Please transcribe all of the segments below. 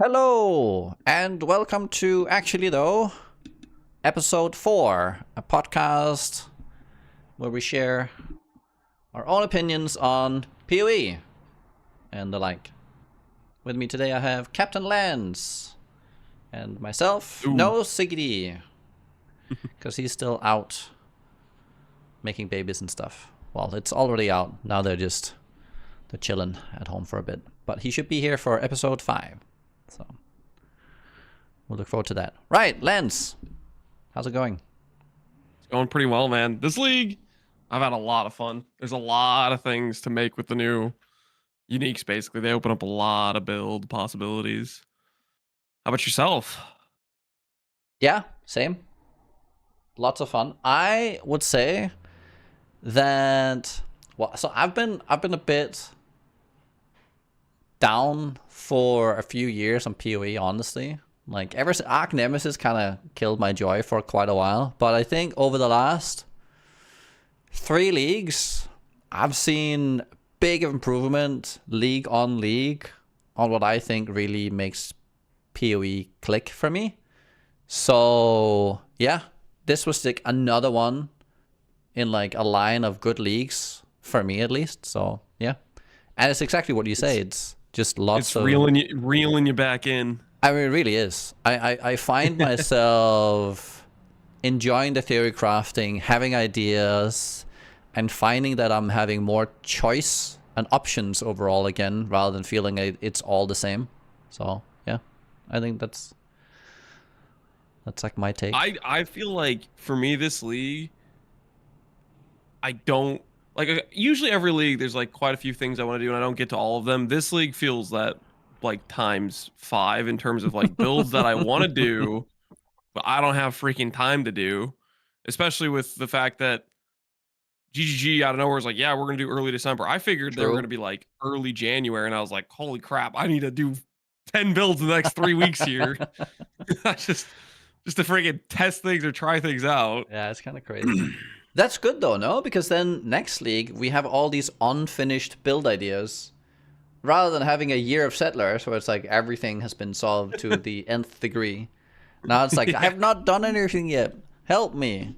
Hello, and welcome to episode 4, a podcast where we share our own opinions on PoE and the like. With me today I have Captain Lance and myself, no Siggy, because he's still out making babies and stuff. Well, it's already out. Now they're chilling at home for a bit. But he should be here for episode 5. So we'll look forward to that. Right, Lance, how's it going? It's going pretty well, man. This league, I've had a lot of fun. There's a lot of things to make with the new uniques, basically. They open up a lot of build possibilities. How about yourself? Yeah, same. Lots of fun. I would say that so I've been a bit down for a few years on PoE, honestly. Like ever since Arc Nemesis kind of killed my joy for quite a while, but I think over the last 3 leagues I've seen big improvement league on what I think really makes PoE click for me. So yeah, this was like another one in like a line of good leagues for me, at least. So yeah, and it's exactly what you say. It's just lots of reeling you back in. I mean, it really is. I find myself enjoying the theory crafting, having ideas, and finding that I'm having more choice and options overall again, rather than feeling it's all the same. So yeah, I think that's like my take. I feel like for me, this league, I don't like. Usually every league, there's like quite a few things I want to do, and I don't get to all of them. This league feels that like times 5 in terms of like builds that I want to do, but I don't have freaking time to do. Especially with the fact that GGG out of nowhere is like, yeah, we're gonna do early December. I figured they were gonna be like early January, and I was like, holy crap, I need to do 10 builds in the next 3 weeks here. just to freaking test things or try things out. Yeah, it's kind of crazy. That's good though, no? Because then next league we have all these unfinished build ideas, rather than having a year of settlers where it's like everything has been solved to the nth degree. Now it's like, yeah. I have not done anything yet. Help me.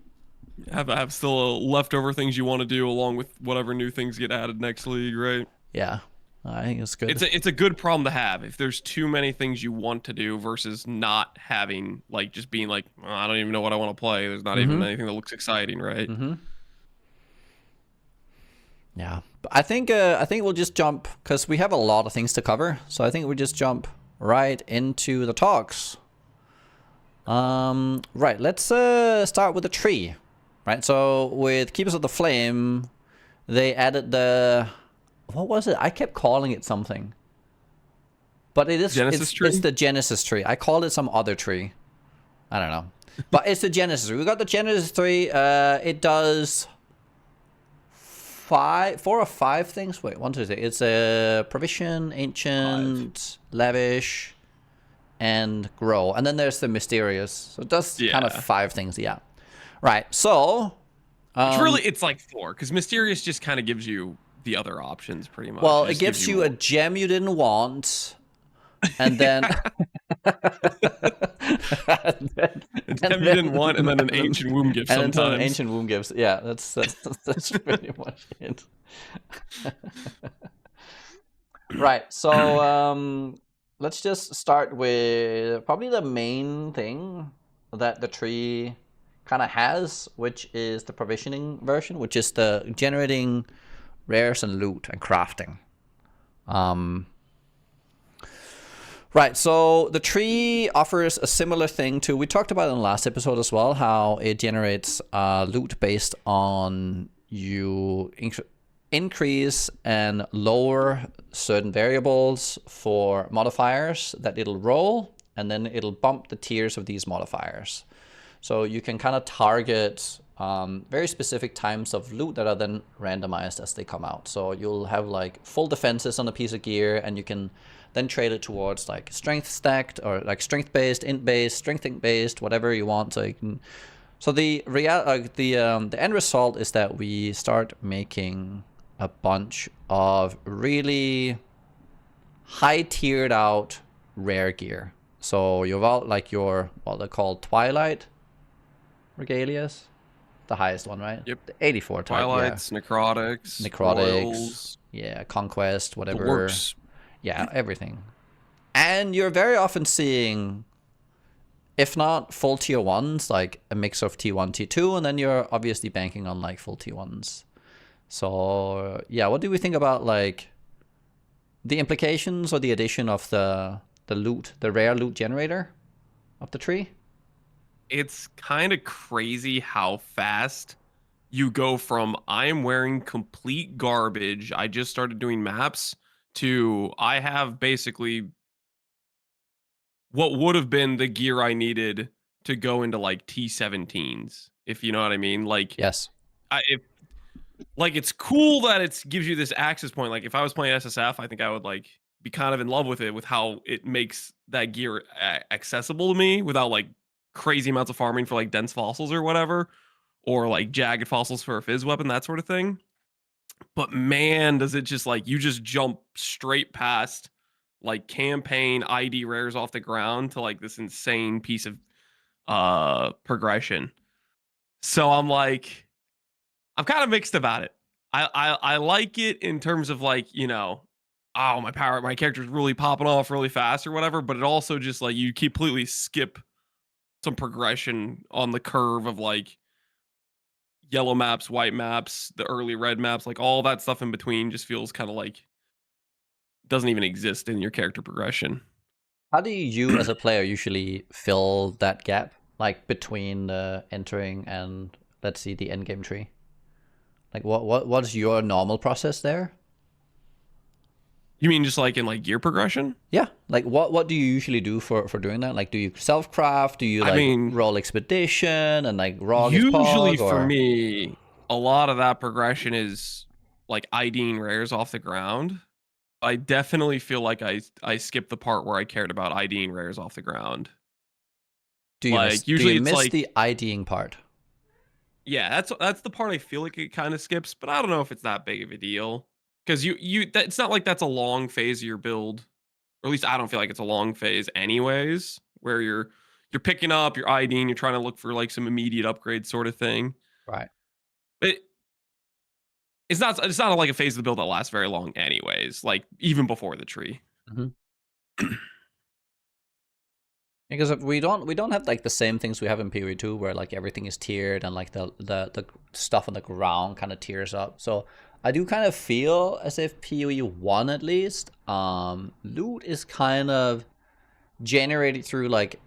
Have still leftover things you want to do along with whatever new things get added next league, right? Yeah, I think it's good. It's a good problem to have if there's too many things you want to do versus not having, like, just being like, oh, I don't even know what I want to play. There's not even anything that looks exciting, right? Yeah, but I think we'll just jump, because we have a lot of things to cover. So I think we just jump right into the talks. Right, let's start with the tree. Right, so with Keepers of the Flame, they added the, what was it? I kept calling it something, but it's the Genesis tree. I called it some other tree. I don't know, but it's the Genesis tree. We got the Genesis tree. It does 4 or 5 things. Wait, 1, 2, 3. It's a provision, ancient, lavish, and grow. And then there's the mysterious. So it does kind of 5 things. Yeah. Right. So it's like 4, because mysterious just kind of gives you the other options pretty much. Well, it gives you a gem you didn't want, and then a gem you didn't want, and then an ancient womb gift sometimes. And ancient womb gifts. Yeah, that's pretty much it. Right. So let's just start with probably the main thing that the tree kind of has, which is the provisioning version, which is the generating rares and loot and crafting. Right, so the tree offers a similar thing to, we talked about in the last episode as well, how it generates loot based on you increase and lower certain variables for modifiers that it'll roll, and then it'll bump the tiers of these modifiers. So you can kind of target very specific types of loot that are then randomized as they come out. So you'll have like full defenses on a piece of gear, and you can then trade it towards like strength stacked, or like strength based, int based, strength int based, whatever you want. So you can. So the end result is that we start making a bunch of really high tiered out rare gear. So you've got like your what they call Twilight regalias, the highest one, right? Yep. The 84 type, yeah. Twilights, necrotics, Necrotics, royals, yeah, conquest, the whatever, works. yeah, everything. And you're very often seeing, if not full tier ones, like a mix of T1, T2, and then you're obviously banking on like full T1s. So yeah, what do we think about like the implications or the addition of the loot, the rare loot generator of the tree? It's kind of crazy how fast you go from I'm wearing complete garbage, I just started doing maps, to I have basically what would have been the gear I needed to go into like T17s, if you know what I mean. Like, Yes. if like it's cool that it gives you this access point. Like, if I was playing SSF, I think I would like be kind of in love with it, with how it makes that gear accessible to me without like crazy amounts of farming for like dense fossils or whatever, or like jagged fossils for a fizz weapon, that sort of thing. But man, does it just like you just jump straight past like campaign ID rares off the ground to like this insane piece of progression. So I'm like, I'm kind of mixed about it. I like it in terms of like, you know, oh, my character's really popping off really fast or whatever, but it also just like you completely skip some progression on the curve of like yellow maps, white maps, the early red maps, like all that stuff in between just feels kind of like doesn't even exist in your character progression. How do you as a player usually fill that gap, like between the entering and let's see the end game tree? Like what's your normal process there? You mean just like in like gear progression? Yeah, like what do you usually do for doing that? Like, do you self craft? Do you I like mean, roll expedition and like raw gets usually pog for or? me, a lot of that progression is like IDing rares off the ground. I definitely feel like I skipped the part where I cared about IDing rares off the ground. Like Do you usually it's miss like, the IDing part? yeah, that's the part I feel like it kind of skips, but I don't know if it's that big of a deal because it's not like that's a long phase of your build, or at least I don't feel like it's a long phase anyways, where you're picking up, you're IDing, you're trying to look for like some immediate upgrade sort of thing. Right. But it's not like a phase of the build that lasts very long anyways, like even before the tree. Hmm. Because we don't have like the same things we have in PoE 2 where like everything is tiered and like the stuff on the ground kind of tiers up. So I do kind of feel as if PoE 1 at least, loot is kind of generated through like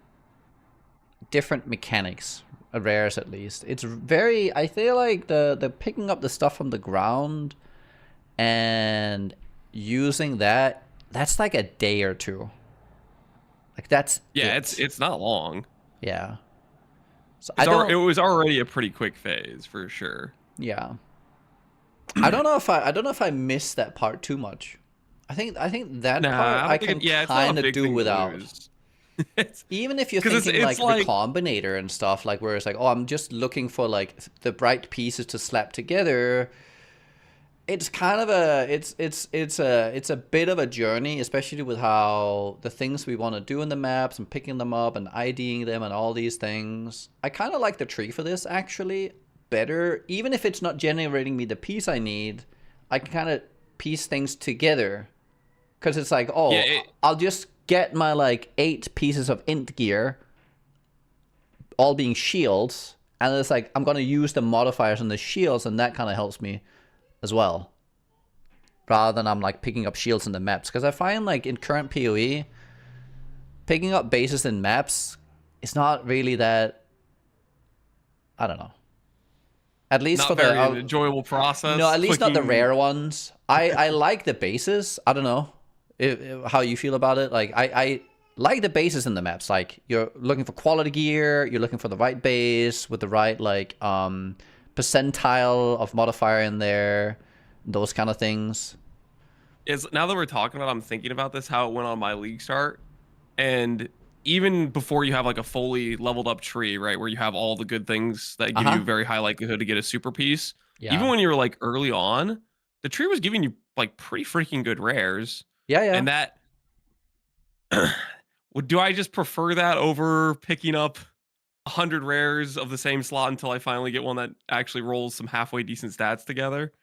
different mechanics, rares at least. It's very, I feel like the picking up the stuff from the ground and using that's like a day or two. Like that's Yeah, it. it's not long. Yeah. So It was already a pretty quick phase for sure. yeah. I don't know if I miss that part too much. I think that part Nah, I I don't think can yeah, it's not a kind of big do thing to without. lose. It's Even if you're because thinking it's like like Recombinator and stuff, like where it's like, oh, I'm just looking for like the right pieces to slap together. It's kind of a it's a bit of a journey, especially with how the things we want to do in the maps and picking them up and IDing them and all these things. I kind of like the tree for this actually better, even if it's not generating me the piece I need. I can kind of piece things together because it's like, yeah, oh, I'll just get my like 8 pieces of int gear, all being shields, and it's like I'm gonna use the modifiers on the shields, and that kind of helps me as well, rather than I'm like picking up shields in the maps. Because I find like in current PoE, picking up bases in maps is not really that. I don't know. At least for not the very an enjoyable no, process. at least not the Clicking, rare ones. I like the bases. I don't know how you feel about it. Like I like the bases in the maps. Like you're looking for quality gear, you're looking for the right base with the right like percentile of modifier in there, those kind of things. is now that we're talking about, I'm thinking about this how it went on my league start, and even before you have like a fully leveled up tree, right, where you have all the good things that Uh give you huh. a very high likelihood to get a super piece. Even Yeah. when you were like early on, the tree was giving you like pretty freaking good rares, Yeah. Yeah. and that do I just prefer that over picking up 100 rares of the same slot until I finally get one that actually rolls some halfway decent stats together?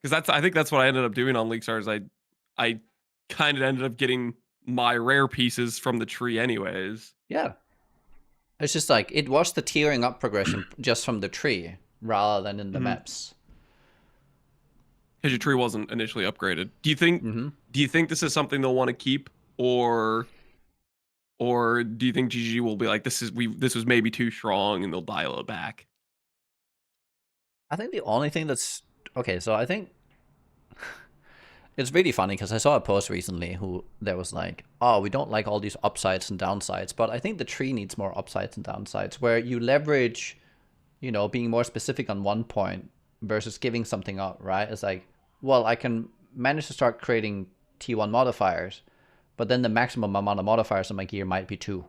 Because I think that's what I ended up doing on League Stars. I kind of ended up getting my rare pieces from the tree anyways. Yeah. It's just like, it was the tiering up progression just from the tree rather than in the Mhm. maps. Because your tree wasn't initially upgraded. Do you think this is something they'll want to keep, or do you think GG will be like, this was maybe too strong and they'll dial it back? I think the only thing that's okay, so I think it's really funny because I saw a post recently who there was like, oh, we don't like all these upsides and downsides, but I think the tree needs more upsides and downsides where you leverage, being more specific on one point versus giving something up, right? It's like, well, I can manage to start creating T1 modifiers, but then the maximum amount of modifiers in my gear might be 2.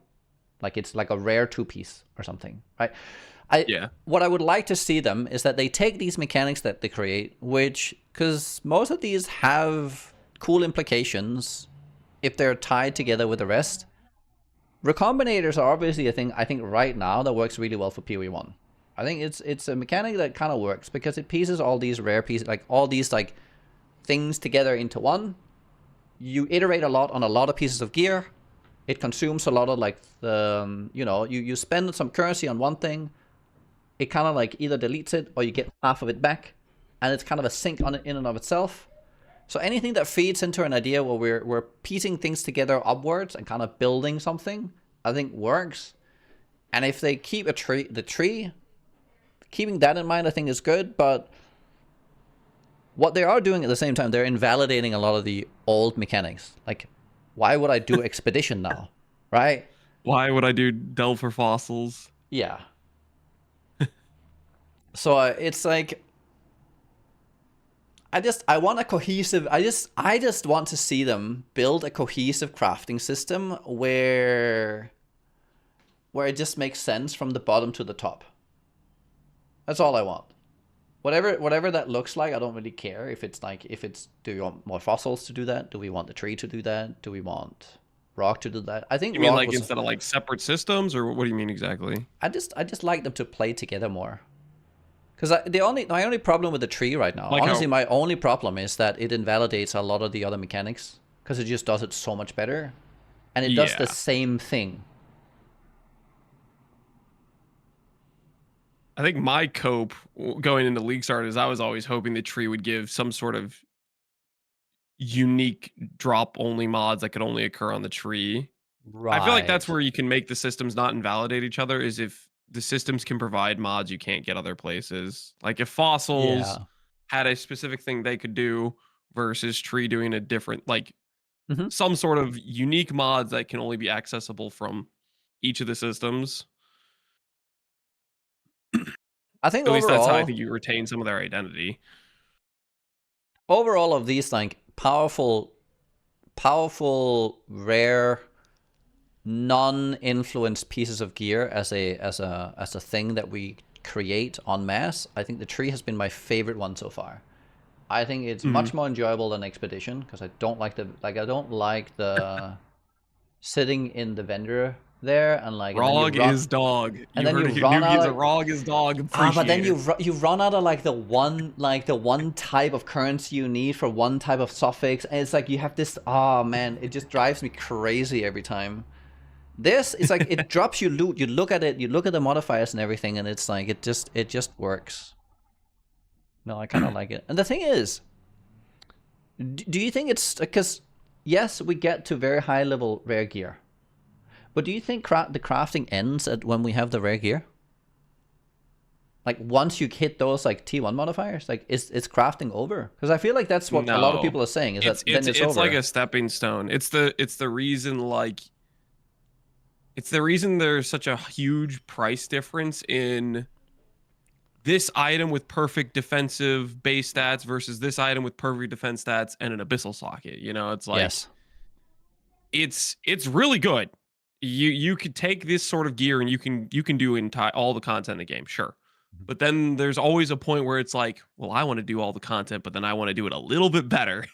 Like it's like a rare 2-piece or something, right? Yeah. What I would like to see them is that they take these mechanics that they create, which, because most of these have cool implications if they're tied together with the rest. Recombinators are obviously a thing I think right now that works really well for PoE 1. I think it's a mechanic that kind of works because it pieces all these rare pieces, like all these like things together into one. You iterate a lot on a lot of pieces of gear. It consumes a lot of like the, you spend some currency on one thing. It kind of like either deletes it or you get half of it back, and it's kind of a sink on it in and of itself. So anything that feeds into an idea where we're piecing things together upwards and kind of building something, I think works. And if they keep the tree, keeping that in mind, I think is good. But what they are doing at the same time, they're invalidating a lot of the old mechanics. Like, why would I do expedition now, right? Why would I do delve for fossils? Yeah. So it's like, I want a cohesive. I just want to see them build a cohesive crafting system where it just makes sense from the bottom to the top. That's all I want. Whatever that looks like, I don't really care if it's do you want more fossils to do that? Do we want the tree to do that? Do we want rock to do that? I think You mean rock like was. instead of like separate systems, or what do you mean exactly? I just like them to play together more. Because my only problem with the tree right now, Like honestly, how? my only problem is that it invalidates a lot of the other mechanics because it just does it so much better, and it does the Yeah. same thing. I think my cope going into League Start is I was always hoping the tree would give some sort of unique drop only mods that could only occur on the tree. I feel like that's Right. where you can make the systems not invalidate each other, is if the systems can provide mods you can't get other places. Like if fossils Yeah. had a specific thing they could do versus tree doing a different, like hmm some sort of unique mods that can only be accessible from each of the systems. I think At least that's how I think you retain some of their identity. overall of these like powerful, rare, non-influenced pieces of gear as a thing that we create en masse, I think the tree has been my favorite one so far. I think it's Mhm. much more enjoyable than expedition because I don't like the sitting in the vendor there and like and then you Rog run is dog. and You then heard you it here. run out Nugiyen's a of Rog is dog but then appreciator. you run out of the one type of currency you need for one type of suffix, and it's like you have this. Oh man, it just drives me crazy every time. This it's like it drops you loot. You look at it, you look at the modifiers and everything, and it's like it just works. No, I kind of like it. And the thing is, do you think it's because yes, we get to very high level rare gear, but do you think the crafting ends at when we have the rare gear? Like once you hit those like T1 modifiers, like it's crafting over? Because I feel like that's what a lot of No. people are saying is that It's then it's it's it's like over. a stepping stone. It's the reason, like, it's the reason there's such a huge price difference in this item with perfect defensive base stats versus this item with perfect defense stats and an abyssal socket. It's like, Yes. it's really good. You could take this sort of gear and you can do all the content in the game, sure. But then there's always a point where it's like, well, I want to do all the content, but then I want to do it a little bit better.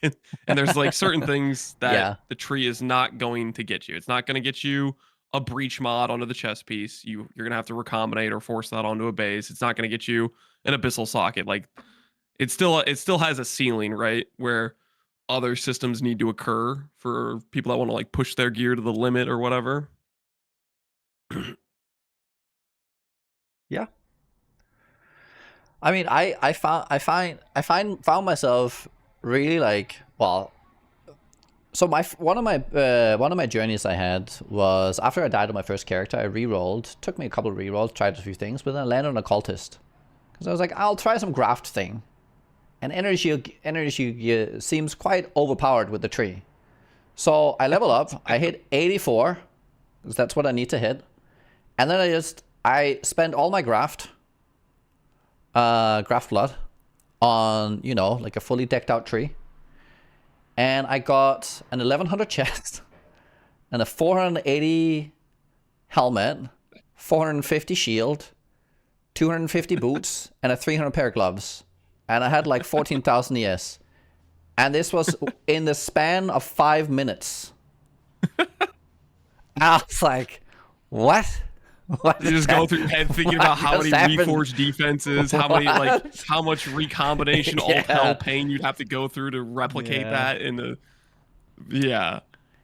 And there's like certain things that Yeah. the tree is not going to get you. It's not going to get you a breach mod onto the chest piece. You're gonna have to recombinate or force that onto a base. It's not gonna get you an abyssal socket. Like it still has a ceiling, right? Where other systems need to occur for people that want to like push their gear to the limit or whatever. Yeah. I mean, found myself really like, well, so one of my journeys I had was after I died on my first character, I re-rolled. Took me a couple of re-rolls, tried a few things, but then I landed on a cultist because I was like, I'll try some graft thing, and energy seems quite overpowered with the tree. So I level up. I hit 84, because that's what I need to hit, and then I spend all my graft blood on, you know, like a fully decked out tree. And I got an 1100 chest and a 480 helmet, 450 shield, 250 boots, and a 300 pair of gloves. And I had like 14,000 ES. And this was in the span of 5 minutes. I was like, what? What You just go through your head thinking about how many reforged defenses, how many how much recombination, alt hell pain you'd have to go through to replicate that in the Yeah,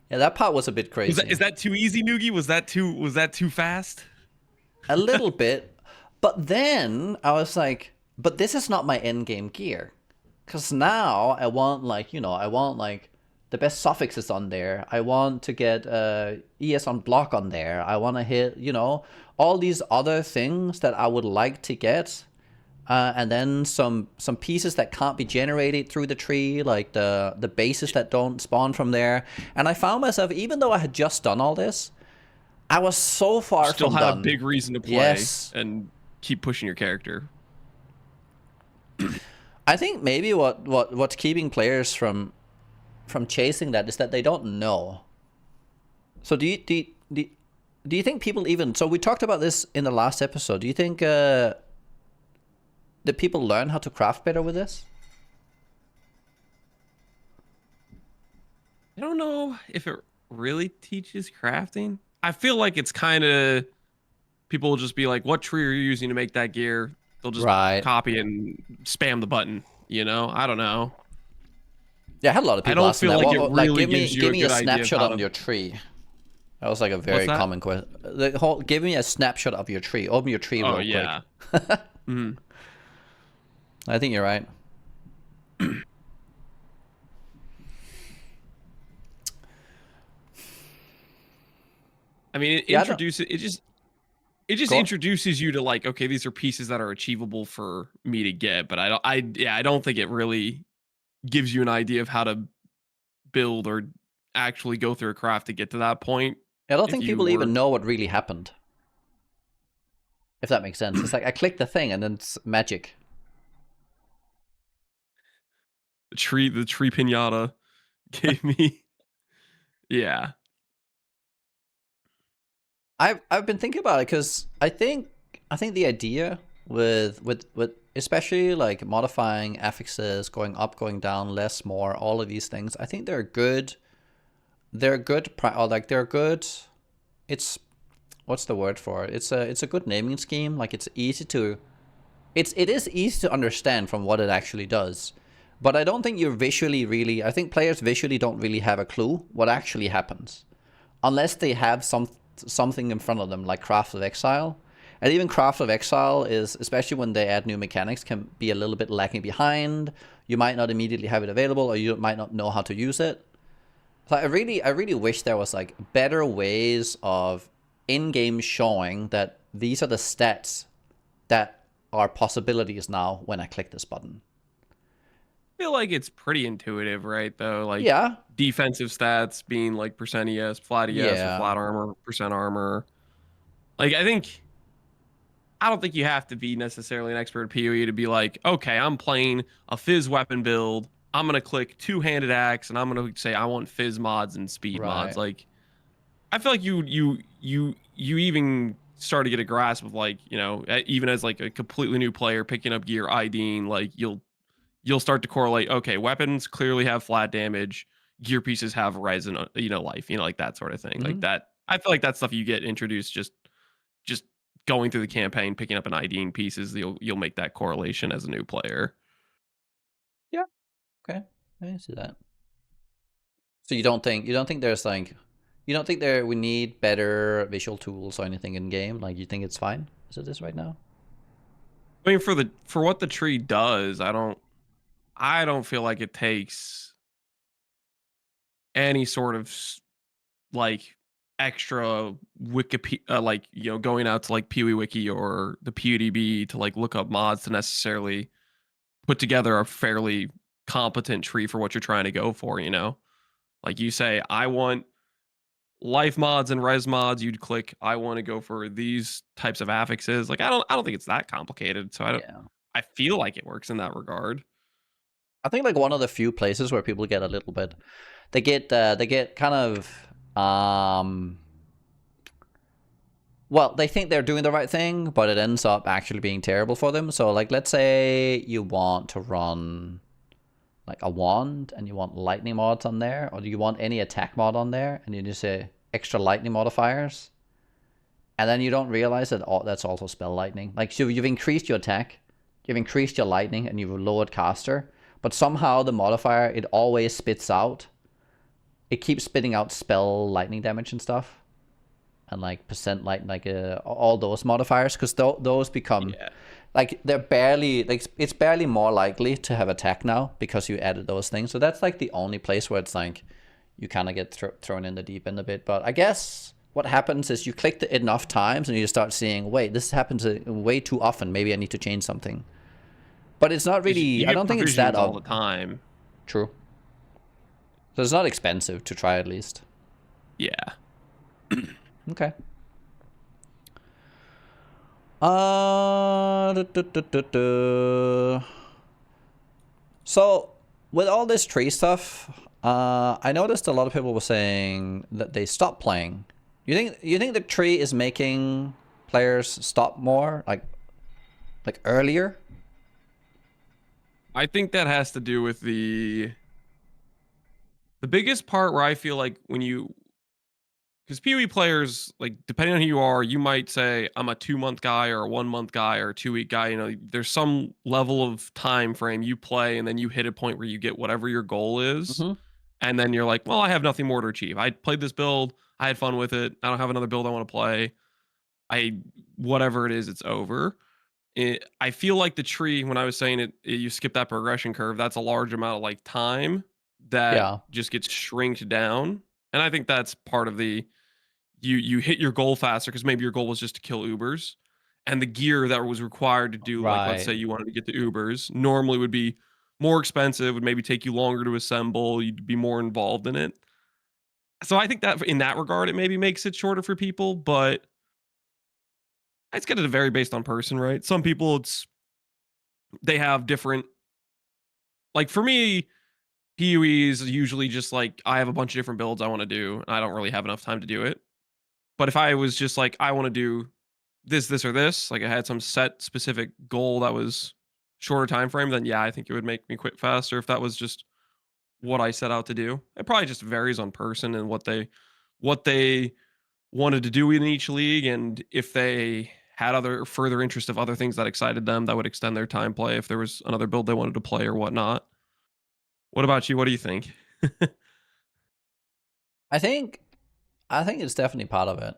that part was a bit crazy. is that too easy, Nugi? Was that too fast? A little bit. But then I was like, but this is not my end game gear. Cause now I want like, you know, I want like the best suffixes on there. I want to get ES on block on there. I want to hit, you know, all these other things that I would like to get. And then some pieces that can't be generated through the tree, like the bases that don't spawn from there. And I found myself, even though I had just done all this, I was so far Still from had done. a big reason to play and keep pushing your character. I think maybe what's keeping players from chasing that is that they don't know. So do you think people even, so we talked about this in the last episode, do you think that people learn how to craft better with this? I don't know if it really teaches crafting. I feel like it's kind of, people will just be like, what tree are you using to make that gear? They'll just copy it and spam the button, you know? I don't know. Yeah, I had a lot of people asking that. Like, it really give me a snapshot on your tree. That was like a very common question. Give me a snapshot of your tree. Open your tree real quick. Mm-hmm. I think you're right. I mean, it introduces it just introduces you to like, okay, these are pieces that are achievable for me to get, but I don't think it really gives you an idea of how to build or actually go through a craft to get to that point. I don't think people even know what really happened. If that makes sense. It's like I clicked the thing and then it's magic. The tree pinata gave me yeah. I've been thinking about it because I think the idea with especially like modifying affixes, going up, going down, less, more, all of these things, I think they're good. They're good, it's, what's the word for it? It's a good naming scheme. Like it is easy to understand from what it actually does. But I don't think I think players visually don't really have a clue what actually happens. Unless they have something in front of them, like Path of Exile. And even Path of Exile is, especially when they add new mechanics, can be a little bit lagging behind. You might not immediately have it available, or you might not know how to use it. So I really wish there was like better ways of in-game showing that these are the stats that are possibilities now when I click this button. I feel like it's pretty intuitive, right? Though, like, defensive stats being like percent ES, flat ES, or flat armor, percent armor. Like, I don't think you have to be necessarily an expert at PoE to be like, okay, I'm playing a Fizz weapon build. I'm gonna click two-handed axe, and I'm gonna say I want Fizz mods and speed mods. Like, I feel like you even start to get a grasp of like, even as like a completely new player picking up gear, IDing, like you'll start to correlate. Okay, weapons clearly have flat damage. Gear pieces have res and life. Like that sort of thing. Like Mm-hmm. that. I feel like that stuff you get introduced just going through the campaign, picking up and IDing pieces. You'll make that correlation as a new player. Yeah. Okay. I can see that. So you don't think there's like, you don't think there we need better visual tools or anything in game? Like you think it's fine as it is right now? I mean, for what the tree does, I don't feel like it takes any sort of like extra Wikipedia, like going out to like PoE Wiki or the PUDB to like look up mods to necessarily put together a fairly competent tree for what you're trying to go for. Like you say, I want life mods and res mods. You'd click, I want to go for these types of affixes. Like I don't think it's that complicated. So Yeah. I feel like it works in that regard. I think like one of the few places where people get a little bit, they get kind of well, they think they're doing the right thing, but it ends up actually being terrible for them. So like let's say you want to run like a wand and you want lightning mods on there, or do you want any attack mod on there and you just say extra lightning modifiers, and then you don't realize that that's also spell lightning. Like so you've increased your attack, you've increased your lightning, and you've lowered caster, but somehow the modifier, it always spits out, it keeps spitting out spell lightning damage and stuff, and like percent light, like all those modifiers, because those become Yeah. like they're barely, like it's barely more likely to have attack now because you added those things. So that's like the only place where it's like you kind of get thrown in the deep end a bit. But I guess what happens is you click it enough times and you start seeing, wait, this happens way too often. Maybe I need to change something. But it's not 'Cause really. you I get don't think it's that provisions all the time. true. So it's not expensive to try at least. Yeah. Okay. So with all this tree stuff, I noticed a lot of people were saying that they stopped playing. You think the tree is making players stop more, like earlier? I think that has to do with the biggest part where I feel like when you, because PoE players, like depending on who you are, you might say I'm a 2 month guy or a 1 month guy or a 2 week guy. There's some level of time frame you play, and then you hit a point where you get whatever your goal is, Mm-hmm. and then you're like, well, I have nothing more to achieve. I played this build, I had fun with it. I don't have another build I want to play. I whatever it is, it's over. I feel like the tree, when I was saying you skip that progression curve. That's a large amount of like time that Yeah. just gets shrinked down, and I think that's part of the you hit your goal faster because maybe your goal was just to kill Ubers, and the gear that was required to do, like let's Right. say you wanted to get the Ubers, normally would be more expensive, would maybe take you longer to assemble, you'd be more involved in it. So I think that in that regard, it maybe makes it shorter for people, but it's gonna vary based on person, right? Some people they have different, like for me, PoE is usually just like I have a bunch of different builds I want to do, and I don't really have enough time to do it. But if I was just like, I want to do this, or this, like I had some set specific goal that was shorter time frame, then yeah, I think it would make me quit faster if that was just what I set out to do. It probably just varies on person and what they wanted to do in each league, and if they had other further interest of other things that excited them that would extend their time play if there was another build they wanted to play or whatnot. What about you? What do you think? I think I think it's definitely part of it.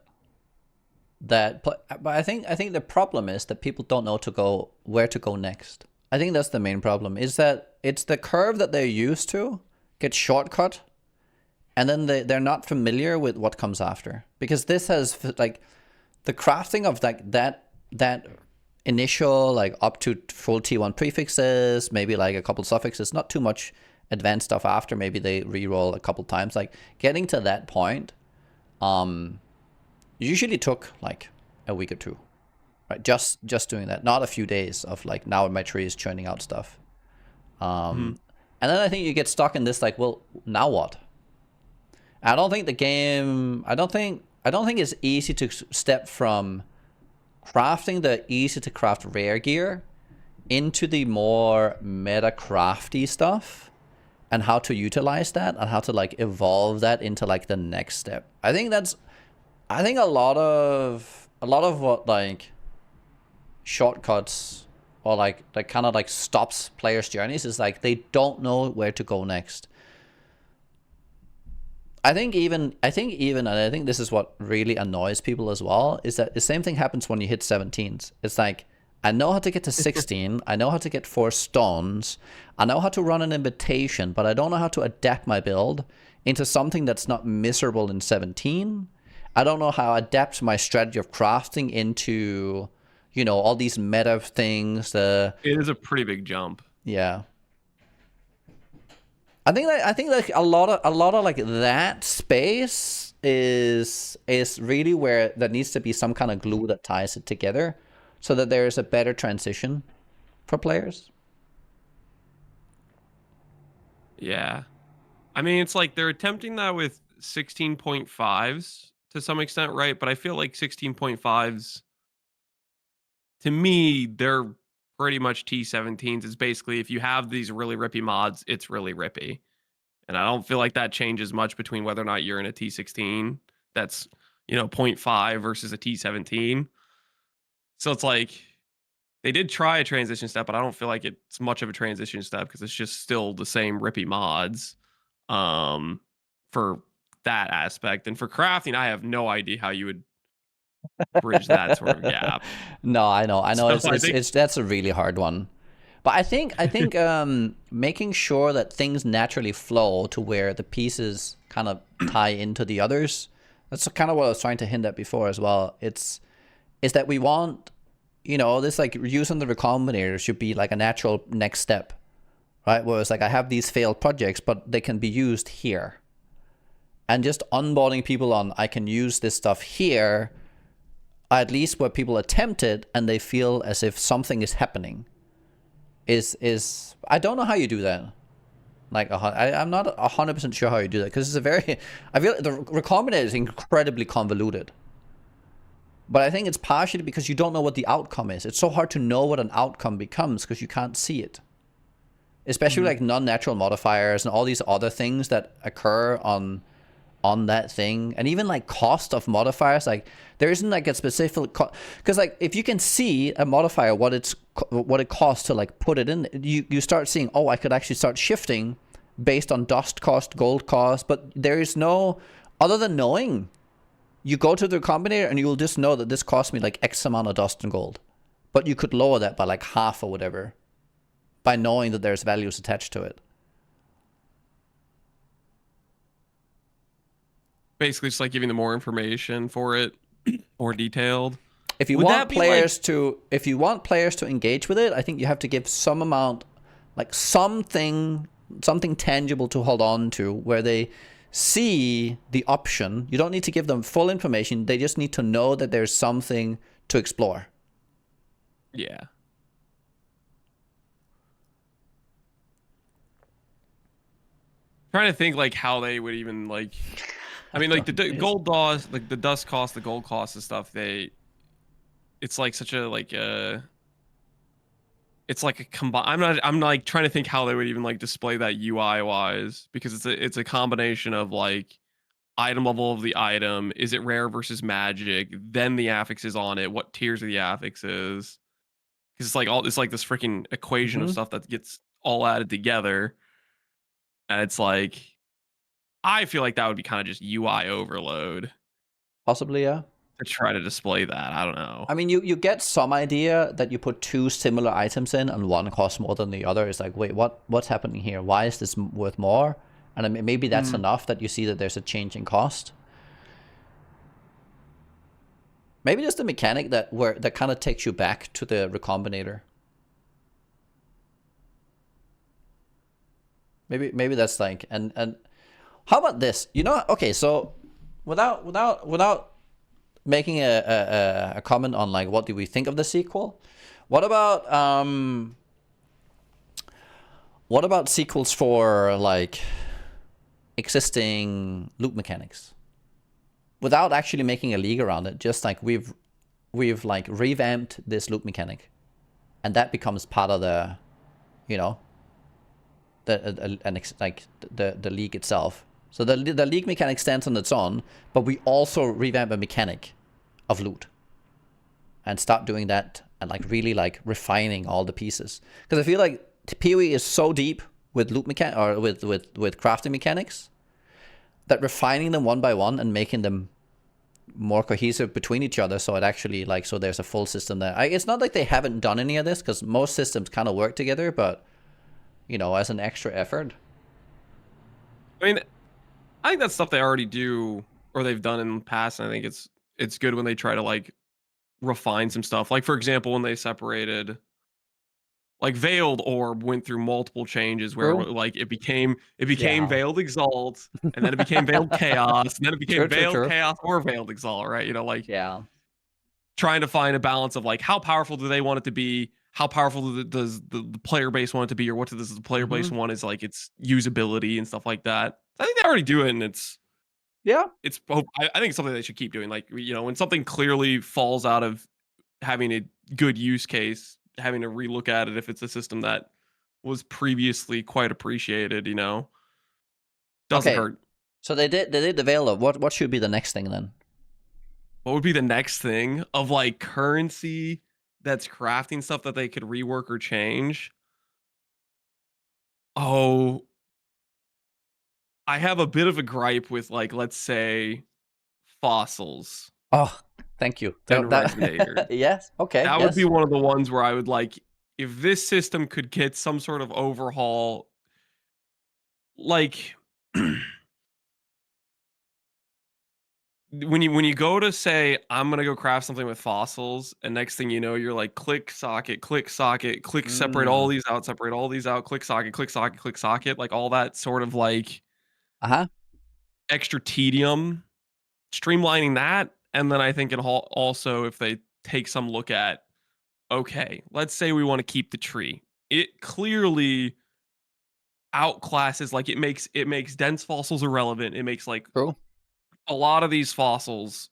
But I think the problem is that people don't know to go where to go next. I think that's the main problem. Is that it's the curve that they're used to gets shortcut, and then they're not familiar with what comes after, because this has like the crafting of like that initial like up to full T1 prefixes, maybe like a couple suffixes, not too much advanced stuff after. Maybe they re-roll a couple times. Like getting to that point, usually took like a week or two, right? Just doing that, not a few days of like now my tree is churning out stuff. Mhm. And then I think you get stuck in this like, well, now what? I don't think the game. I don't think it's easy to step from crafting the easy to craft rare gear into the more meta crafty stuff, and how to utilize that and how to like evolve that into like the next step. I think a lot of what like shortcuts or like kind of like stops players' journeys is like they don't know where to go next. I think even, and I think this is what really annoys people as well, is that the same thing happens when you hit 17s. It's like, I know how to get to 16, I know how to get 4 stones, I know how to run an invitation, but I don't know how to adapt my build into something that's not miserable in 17. I don't know how to adapt my strategy of crafting into, you know, all these meta things. It is a pretty big jump. Yeah. I think like a lot of like that space is really where there needs to be some kind of glue that ties it together, so that there is a better transition for players. Yeah. I mean, it's like they're attempting that with 16.5s to some extent, right? But I feel like 16.5s, to me, they're pretty much T17s. It's basically if you have these really rippy mods, it's really rippy. And I don't feel like that changes much between whether or not you're in a T16 that's, you know, 0.5 versus a T17. So it's like they did try a transition step, but I don't feel like it's much of a transition step because it's just still the same rippy mods for that aspect. And for crafting, I have no idea how you would bridge that sort of gap. No, I know. So I think, It's that's a really hard one. But I think making sure that things naturally flow to where the pieces kind of tie into the others. That's kind of what I was trying to hint at before as well. Is that we want, you know, this like using the recombinator should be like a natural next step, right? Where it's like I have these failed projects, but they can be used here. And just onboarding people on, I can use this stuff here, at least where people attempt it and they feel as if something is happening. Is I don't know how you do that. Like I'm not 100% sure how you do that, because it's a very, I feel the recombinator is incredibly convoluted. But I think it's partially because you don't know what the outcome is. It's so hard to know what an outcome becomes because you can't see it. Especially like non-natural modifiers and all these other things that occur on that thing, and even like cost of modifiers. Like there isn't like a specific because like if you can see a modifier what it costs to like put it in, you start seeing, oh, I could actually start shifting based on dust cost, gold cost. But there is no other than knowing. You go to the combinator and you will just know that this cost me like X amount of dust and gold, but you could lower that by like half or whatever by knowing that there's values attached to it. basically just like giving them more information for it, more detailed. If you want players to engage with it, I think you have to give some amount, like something tangible to hold on to, where they see the option. You don't need to give them full information. They just need to know that there's something to explore. Yeah. Trying to think like how they would even like, I mean, like the gold dust, like the dust cost, the gold cost and stuff. It's like such a like it's like a combine. I'm like trying to think how they would even like display that UI wise, because it's a combination of like item level of the item, is it rare versus magic, then the affixes on it, what tiers of the affixes, because it's like this freaking equation of stuff that gets all added together, and it's like I feel like that would be kind of just UI overload. Possibly, yeah. To try to display that, I don't know. I mean, you get some idea that you put 2 similar items in and one costs more than the other. It's like, wait, what's happening here? Why is this worth more? And I mean, maybe that's enough that you see that there's a change in cost. Maybe just the mechanic that kind of takes you back to the recombinator. Maybe that's like, and how about this? You know, okay, so without making a comment on like what do we think of the sequel, what about sequels for like existing loot mechanics without actually making a league around it? Just like we've we've like revamped this loop mechanic, and that becomes part of the, you know, the league itself. So the league mechanic stands on its own, but we also revamp a mechanic of loot and start doing that and like really like refining all the pieces. Because I feel like PoE is so deep with loot mechanic or with crafting mechanics that refining them one by one and making them more cohesive between each other, so it actually like, so there's a full system there. It's not like they haven't done any of this, because most systems kind of work together, but you know, as an extra effort. I mean, I think that's stuff they already do or they've done in the past, and I think it's good when they try to like refine some stuff. Like for example, when they separated, like Veiled Orb went through multiple changes where True. like it became Yeah. Veiled Exalt, and then it became Veiled Chaos, and then it became Veiled True. Chaos or Veiled Exalt, right? You know, like Yeah. trying to find a balance of like how powerful do they want it to be, how powerful does the player base want it to be, or what does the player base want is like its usability and stuff like that. I think they already do it, and Yeah. I think it's something they should keep doing. Like, you know, when something clearly falls out of having a good use case, having to relook at it if it's a system that was previously quite appreciated, you know, doesn't Okay. hurt. So they did the Veil of what should be the next thing then? What would be the next thing of like currency that's crafting stuff that they could rework or change? Oh, I have a bit of a gripe with like, let's say, fossils Oh, thank you. and resonators. Yes. Okay. That would be Yes. one of the ones where I would like, if this system could get some sort of overhaul, like when you go to say I'm gonna go craft something with fossils, and next thing you know, you're like click socket, click socket, click separate all these out, click socket, click socket, click socket, like all that sort of like Uh-huh. extra tedium, streamlining that, and then I think it also if they take some look at, okay, let's say we want to keep the tree, it clearly outclasses, like it makes dense fossils irrelevant. It makes like True. a lot of these fossils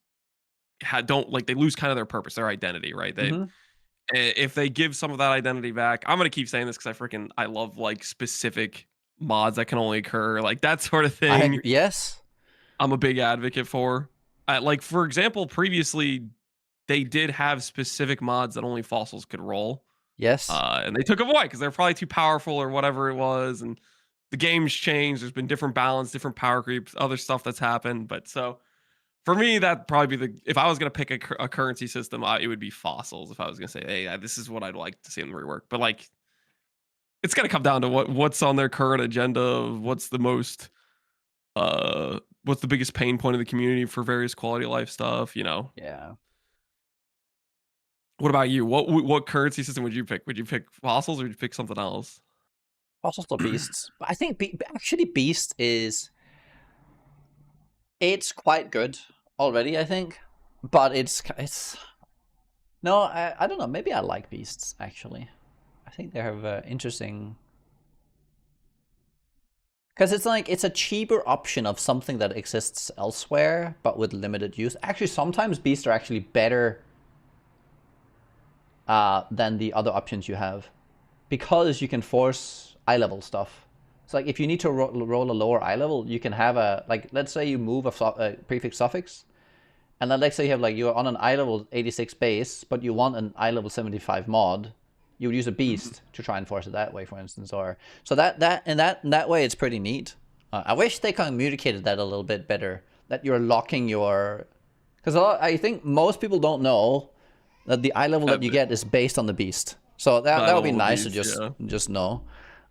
don't like, they lose kind of their purpose, their identity, right? They if they give some of that identity back, I'm gonna keep saying this because I love like specific mods that can only occur, like that sort of I thing. agree. Yes. I'm a big advocate for. Like for example, previously they did have specific mods that only fossils could roll, Yes. and they took them away because they're probably too powerful or whatever it was, and the game's changed. There's been different balance, different power creeps, other stuff that's happened, but so for me, that'd probably be if I was gonna pick a currency system, it would be fossils. If I was gonna say, hey, this is what I'd like to see them rework, but like, it's gonna come down to what's on their current agenda. What's the biggest pain point of the community for various quality of life stuff. You know. Yeah. What about you? What currency system would you pick? Would you pick fossils or would you pick something else? Fossils or beasts. But I think actually beast it's quite good already, I think. But it's no, I don't know. Maybe I like beasts actually. I think they have interesting, because it's like it's a cheaper option of something that exists elsewhere but with limited use. Actually, sometimes beasts are actually better than the other options you have, because you can force eye level stuff. It's like if you need to roll a lower eye level, you can have a, like, let's say you move a prefix suffix, and then let's say you have like, you're on an eye level 86 base, but you want an eye level 75 mod. You would use a beast to try and force it that way, for instance, or so in that way it's pretty neat. I wish they communicated that a little bit better. That you're locking your, because I think most people don't know that the eye level that you get is based on the beast. So that would be nice to just know.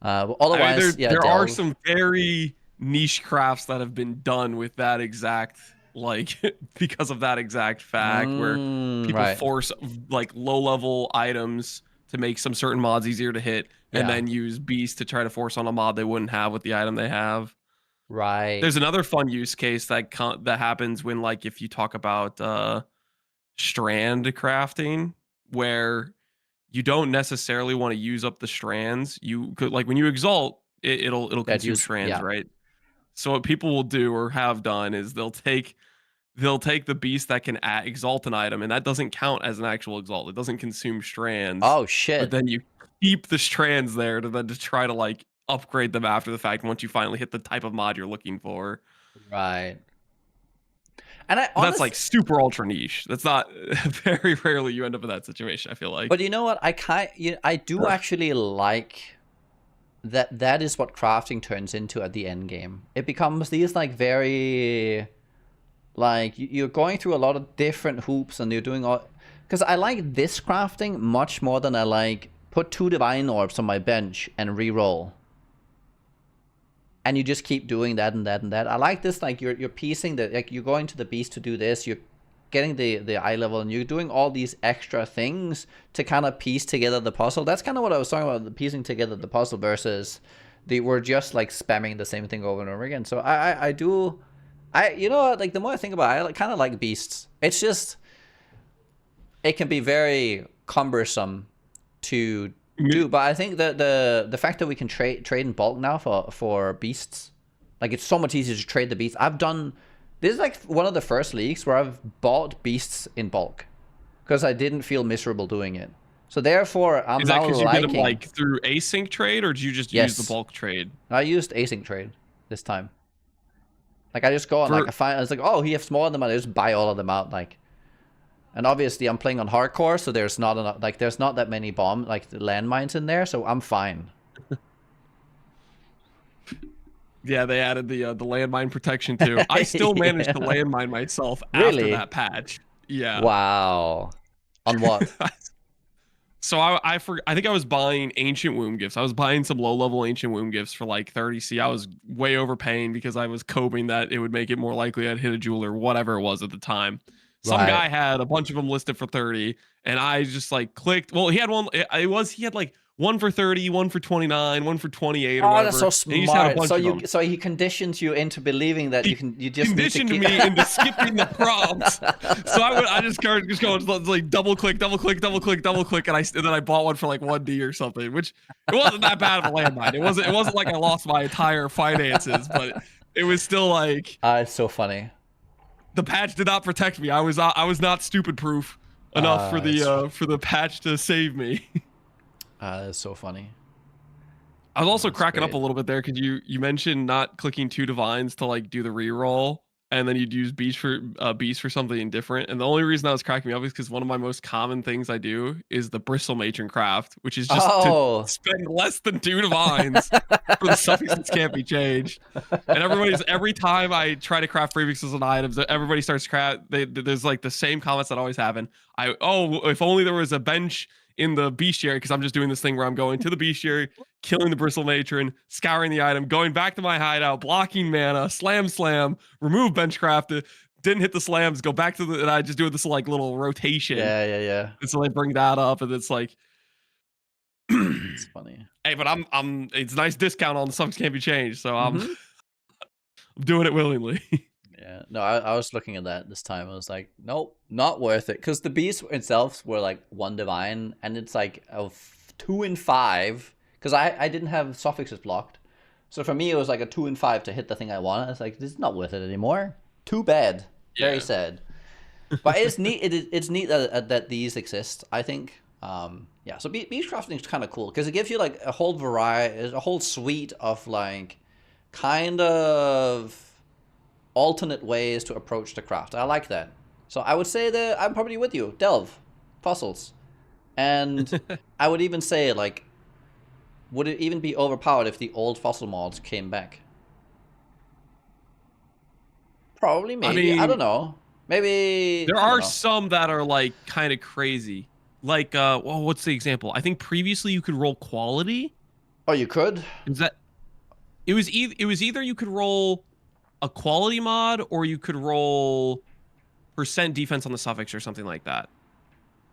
Otherwise, I mean, there are delve. some very niche crafts that have been done with that exact, like, because of that exact fact, where people Right. force like low level items to make some certain mods easier to hit, and Yeah. then use beast to try to force on a mod they wouldn't have with the item they have. Right. There's another fun use case that happens when, like, if you talk about strand crafting, where you don't necessarily want to use up the strands. You could, like, when you exalt, it'll That consume use, strands, yeah. right? So what people will do or have done is they'll take they'll take the beast that can exalt an item, and that doesn't count as an actual exalt. It doesn't consume strands. Oh shit. But then you keep the strands there to try to like upgrade them after the fact once you finally hit the type of mod you're looking for. Right. And That's like super ultra niche. That's not very rarely you end up in that situation, I feel like. But you know what? I do actually like that is what crafting turns into at the end game. It becomes these like very like you're going through a lot of different hoops and you're doing all, because I like this crafting much more than I like put 2 divine orbs on my bench and re-roll. And you just keep doing that and that and that. I like this, like you're piecing the, like you're going to the beast to do this, you're getting the eye level, and you're doing all these extra things to kind of piece together the puzzle. That's kind of what I was talking about, the piecing together the puzzle versus we're just like spamming the same thing over and over again. So I do, you know, like the more I think about it, I kind of like beasts. It's just, it can be very cumbersome to do, but I think that the fact that we can trade in bulk now for beasts, like it's so much easier to trade the beasts. This is like one of the first leagues where I've bought beasts in bulk because I didn't feel miserable doing it. So therefore, I'm now liking. Is that because you did them like through async trade, or did you just use the bulk trade? I used async trade this time. Like I just go on, like I was like, oh, he has more of them, and I just buy all of them out, like. And obviously, I'm playing on hardcore, so there's not enough, like there's not that many landmines in there, so I'm fine. Yeah, they added the landmine protection too. I still managed to landmine myself after that patch. Yeah. Wow. On what? So I think I was buying ancient womb gifts. I was buying some low level ancient womb gifts for like 30C. I was way overpaying because I was coping that it would make it more likely I'd hit a jewel or whatever it was at the time. Some guy had a bunch of them listed for 30, and I just like clicked. Well, he had one. He had like one for 30, one for 29, one for 28. Or whatever. That's so smart. And he just had a bunch of them. So he conditions you into believing that you just conditioned me into skipping the prompts. So I just started going like double click, double click, double click, double click, and then I bought one for like 1D or something, which it wasn't that bad of a landmine. It wasn't like I lost my entire finances, but it was still like. It's so funny. The patch did not protect me. I was not stupid proof enough for the patch to save me. That's so funny. I was also cracking up a little bit there because you mentioned not clicking 2 divines to like do the reroll, and then you'd use beast for something different. And the only reason that was cracking me up is because one of my most common things I do is the bristle matron craft, which is just to spend less than 2 divines for the suffix that can't be changed. And every time I try to craft prefixes and items, everybody starts there's like the same comments that always happen. If only there was a bench in the bestiary, because I'm just doing this thing where I'm going to the bestiary, killing the bristle matron, scouring the item, going back to my hideout, blocking mana, slam, remove benchcraft, didn't hit the slams, go back to and I just do this like little rotation. Yeah. And so I bring that up, and it's like, it's funny. Hey, but it's a nice discount on the suffix can't be changed, so I'm doing it willingly. Yeah, no, I was looking at that this time. I was like, nope, not worth it. Because the beasts itself were like 1 divine, and it's like a 2 and 5. Because I didn't have suffixes blocked. So for me, it was like a 2 and 5 to hit the thing I wanted. It's like, this is not worth it anymore. Too bad. Yeah. Very sad. But it's neat. It's neat that these exist, I think. Yeah, so beast crafting is kind of cool. Because it gives you like a whole variety, a whole suite of like kind of alternate ways to approach the craft. I like that. So I would say that I'm probably with you. Delve. Fossils. And I would even say, like, would it even be overpowered if the old fossil mods came back? Probably, maybe. I don't know. Maybe. There are some that are, like, kind of crazy. Like, well, what's the example? I think previously you could roll quality. Oh, you could? It was either you could roll a quality mod, or you could roll % defense on the suffix or something like that.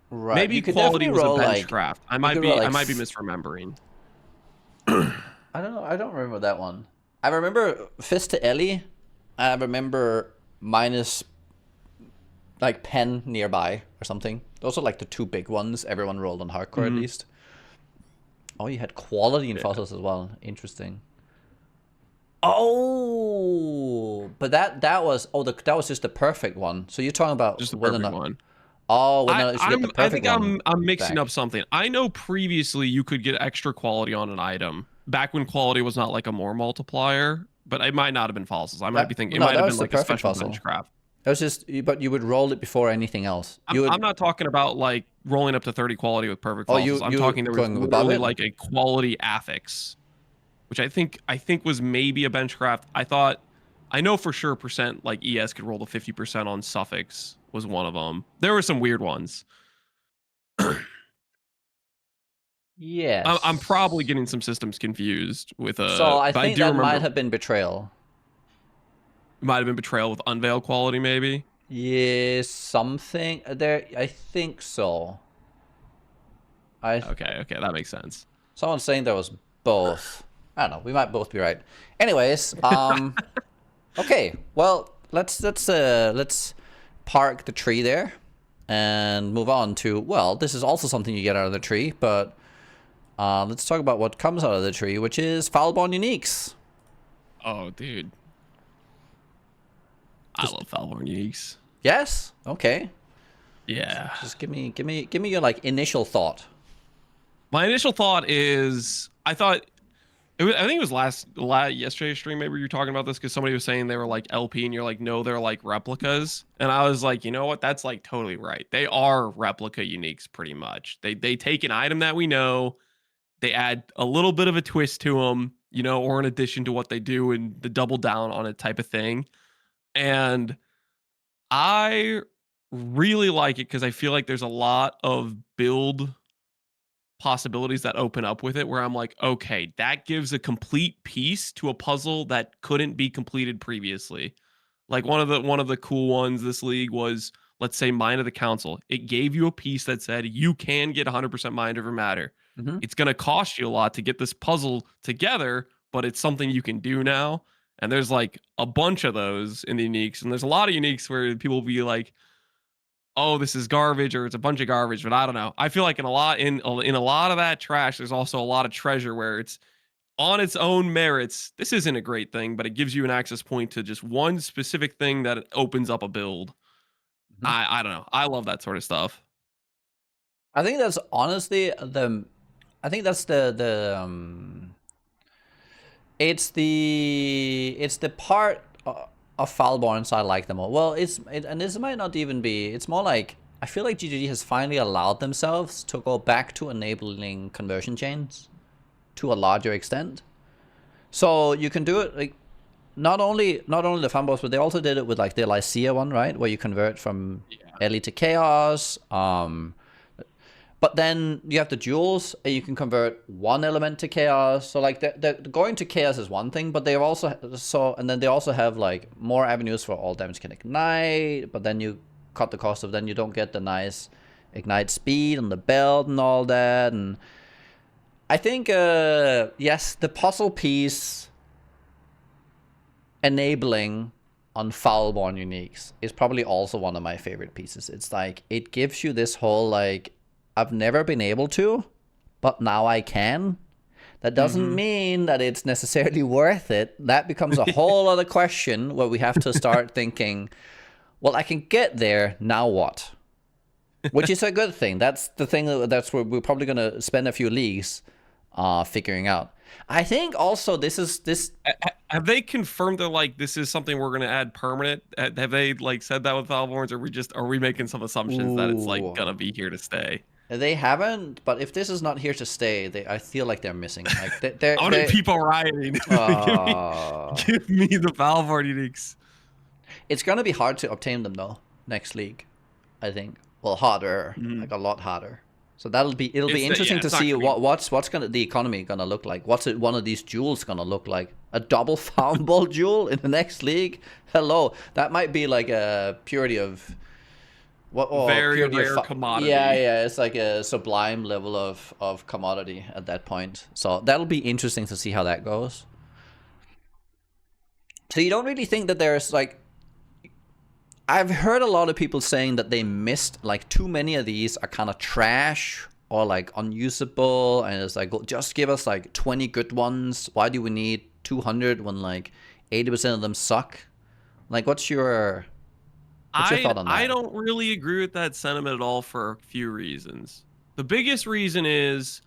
Right. Maybe quality was a bench craft. I might be misremembering. I don't know. I don't remember that one. I remember Fist to Ellie. I remember minus like pen nearby or something. Those are like the 2 big ones everyone rolled on hardcore at least. Oh, you had quality in fossils as well. Interesting. Oh, but that was that was just the perfect one. So you're talking about Just the whether or perfect not. one. Oh, whether or not you should get the I perfect think one I'm mixing up back. something. I know previously you could get extra quality on an item back when quality was not like a more multiplier, but it might not have been fossils. I might be thinking it No, might that have been was the like a perfect special fossil. bench craft. That was just, but you would roll it before anything else. You would. I'm not talking about like rolling up to 30 quality with perfect Oh, fossils. I'm you talking there was going above literally it? like a quality affix, which I think was maybe a bench craft. I know for sure percent like ES could roll to 50% on suffix was one of them. There were some weird ones. I'm probably Yes. getting some systems confused with So I but I think do that remember might have been betrayal. it might have been betrayal with unveil quality maybe. Yes, something there. I think so. I Okay, that makes sense. Someone's saying there was both. I don't know. We might both be right. Anyways, okay. Well, let's park the tree there and move on to, well, this is also something you get out of the tree, but let's talk about what comes out of the tree, which is Foulborn Uniques. Oh, dude. I love Falborn Uniques. Yes? Okay. Yeah. Just give me your like initial thought. My initial thought is I think it was yesterday's stream. Maybe you're talking about this because somebody was saying they were like LP, and you're like, no, they're like replicas. And I was like, you know what? That's like totally right. They are replica uniques, pretty much. They take an item that we know, they add a little bit of a twist to them, or in addition to what they do, and the double down on it type of thing. And I really like it because I feel like there's a lot of build possibilities that open up with it where I'm like, okay, that gives a complete piece to a puzzle that couldn't be completed previously. Like one of the cool ones this league was, let's say, Mind of the Council. It gave you a piece that said you can get 100% mind over matter. Mm-hmm. It's going to cost you a lot to get this puzzle together, but it's something you can do now. And there's like a bunch of those in the uniques, and there's a lot of uniques where people will be like, oh, this is garbage or it's a bunch of garbage, but I don't know. I feel like in a lot of that trash, there's also a lot of treasure where it's on its own merits. This isn't a great thing, but it gives you an access point to just one specific thing that opens up a build. Mm-hmm. I don't know. I love that sort of stuff. I think that's honestly I think that's it's the part of Foulborns I like the most. Well, and this might not even be. It's more like I feel like GGG has finally allowed themselves to go back to enabling conversion chains to a larger extent. So you can do it like not only the Foulborns, but they also did it with like the Lycia one, right, where you convert from Elite to Chaos. But then you have the jewels, and you can convert one element to chaos. So like the going to chaos is one thing, but they also and then they also have like more avenues for all damage can ignite. But then you cut the cost of, then you don't get the nice ignite speed on the belt and all that. And I think yes, the puzzle piece enabling on Foulborn Uniques is probably also one of my favorite pieces. It's like it gives you this whole like, I've never been able to, but now I can. That doesn't mean that it's necessarily worth it. That becomes a whole other question where we have to start thinking, well, I can get there, now what? Which is a good thing. That's the thing that's where we're probably going to spend a few leagues figuring out. I think also this. Have they confirmed that like this is something we're going to add permanent? Have they like said that with Valvorns, or are we making some assumptions that it's like going to be here to stay? They haven't, but if this is not here to stay, I feel like they're missing. Like they're How many people rioting? Give me the Valvorn uniques. It's gonna be hard to obtain them though next league, I think. Well, harder, like a lot harder. So it'll be interesting to see what's the economy gonna look like. What's one of these jewels gonna look like? A double found ball jewel in the next league? Hello, that might be like a purity of. Very rare commodity. Yeah, it's like a sublime level of commodity at that point. So that'll be interesting to see how that goes. So you don't really think that there's like, I've heard a lot of people saying that they missed like too many of these are kind of trash or like unusable, and it's like, well, just give us like 20 good ones. Why do we need 200 when like 80% of them suck? Like, what's your thought on I that? don't really agree with that sentiment at all for a few reasons. The biggest reason is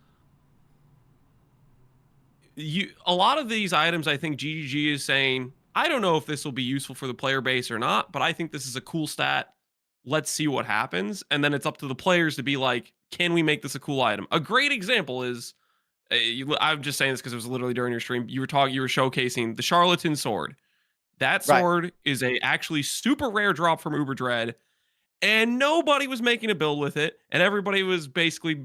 a lot of these items I think GGG is saying, I don't know if this will be useful for the player base or not, but I think this is a cool stat. Let's see what happens. And then it's up to the players to be like, can we make this a cool item? A great example is I'm just saying this because it was literally during your stream. You were showcasing the Charlatan sword. That Right. sword is a actually super rare drop from Uber Dread, and nobody was making a build with it, and everybody was basically,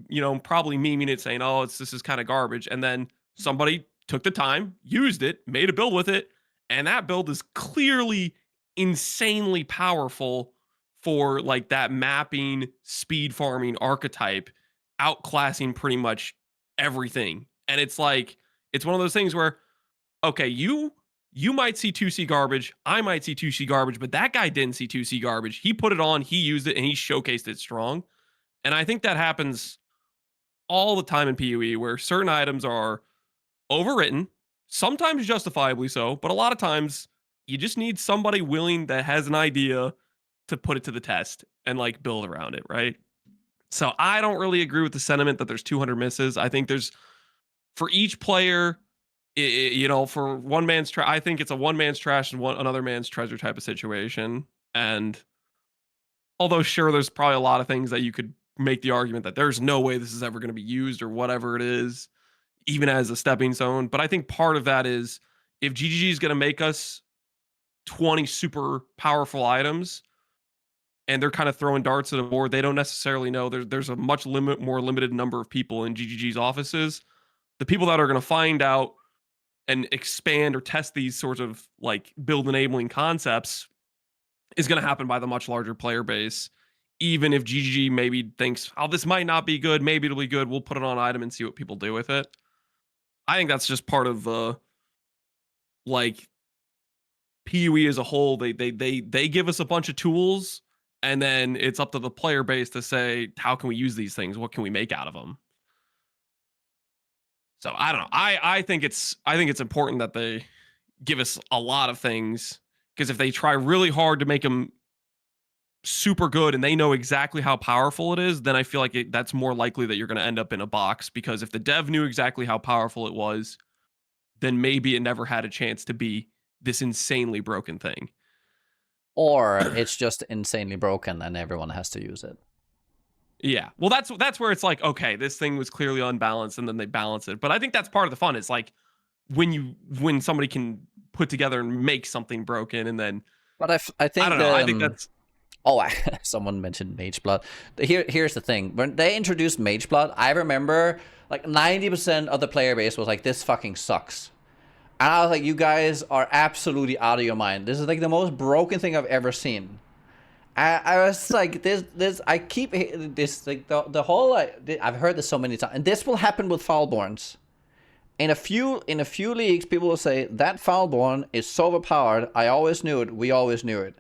probably memeing it, saying, "Oh, this is kind of garbage." And then somebody took the time, used it, made a build with it, and that build is clearly insanely powerful for like that mapping, speed farming archetype, outclassing pretty much everything. And it's like it's one of those things where okay, you might see 2C garbage, I might see 2C garbage, but that guy didn't see 2C garbage. He put it on, he used it, and he showcased it strong. And I think that happens all the time in PoE where certain items are overwritten, sometimes justifiably so, but a lot of times you just need somebody willing that has an idea to put it to the test and like build around it, right? So I don't really agree with the sentiment that there's 200 misses. I think there's for each player, for one man's I think it's a one man's trash and another man's treasure type of situation. And although sure, there's probably a lot of things that you could make the argument that there's no way this is ever going to be used or whatever it is, even as a stepping stone. But I think part of that is if GGG is going to make us 20 super powerful items and they're kind of throwing darts at a board, they don't necessarily know there's a much more limited number of people in GGG's offices. The people that are going to find out and expand or test these sorts of like build enabling concepts is going to happen by the much larger player base. Even if GGG maybe thinks, oh, this might not be good, maybe it'll be good, we'll put it on item and see what people do with it. I think that's just part of the like PoE as a whole. They give us a bunch of tools, and then it's up to the player base to say, how can we use these things? What can we make out of them? So I don't know. I think it's important that they give us a lot of things because if they try really hard to make them super good and they know exactly how powerful it is, then I feel like that's more likely that you're going to end up in a box because if the dev knew exactly how powerful it was, then maybe it never had a chance to be this insanely broken thing. Or it's just insanely broken and everyone has to use it. Yeah. Well, that's where it's like, okay, this thing was clearly unbalanced and then they balance it. But I think that's part of the fun. It's like when somebody can put together and make something broken and then But I I think don't know. I think that's oh, someone mentioned Mage Blood. Here's the thing. When they introduced Mage Blood, I remember like 90% of the player base was like, this fucking sucks. And I was like, you guys are absolutely out of your mind. This is like the most broken thing I've ever seen. I was like, I keep this, like the whole, I've heard this so many times. And this will happen with Foulborns. In a few leagues, people will say, that Foulborn is so overpowered. I always knew it. We always knew it.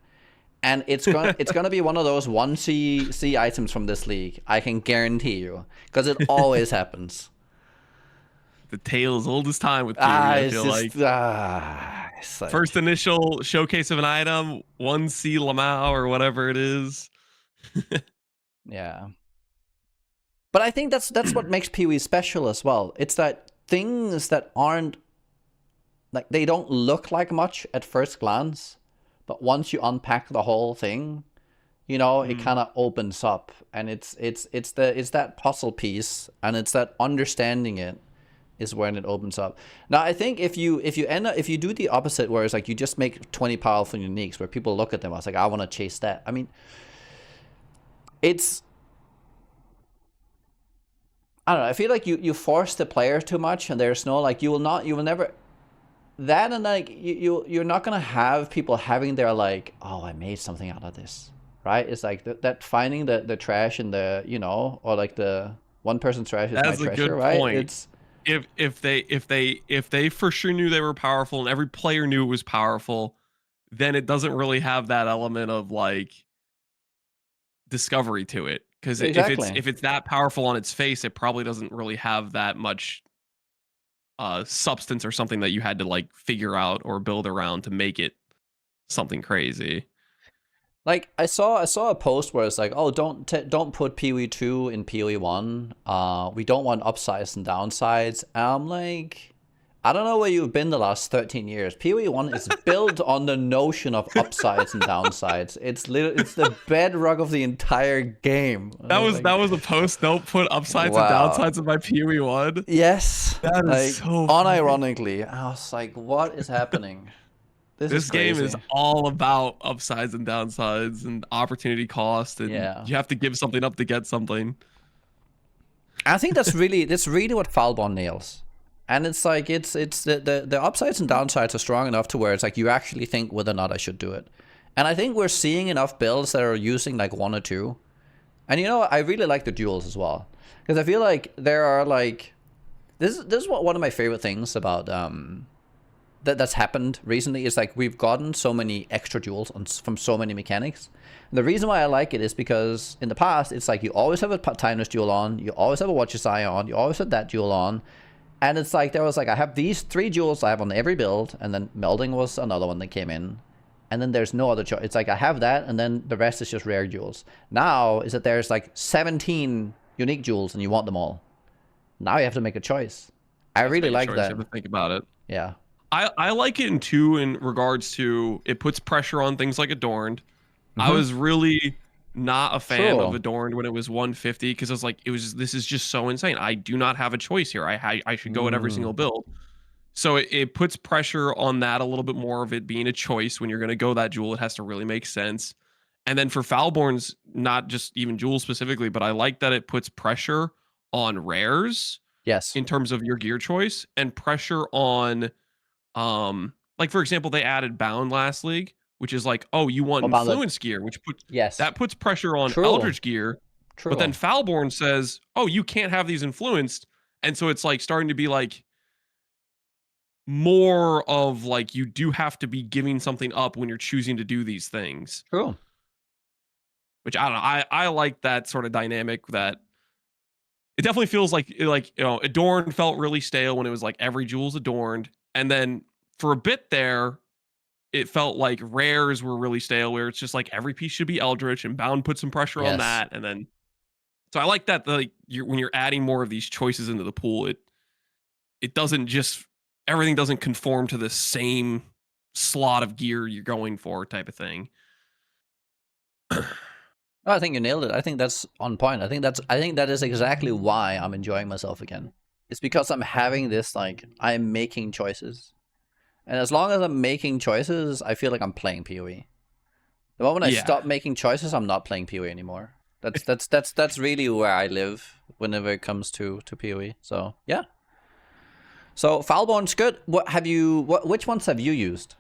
And it's gonna be one of those 1C items from this league. I can guarantee you, because it always happens. the tale as old as time with PoE. I feel like it's like first initial showcase of an item, 1C Lamau or whatever it is. yeah. But I think that's what makes PoE special as well. It's that things that aren't like they don't look like much at first glance, but once you unpack the whole thing, it kind of opens up, and it's that puzzle piece, and it's that understanding it is when it opens up. Now I think if you do the opposite, where it's like you just make 20 powerful uniques, where people look at them, I was like, I want to chase that. I mean, I don't know. I feel like you force the player too much, and there's no like you will never that, and like you're not gonna have people having their like, oh, I made something out of this, right? It's like that finding the trash in the or like the one person's trash is That's my a treasure, good right? point. It's if they for sure knew they were powerful and every player knew it was powerful, then it doesn't really have that element of like discovery to it. Because exactly. if it's that powerful on its face, it probably doesn't really have that much substance or something that you had to like figure out or build around to make it something crazy. Like I saw a post where it's like, oh, don't put PoE 2 in PoE 1. We don't want upsides and downsides. And I'm like, I don't know where you've been the last 13 years. PoE 1 is built on the notion of upsides and downsides. It's the bedrock of the entire game. And I was That like, was a post. Don't put upsides and wow. downsides of my PoE one. Yes. That is Like so funny. unironically, I was like, what is happening? This is This game is crazy. all about upsides and downsides and opportunity cost, and Yeah. you have to give something up to get something. I think that's really what Foulborn nails. And it's like it's the upsides and downsides are strong enough to where it's like you actually think whether or not I should do it. And I think we're seeing enough builds that are using like one or two. And you know, I really like the duels as well. Because I feel like there are like this is what one of my favorite things about that's happened recently is like we've gotten so many extra duels from so many mechanics. And the reason why I like it is because in the past it's like you always have a timeless duel on, you always have a Watcher's Eye on, you always have that duel on, and it's like there was like I have these 3 duels I have on every build, and then melding was another one that came in, and then there's no other choice. It's like I have that, and then the rest is just rare duels. Now is that there's like 17 unique duels, and you want them all. Now you have to make a choice. I really like that. You have to think about it. Yeah. I like it in regards to it puts pressure on things like Adorned. I was really not a fan of Adorned when it was 150 because I was like, this is just so insane. I do not have a choice here. I should go at every single build. So it puts pressure on that a little bit more of it being a choice when you're going to go that jewel. It has to really make sense. And then for Foulborns, not just even jewels specifically, but I like that it puts pressure on rares. Yes. In terms of your gear choice and pressure on like for example, they added Bound last league, which is like, oh, you want influence gear, which puts pressure on Eldritch gear. True. But then Foulborn says, oh, you can't have these influenced. And so it's like starting to be like more of like you do have to be giving something up when you're choosing to do these things. True. Which I don't know. I like that sort of dynamic that it definitely feels like Adorned felt really stale when it was like every jewel's adorned. And then for a bit there, it felt like rares were really stale where it's just like every piece should be Eldritch and Bound put some pressure on that. And then, so I like that when you're adding more of these choices into the pool, it doesn't just, everything doesn't conform to the same slot of gear you're going for type of thing. I think you nailed it. I think that's on point. I think that is exactly why I'm enjoying myself again. It's because I'm having this, like, I'm making choices. And as long as I'm making choices, I feel like I'm playing PoE. The moment I stop making choices, I'm not playing PoE anymore. That's really where I live whenever it comes to PoE. So yeah. So Foulborn's good. Which ones have you used?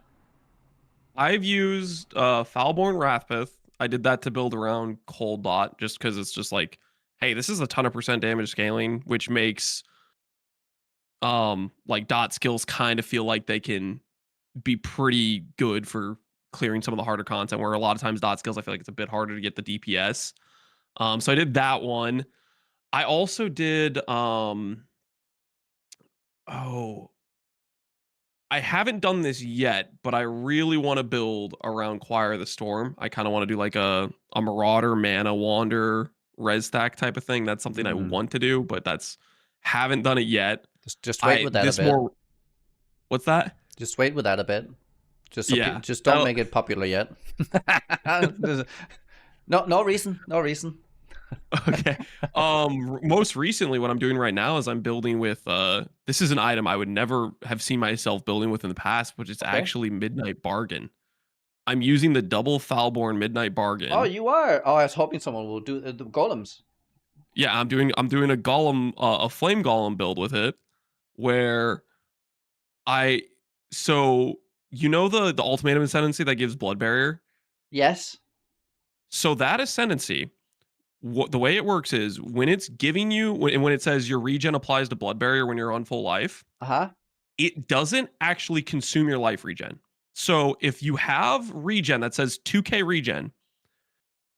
I've used Foulborn Wrathpith. I did that to build around Cold Dot just because it's just like, hey, this is a ton of % damage scaling, which makes like dot skills kind of feel like they can be pretty good for clearing some of the harder content where a lot of times dot skills I feel like it's a bit harder to get the DPS. So I did that one. I also did I haven't done this yet, but I really want to build around Choir of the Storm. I kind of want to do like a Marauder, Mana Wander, Res stack type of thing. That's something I want to do, but haven't done it yet. Just wait with that a bit. What's that? Just wait with that a bit. Just don't make it popular yet. No reason. Okay. Most recently, what I'm doing right now is I'm building with this is an item I would never have seen myself building with in the past, but it's actually Midnight Bargain. I'm using the double Foulborn Midnight Bargain. Oh, you are. Oh, I was hoping someone will do the golems. Yeah, I'm doing a golem, a flame golem build with it, where so you know the ultimatum ascendancy that gives blood barrier. Yes. So that ascendancy, the way it works is when it's giving you when it says your regen applies to blood barrier when you're on full life, it doesn't actually consume your life regen. So if you have regen that says 2k regen,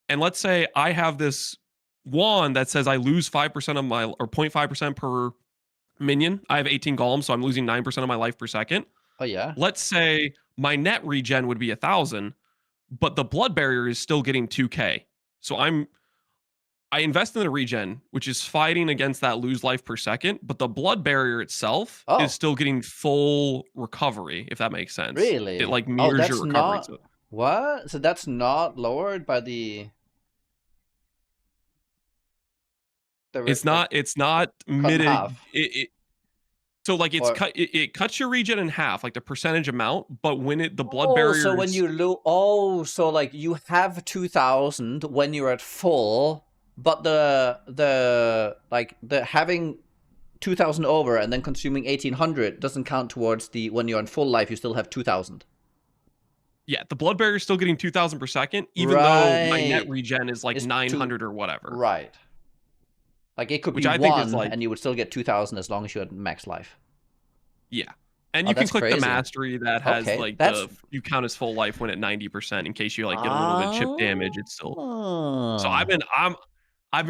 and let's say I have this wand that says I lose 5% of my or 0.5% per minion. I have 18 golems, so I'm losing 9% of my life per second. Oh yeah. Let's say my net regen would be 1,000, but the blood barrier is still getting 2k. So I invest in the regen, which is fighting against that lose life per second, but the blood barrier itself is Oh, still getting full recovery, if that makes sense. It really? like Oh, mirrors your that's recovery. not So what? So that's not lowered by the like it's not cut in mitig half, so like it's or cut it cuts your regen in half, like the percentage amount, but when the blood oh, so barrier when is you so like you have 2,000 when you're at full, but the having 2,000 over and then consuming 1,800 doesn't count towards the when you're on full life. You still have 2,000. yeah, the blood barrier is still getting 2,000 per second, even though my net Right. regen is like It's two. 900 or whatever, Right. Like it could which be I think is one, like and you would still get 2,000 as long as you had max life. yeah. And Oh, you can that's click the crazy. mastery that has Okay, like that's you count as full life when at 90% in case you like get a little bit chip damage. It's still so oh, I've been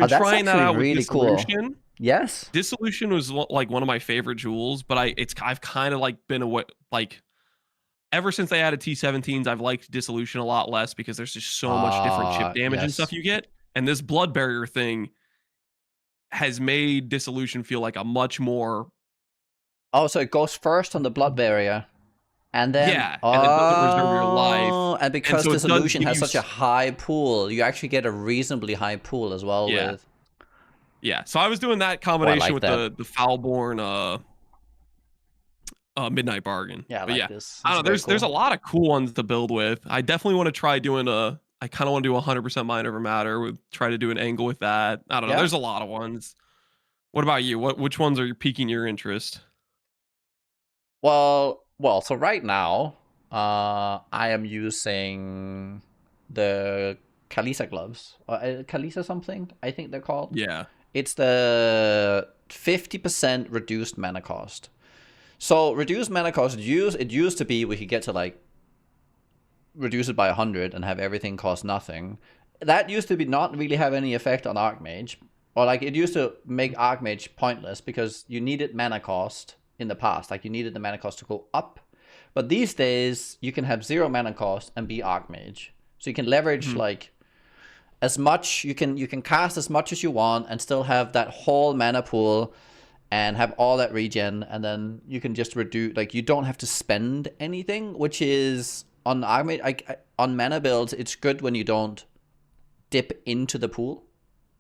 that's trying that actually out with really cool. dissolution. Yes. Dissolution was like one of my favorite jewels, but I've kind of like been away like ever since they added T17s, I've liked dissolution a lot less because there's just so much different chip damage and stuff Yes. you get. And this blood barrier thing has made dissolution feel like a much more Oh, so it goes first on the blood barrier, and then yeah, and it doesn't reserve your life. and And because so it does dissolution give has you such a high pool, you actually get a reasonably high pool as well yeah. with. Yeah. So I was doing that Oh, I combination like with that. the Foulborn Midnight Bargain. Yeah, I But like yeah, this. I It's don't know. very There's a cool. lot of cool ones to build with. I definitely want to try doing I kind of want to do 100% mind over matter. With try to do an angle with that. I don't know. Yeah. There's a lot of ones. What about you? Which ones are piquing your interest? Well. So right now, I am using the Kalisa gloves, or Kalisa something. I think they're called. Yeah. It's the 50% reduced mana cost. So reduced mana cost it used to be we could get to like reduce it by 100 and have everything cost nothing. That used to be not really have any effect on Archmage. Or like it used to make Archmage pointless because you needed mana cost in the past. Like you needed the mana cost to go up. But these days you can have 0 mana cost and be Archmage. So you can leverage Mhm. like as much you can cast as much as you want and still have that whole mana pool and have all that regen, and then you can just reduce, like you don't have to spend anything, which is on Archmage, on mana builds it's good when you don't dip into the pool.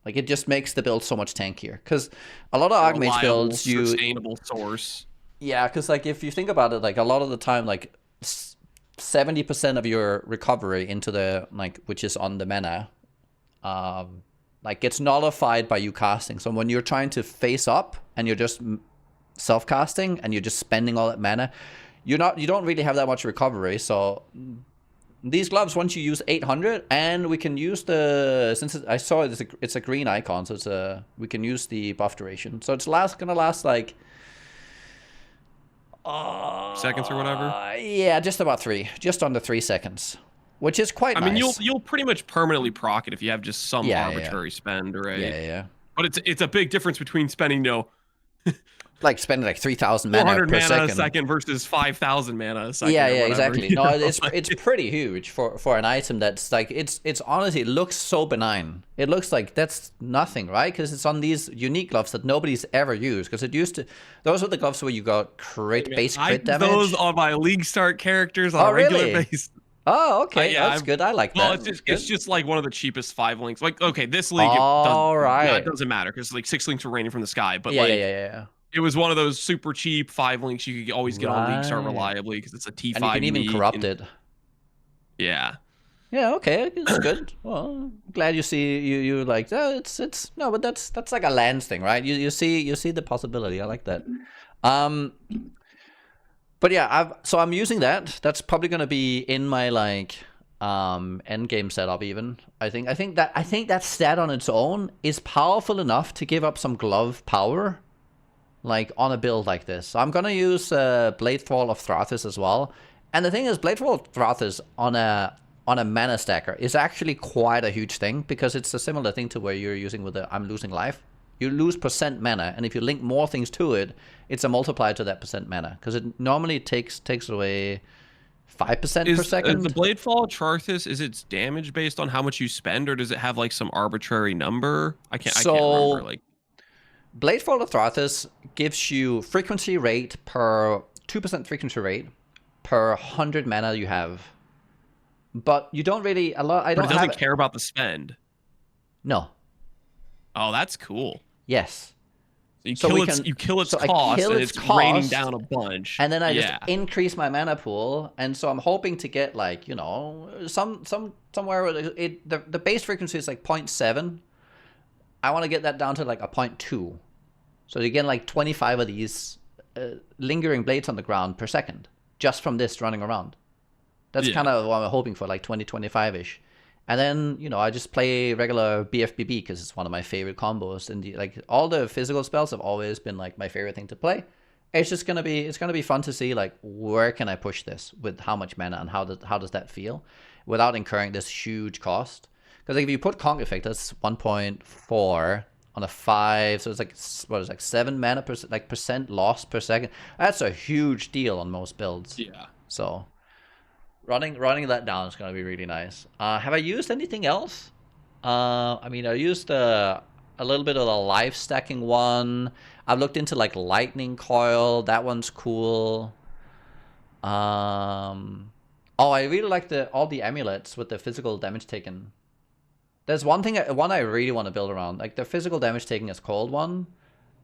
Like it just makes the build so much tankier because a lot of A Archmage reliable, builds sustainable source. yeah, because like if you think about it, like a lot of the time like 70% of your recovery into the like which is on the mana like gets nullified by you casting. So when you're trying to face up and you're just self-casting and you're just spending all that mana, you don't really have that much recovery. So these gloves, once you use 800, and we can use the I saw it's a green icon, so we can use the buff duration. So it's gonna last like Seconds or whatever. Yeah, just under 3 seconds, which is quite I nice. mean, you'll pretty much permanently proc it if you have just some Yeah, arbitrary spend, right? Yeah. But it's a big difference between spending, Like spending like 3,000 mana 400 per mana second. a second versus 5,000 mana a second. Yeah, or whatever, exactly. you No, know? it's pretty huge for an item that's like it's honestly it looks so benign. It looks like that's nothing, right? Because it's on these unique gloves that nobody's ever used. Because it used to, those were the gloves where you got base I crit use damage. those on my league start characters on Oh, a regular really? basis. Oh, okay, Yeah, that's good. I like well, that. it's just like one of the cheapest 5 links. Like, okay, this league All it right. doesn't matter because like 6 links are raining from the sky. But Yeah. it was one of those super cheap 5 links you could always get on league start Right. reliably because it's a T5 And you can even unique. corrupt it. Yeah. Yeah, okay, it's good. Well, glad you see you like it's no, but that's like a lands thing, right? You see the possibility. I like that. But yeah, I'm using that. That's probably gonna be in my like end game setup even. I think that stat on its own is powerful enough to give up some glove power, like on a build like this. So I'm gonna use Bladefall of Thrathis as well. And the thing is, Bladefall of Thrathis on a mana stacker is actually quite a huge thing because it's a similar thing to where you're using with the I'm losing life. You lose percent mana, and if you link more things to it, it's a multiplier to that percent mana. Because it normally takes away 5% per Is the second. Bladefall Charthus, is its damage based on how much you spend, or does it have like some arbitrary number? I can't remember. So Like, Bladefall of Tharthus gives you frequency rate per 2% frequency rate per 100 mana you have. But you don't really I but don't it doesn't have care about the spend. No. Oh, that's cool. Yes. So you kill its cost, and it's raining down a bunch. And then I just increase my mana pool, and so I'm hoping to get like, you know, somewhere where the base frequency is like 0.7. I want to get that down to like a 0.2. So you get like 25 of these lingering blades on the ground per second just from this running around. That's kind of what I'm hoping for, like 20-25-ish. And then, you know, I just play regular BFBB because it's one of my favorite combos. And like all the physical spells have always been like my favorite thing to play. It's just gonna be fun to see like where can I push this with how much mana and how does that feel without incurring this huge cost. Because like if you put Conk Effect, that's 1.4 on a 5, so it's like what is it, like 7 mana percent loss per second. That's a huge deal on most builds. Yeah. So running that down is going to be really nice. Have I used anything else? I mean, I used a little bit of the life stacking one. I've looked into like lightning coil. That one's cool. Oh, I really like all the amulets with the physical damage taken. There's one I really want to build around. Like the physical damage taken is cold one,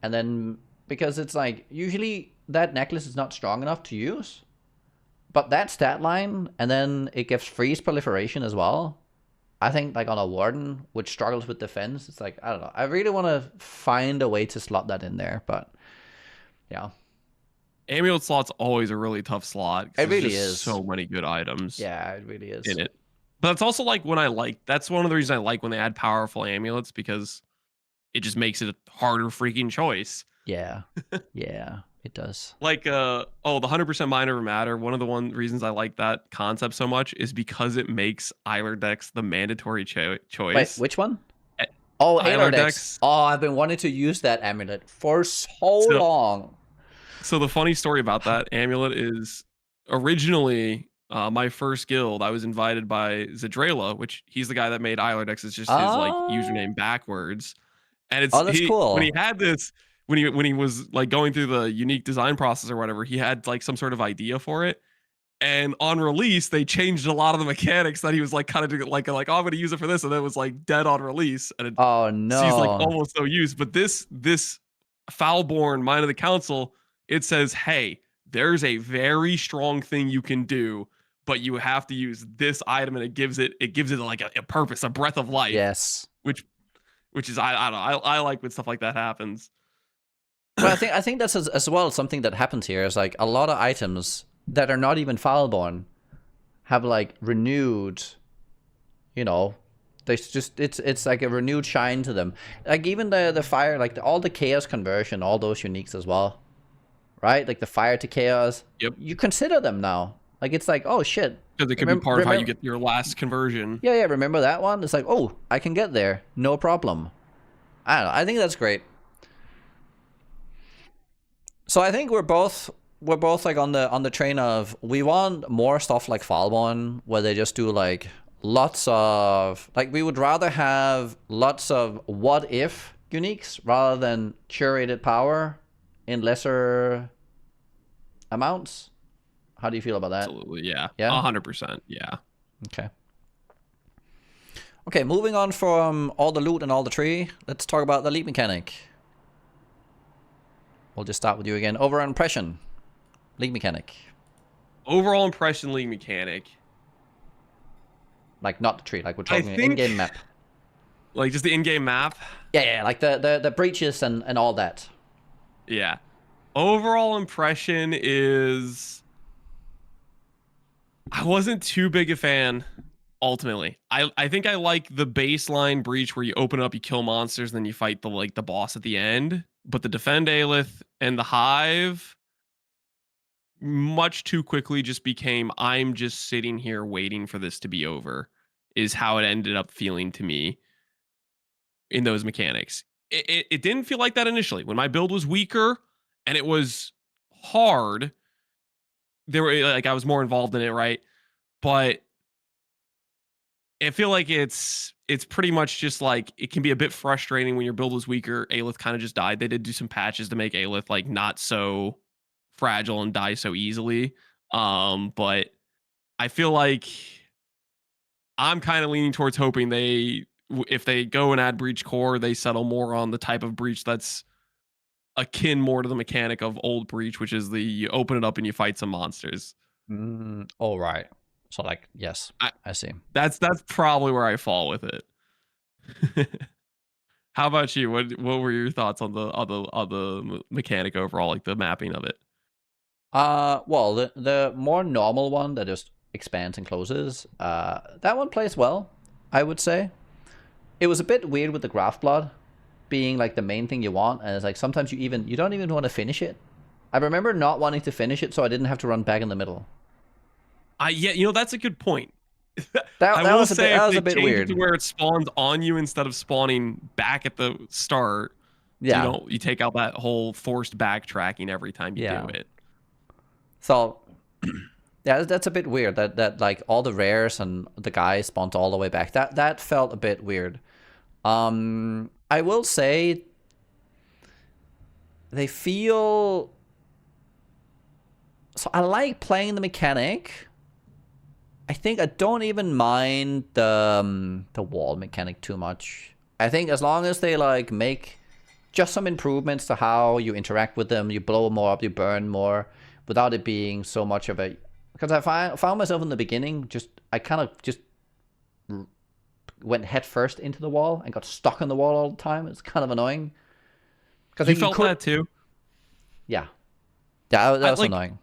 and then because it's like usually that necklace is not strong enough to use. But that stat line, and then it gives freeze proliferation as well. I think like on a warden, which struggles with defense, it's like, I don't know. I really want to find a way to slot that in there, but yeah. Amulet slot's always a really tough slot. It really is. So many good items. Yeah, it really is. In it. But it's also like that's one of the reasons I like when they add powerful amulets, because it just makes it a harder freaking choice. Yeah. Yeah. It does. Like, the 100% Mind Over Matter, one of the reasons I like that concept so much is because it makes Eilerdex the mandatory choice. Wait, which one? Oh, Eilerdex. Oh, I've been wanting to use that amulet for so long. So the funny story about that amulet is originally my first guild, I was invited by Zadrala, which he's the guy that made Eilerdex. It's just his like username backwards. And it's that's cool. When he had this, when he was like going through the unique design process or whatever, he had like some sort of idea for it. And on release, they changed a lot of the mechanics that he was like kind of like, oh, I'm going to use it for this, and then it was like dead on release. And it seems like almost no use. But this Foulborn Mind of the Council, it says, hey, there's a very strong thing you can do, but you have to use this item, and it gives it like a purpose, a breath of life. Yes. Which is I don't know. I like when stuff like that happens. Well, I think that's as well something that happens here is like a lot of items that are not even Foulborn have like renewed, you know, it's like a renewed shine to them. Like even the fire, like all the chaos conversion, all those uniques as well, right? Like the fire to chaos. Yep. You consider them now. Like it's like, oh shit. Because it could be part of how you get your last conversion. Yeah, remember that one? It's like, oh, I can get there, no problem. I don't know. I think that's great. So I think we're both like on the train of we want more stuff like Foulborn where they just do like lots of like we would rather have lots of what if uniques rather than curated power in lesser amounts. How do you feel about that? Absolutely, yeah. Yeah? 100%, yeah. Okay, moving on from all the loot and all the tree, let's talk about the leap mechanic. We'll just start with you again. Overall impression, league mechanic. Overall impression, league mechanic. Like not the tree, like we're talking in-game map. Like just the in-game map? Yeah, like the breaches and all that. Yeah. Overall impression is I wasn't too big a fan, ultimately. I think I like the baseline breach where you open up, you kill monsters, and then you fight the boss at the end. But the Defend Aelith and the Hive much too quickly just became, I'm just sitting here waiting for this to be over, is how it ended up feeling to me in those mechanics. it didn't feel like that initially. When my build was weaker and it was hard, there were like I was more involved in it, right? But I feel like it's pretty much just like it can be a bit frustrating when your build was weaker. Aelith kind of just died. They did do some patches to make Aelith like not so fragile and die so easily. But I feel like I'm kind of leaning towards hoping if they go and add breach core, they settle more on the type of breach that's akin more to the mechanic of old breach, which is you open it up and you fight some monsters. All right. So like, yes, I, I see. that's probably where I fall with it. How about you? What were your thoughts on the mechanic overall, like the mapping of it? Well, the more normal one that just expands and closes, that one plays well, I would say. It was a bit weird with the graph blood being like the main thing you want, and it's like sometimes you don't even want to finish it. I remember not wanting to finish it, so I didn't have to run back in the middle. Yeah, that's a good point. That I will was say if a they bit change it weird. to where it spawns on you instead of spawning back at the start, so Yeah, you take out that whole forced backtracking every time you do yeah. it. So yeah, that's a bit weird. That like all the rares and the guys spawned all the way back. That felt a bit weird. I will say they feel. So I like playing the mechanic. I think I don't even mind the wall mechanic too much. I think as long as they like make just some improvements to how you interact with them, you blow more up, you burn more, without it being so much of a. Because I found myself in the beginning, I kind of just went head first into the wall and got stuck on the wall all the time. It's kind of annoying. Because You you felt could, that too? yeah, that was Like annoying.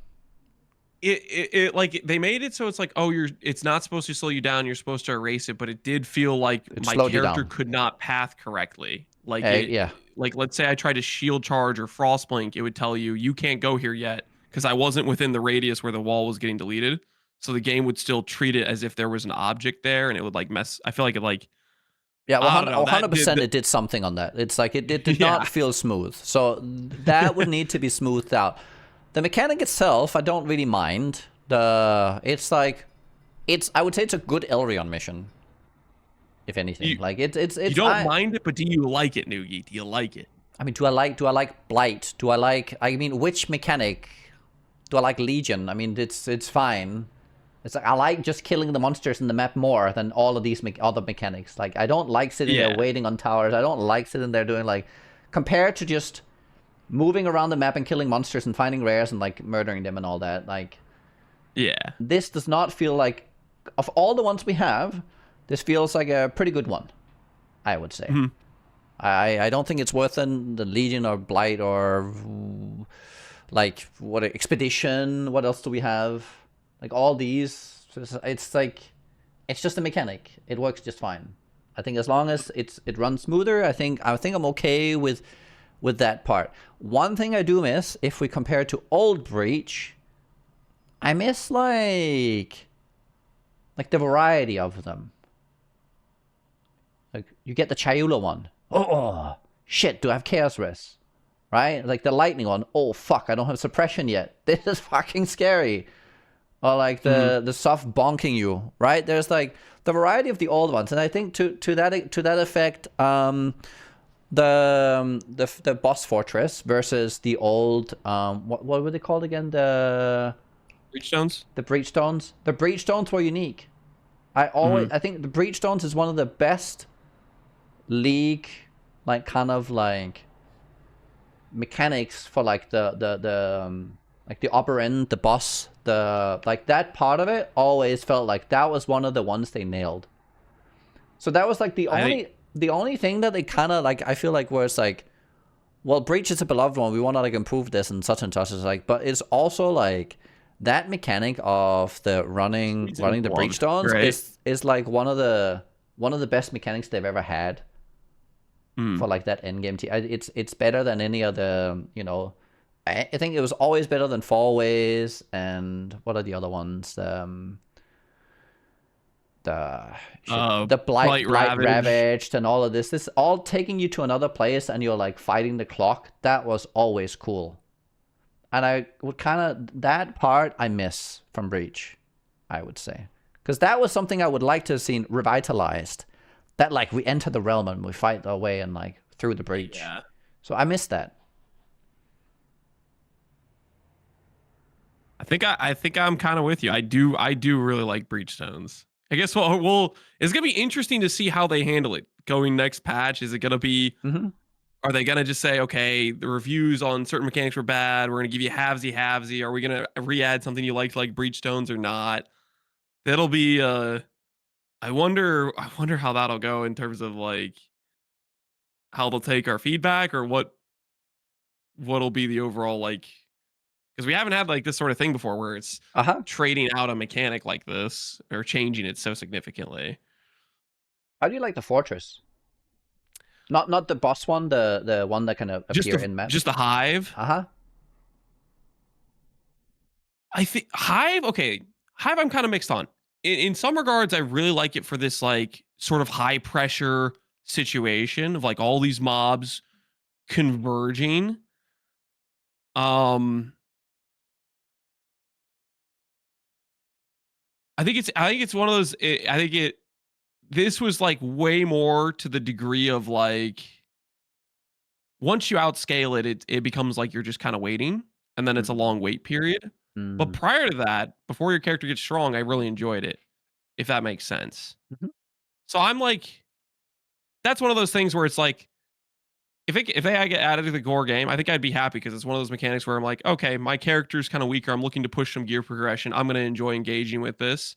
it like they made it so it's like, oh, it's not supposed to slow you down, you're supposed to erase it, but it did feel like It my slowed you character down. could not path correctly. Like Yeah, like let's say I tried to shield charge or frost blink, it would tell you can't go here yet because I wasn't within the radius where the wall was getting deleted. So the game would still treat it as if there was an object there, and it would like mess. I feel like it like yeah. I don't know, that did 100% it did something on that. It's like it did yeah. not feel smooth. So that would need to be smoothed out. The mechanic itself, I don't really mind. It's like, I would say it's a good Elrion mission. If anything, You like it's you don't mind it, but do you like it, Nugi? Do you like it? I mean, do I like Blight? I mean, which mechanic? Do I like Legion? I mean, it's fine. It's like I like just killing the monsters in the map more than all of these other mechanics. Like I don't like sitting there Yeah. waiting on towers. I don't like sitting there doing like, compared to just moving around the map and killing monsters and finding rares and like murdering them and all that. Like Yeah. this does not feel like, of all the ones we have, this feels like a pretty good one, I would say. Mhm. I don't think it's worse than the Legion or Blight or like what Expedition. What else do we have? Like all these, it's like it's just a mechanic. It works just fine. I think as long as it runs smoother, I think I'm okay with that part. One thing I do miss, if we compare it to old Breach, I miss like the variety of them. Like you get the Chayula one. Oh shit! Do I have Chaos Res? Right? Like the Lightning one. Oh fuck! I don't have Suppression yet. This is fucking scary. Or like the soft bonking you. Right? There's like the variety of the old ones, and I think to that effect, the boss fortress versus the old what were they called again? Breachstones? The breachstones. The breachstones were unique. I think the breachstones is one of the best League like kind of like mechanics for like the like the upper end, the boss, the like that part of it always felt like that was one of the ones they nailed. So that was like the only thing that they kind of like, I feel like, where it's like, well, Breach is a beloved one, we want to like improve this and such, is like, but it's also like that mechanic of the running the breachstones right? is like one of the best mechanics they've ever had for like that end game. It's better than any other, you know. I think it was always better than Fallways, and what are the other ones? the shit, the Blight blight Ravage. ravaged and all of this. This all taking you to another place, and you're like fighting the clock. That was always cool, and I would kind of that part I miss from Breach, I would say, because that was something I would like to have seen revitalized. That like we enter the realm and we fight our way and like through the breach. Yeah. So I miss that. I think I'm kind of with you. I do really like breach stones. I guess well it's gonna be interesting to see how they handle it going next patch. Is it gonna be Are they gonna just say, okay, the reviews on certain mechanics were bad, we're gonna give you halvesy? Are we gonna re-add something you liked like breach stones or not? That'll be I wonder how that'll go in terms of like how they'll take our feedback or what'll be the overall like, because we haven't had like this sort of thing before where it's trading out a mechanic like this or changing it so significantly. How do you like the fortress? Not the boss one, the one that can appear in maps. Just the hive. I think hive. Okay, hive. I'm kind of mixed on. In some regards, I really like it for this like sort of high pressure situation of like all these mobs converging. I think it's one of those. This was like way more to the degree of like once you outscale it, it becomes like you're just kind of waiting, and then it's a long wait period. But prior to that, before your character gets strong, I really enjoyed it, if that makes sense. So I'm like, that's one of those things where it's like, if they get added to the core game, I think I'd be happy because it's one of those mechanics where I'm like, okay, my character's kind of weaker. I'm looking to push some gear progression. I'm going to enjoy engaging with this.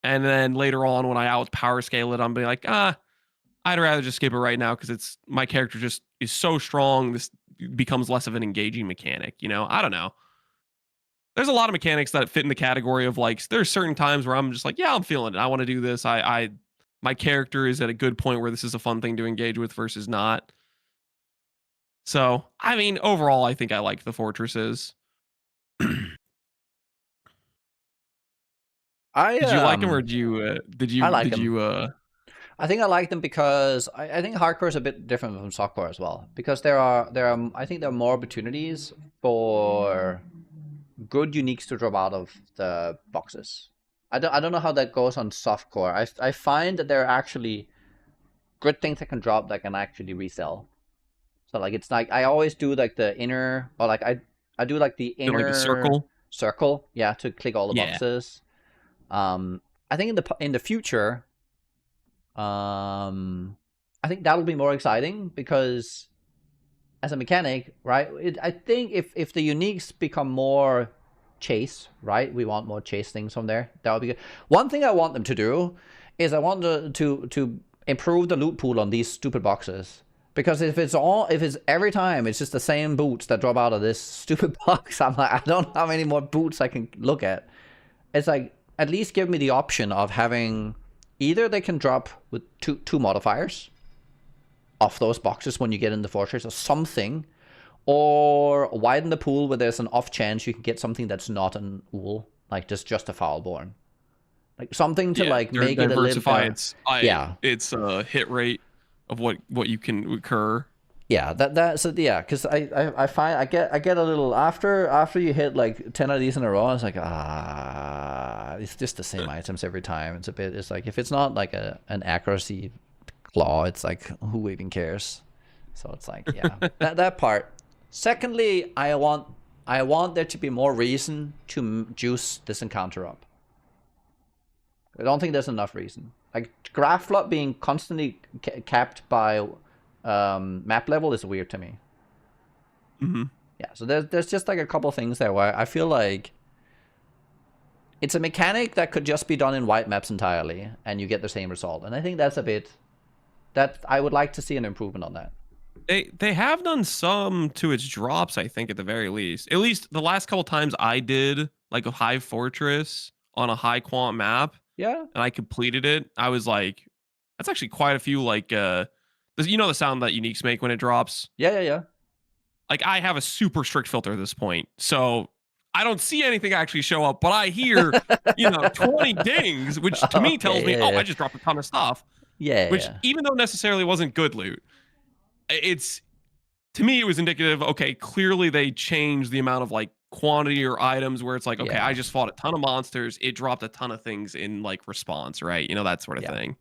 And then later on, when I out power scale it, I'm be like, I'd rather just skip it right now because it's my character just is so strong. This becomes less of an engaging mechanic. You know, I don't know. There's a lot of mechanics that fit in the category of like, there's certain times where I'm just like, yeah, I'm feeling it. I want to do this. My character is at a good point where this is a fun thing to engage with versus not. So, I mean, overall, I think I like the fortresses. Did you like them or did you I like did them. you I think I like them because I think hardcore is a bit different from softcore as well, because there are I think there are more opportunities for good uniques to drop out of the boxes. I don't know how that goes on softcore. I find that there are actually good things that can drop that can actually resell. So like it's like I always do like the inner, or like I do like the inner like the circle, yeah, to click all the boxes. I think in the future, I think that'll be more exciting because as a mechanic, right? I think if the uniques become more chase, right? We want more chase things from there. That would be good. One thing I want them to do is I want to improve the loot pool on these stupid boxes. Because if it's every time it's just the same boots that drop out of this stupid box, I'm like, I don't know how many more boots I can look at. It's like, at least give me the option of having either they can drop with two modifiers off those boxes when you get in the fortress or something, or widen the pool where there's an off chance you can get something that's not an ool, like just a foulborn. Like something to like make it a little bit, its hit rate of what you can occur. Yeah, so yeah, because I find I get a little after you hit like 10 of these in a row, it's like it's just the same items every time. It's like if it's not like an accuracy claw, it's like who even cares? So it's like, yeah, that part. Secondly, I want there to be more reason to juice this encounter up. I don't think there's enough reason. Like graph flop being constantly capped by map level is weird to me. Yeah, so there's just like a couple things there where I feel like it's a mechanic that could just be done in white maps entirely and you get the same result. And I think that's a bit that I would like to see an improvement on that. They have done some to its drops, I think, at the very least. At least the last couple times I did like a high fortress on a high quant map. Yeah. And I completed it. I was like, that's actually quite a few like you know the sound that uniques make when it drops? Yeah. Like I have a super strict filter at this point. So I don't see anything actually show up, but I hear, 20 dings, which to me tells Okay, me, oh, I just dropped a ton of stuff. Which, yeah. even though necessarily wasn't good loot, it's to me it was indicative. Okay, clearly they changed the amount of like quantity or items where it's like, okay, I Yeah, just fought a ton of monsters. It dropped a ton of things in like response, right? That sort of yeah. thing.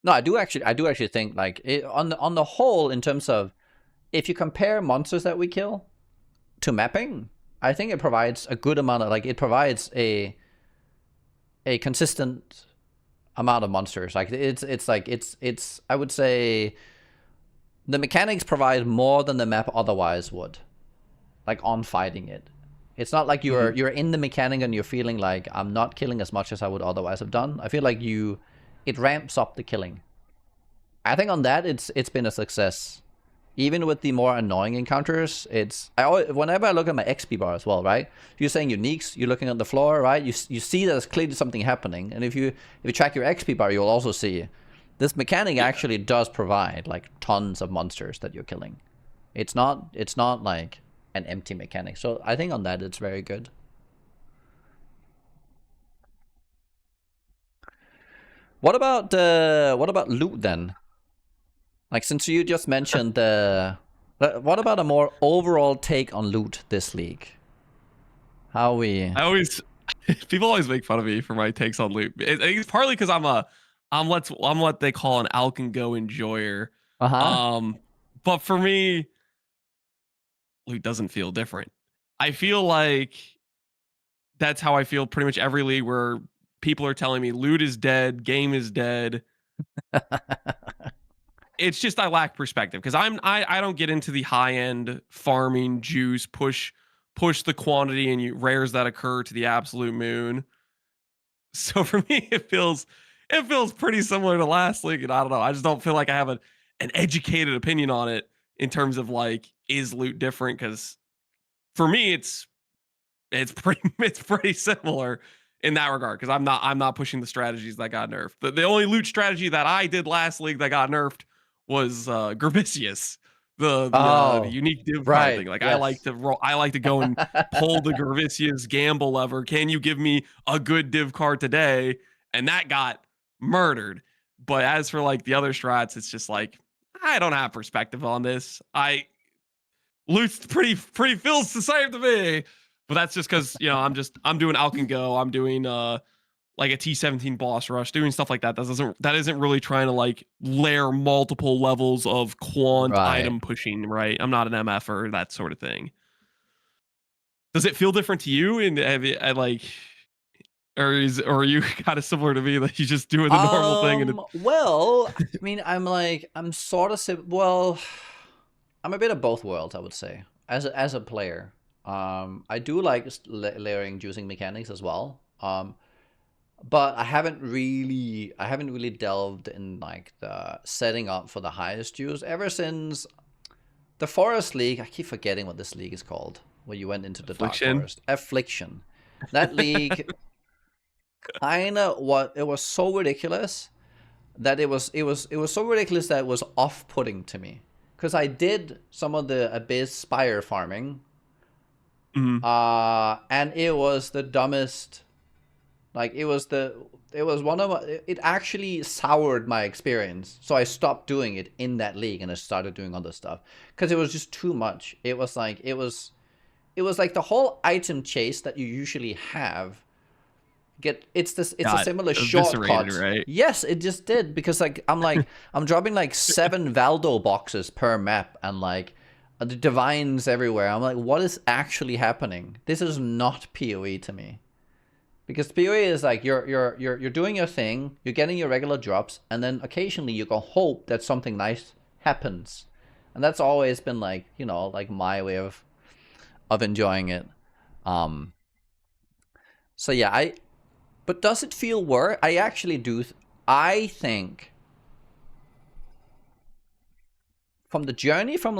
No, I do actually think like on the whole, in terms of if you compare monsters that we kill to mapping, I think it provides a good amount of like it provides a consistent amount of monsters. Like it's I would say the mechanics provide more than the map otherwise would. Like on fighting it. It's not like you're Mhm. you're in the mechanic and you're feeling like I'm not killing as much as I would otherwise have done. I feel like it ramps up the killing. I think on that it's been a success. Even with the more annoying encounters, whenever I look at my XP bar as well, right? You're saying uniques, you're looking at the floor, right? You see that there's clearly something happening, and if you track your XP bar, you'll also see this mechanic Yeah. actually does provide like tons of monsters that you're killing. It's not like an empty mechanic. So I think on that it's very good. What about loot then? Like since you just mentioned what about a more overall take on loot this league? How we I always people always make fun of me for my takes on loot. It's partly because I'm what they call an Alk and Go enjoyer. Uh-huh. Um, but for me, loot doesn't feel different. I feel like that's how I feel pretty much every league where people are telling me loot is dead, game is dead. It's just I lack perspective because I don't get into the high end farming juice push the quantity and rares that occur to the absolute moon. So for me, it feels pretty similar to last league, and I don't know. I just don't feel like I have an educated opinion on it in terms of like is loot different? Because for me, it's pretty it's pretty similar in that regard. Because I'm not pushing the strategies that got nerfed. The only loot strategy that I did last league that got nerfed was Gravicius, the Oh, unique div card right. thing. Like I like Yes. to roll, I like to go and pull the Gravicius gamble lever. Can you give me a good div card today? And that got murdered. But as for like the other strats, it's just like I don't have perspective on this. Loot's pretty feels the same to me. But that's just because I'm doing Alk and Go. I'm doing like a T17 boss rush, doing stuff like that. That isn't really trying to like layer multiple levels of quant Right. item pushing, right? I'm not an MF or that sort of thing. Does it feel different to you? And like, or are you kind of similar to me that you just doing the normal thing and Well, I mean, I'm sort of well, I'm a bit of both worlds, I would say. As a player, I do like layering juicing mechanics as well. But I haven't really delved in like the setting up for the highest juice ever since the Forest League. I keep forgetting what this league is called, where you went into the Dark affliction? Forest. Affliction. That league kinda what it was so ridiculous that it was so ridiculous that it was off-putting to me. Because I did some of the Abyss Spire farming, Mhm. and it was the dumbest. Like it was one of it actually soured my experience. So I stopped doing it in that league and I started doing other stuff because it was just too much. It was like the whole item chase that you usually have. It's a Got similar eviscerated, shortcut. right? Yes, it just did because I'm dropping like 7 Valdo boxes per map and like the divines everywhere. I'm like, what is actually happening? This is not PoE to me. Because PoE is like you're doing your thing, you're getting your regular drops, and then occasionally you can hope that something nice happens, and that's always been like like my way of enjoying it. Um. So yeah, but does it feel worse? I actually do. I think from the journey from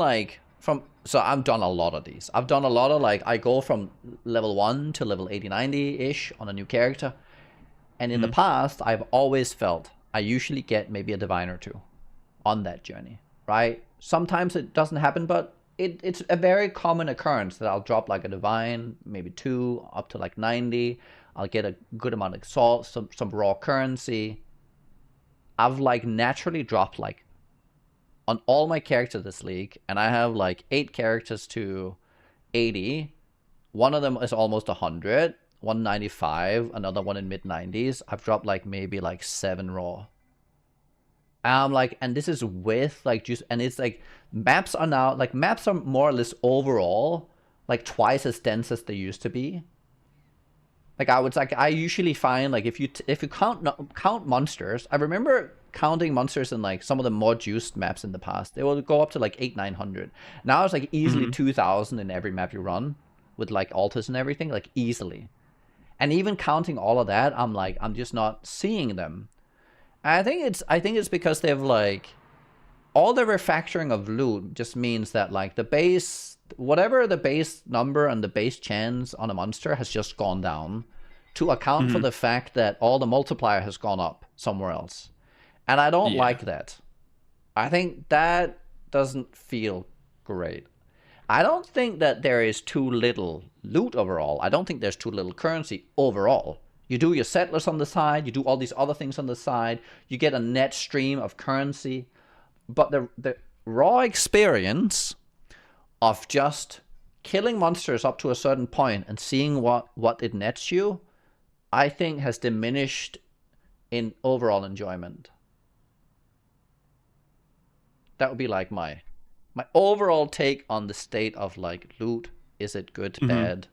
so I've done a lot of these. I've done a lot of like I go from level 1 to level 80 90 ish on a new character. And in the Mhm. past, I've always felt I usually get maybe a divine or two on that journey, right? Sometimes it doesn't happen, but it's a very common occurrence that I'll drop like a divine, maybe 2 up to like 90. I'll get a good amount of salt, some raw currency. I've like naturally dropped like on all my characters this league, and I have like 8 characters to 80. One of them is almost 100, 195, another one in mid 90s. I've dropped like maybe like 7 raw. Like, and this is with like just, and it's like maps are now like maps are more or less overall like twice as dense as they used to be. Like I usually find like if you count monsters, I remember counting monsters in like some of the more juiced maps in the past. They will go up to like 800-900. Now it's like easily 2,000 in every map you run with like altars and everything, like easily. And even counting all of that, I'm just not seeing them. I think it's because they've like all the refactoring of loot just means that like the base, whatever the base number and the base chance on a monster has just gone down to account for the fact that all the multiplier has gone up somewhere else. And I don't like that. I think that doesn't feel great. I don't think that there is too little loot overall. I don't think there's too little currency overall. You do your settlers on the side, you do all these other things on the side, you get a net stream of currency. But the raw experience of just killing monsters up to a certain point and seeing what it nets you, I think has diminished in overall enjoyment. That would be like my overall take on the state of like loot. Is it good, bad?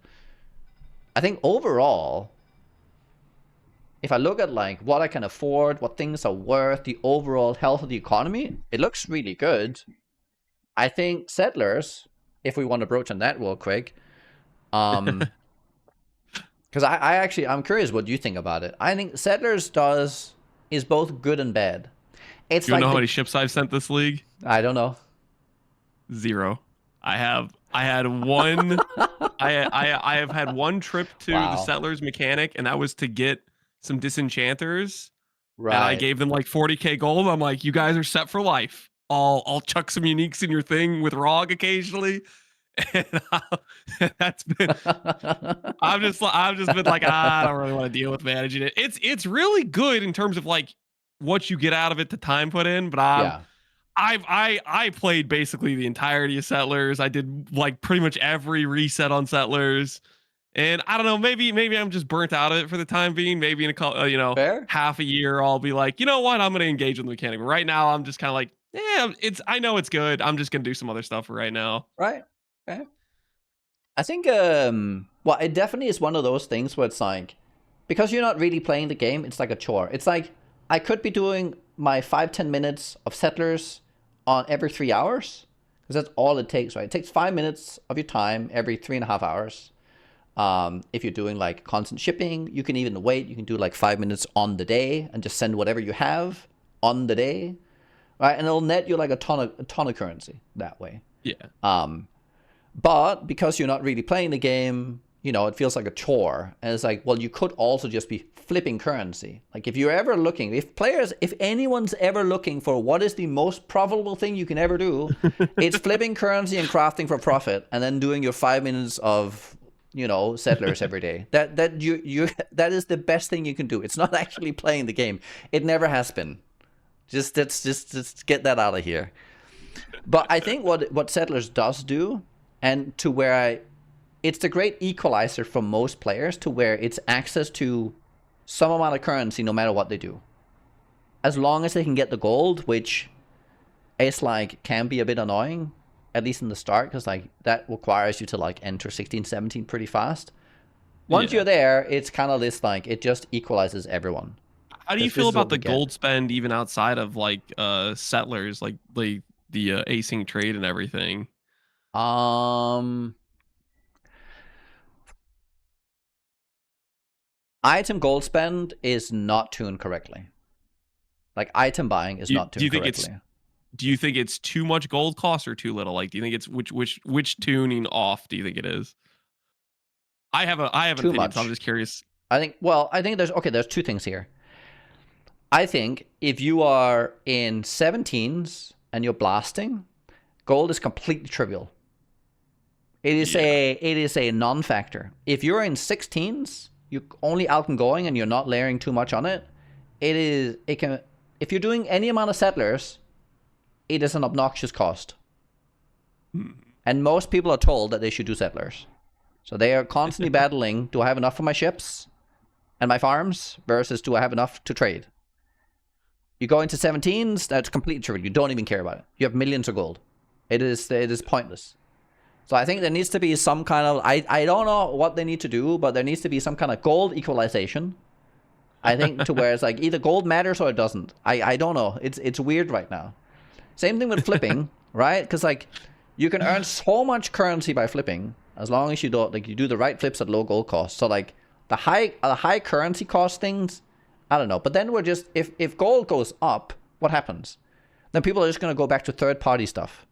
I think overall, if I look at like what I can afford, what things are worth, the overall health of the economy, it looks really good. I think settlers, if we want to broach on that real quick, because I'm curious what you think about it. I think settlers is both good and bad. It's you like know how many ships I've sent this league? I don't know. 0. I had one. I have had one trip to the settlers mechanic, and that was to get some disenchanters. Right. And I gave them like 40k gold. I'm like, you guys are set for life. I'll chuck some uniques in your thing with ROG occasionally. And that's been I've just been like, I don't really want to deal with managing it. It's really good in terms of like what you get out of it, the time put in, but I played basically the entirety of Settlers. I did like pretty much every reset on Settlers. And I don't know, maybe I'm just burnt out of it for the time being. Maybe in a half a year, I'll be like, you know what, I'm going to engage with the mechanic. But right now, I'm just kind of like, I know it's good. I'm just going to do some other stuff right now. Right. Okay. I think, well, it definitely is one of those things where it's like, because you're not really playing the game, it's like a chore. It's like, I could be doing my 5-10 minutes of Settlers on every 3 hours, because that's all it takes, right? It takes 5 minutes of your time every 3.5 hours. If you're doing like constant shipping, you can even wait. You can do like 5 minutes on the day and just send whatever you have on the day, right? And it'll net you like a ton of currency that way. Yeah. But because you're not really playing the game, it feels like a chore. And it's like, well, you could also just be flipping currency. Like if you're ever looking, if anyone's ever looking for what is the most profitable thing you can ever do, it's flipping currency and crafting for profit, and then doing your 5 minutes of settlers every day. That is the best thing you can do. It's not actually playing the game. It never has been. Just get that out of here. But I think what Settlers does do, and to where it's the great equalizer for most players, to where it's access to some amount of currency no matter what they do. As long as they can get the gold, which is like can be a bit annoying, at least in the start, because like that requires you to like enter 16, 17 pretty fast. Once you're there, it's kind of this like it just equalizes everyone. How do you feel about the gold spend even outside of like Settlers, like the async trade and everything? Item gold spend is not tuned correctly. Like item buying is not tuned correctly. Do you think it's too much gold cost or too little? Like, do you think it's which tuning off do you think it is? I have an opinion, so I'm just curious. I think there's two things here. I think if you are in 17s and you're blasting, gold is completely trivial. It is Yeah. a non-factor. If you're in 16s, you only out and going, and you're not layering too much on it. It can, if you're doing any amount of settlers, it is an obnoxious cost. And most people are told that they should do settlers. So they are constantly battling, do I have enough for my ships and my farms versus do I have enough to trade? You go into 17s, that's completely true. You don't even care about it. You have millions of gold. It is pointless. So I think there needs to be some kind of, I don't know what they need to do, but there needs to be some kind of gold equalization. I think to where it's like either gold matters or it doesn't. I don't know. It's weird right now. Same thing with flipping, right? Because like you can earn so much currency by flipping as long as you don't like you do the right flips at low gold cost. So like the high currency cost things, I don't know. But then we're just if gold goes up, what happens? Then people are just gonna go back to third party stuff.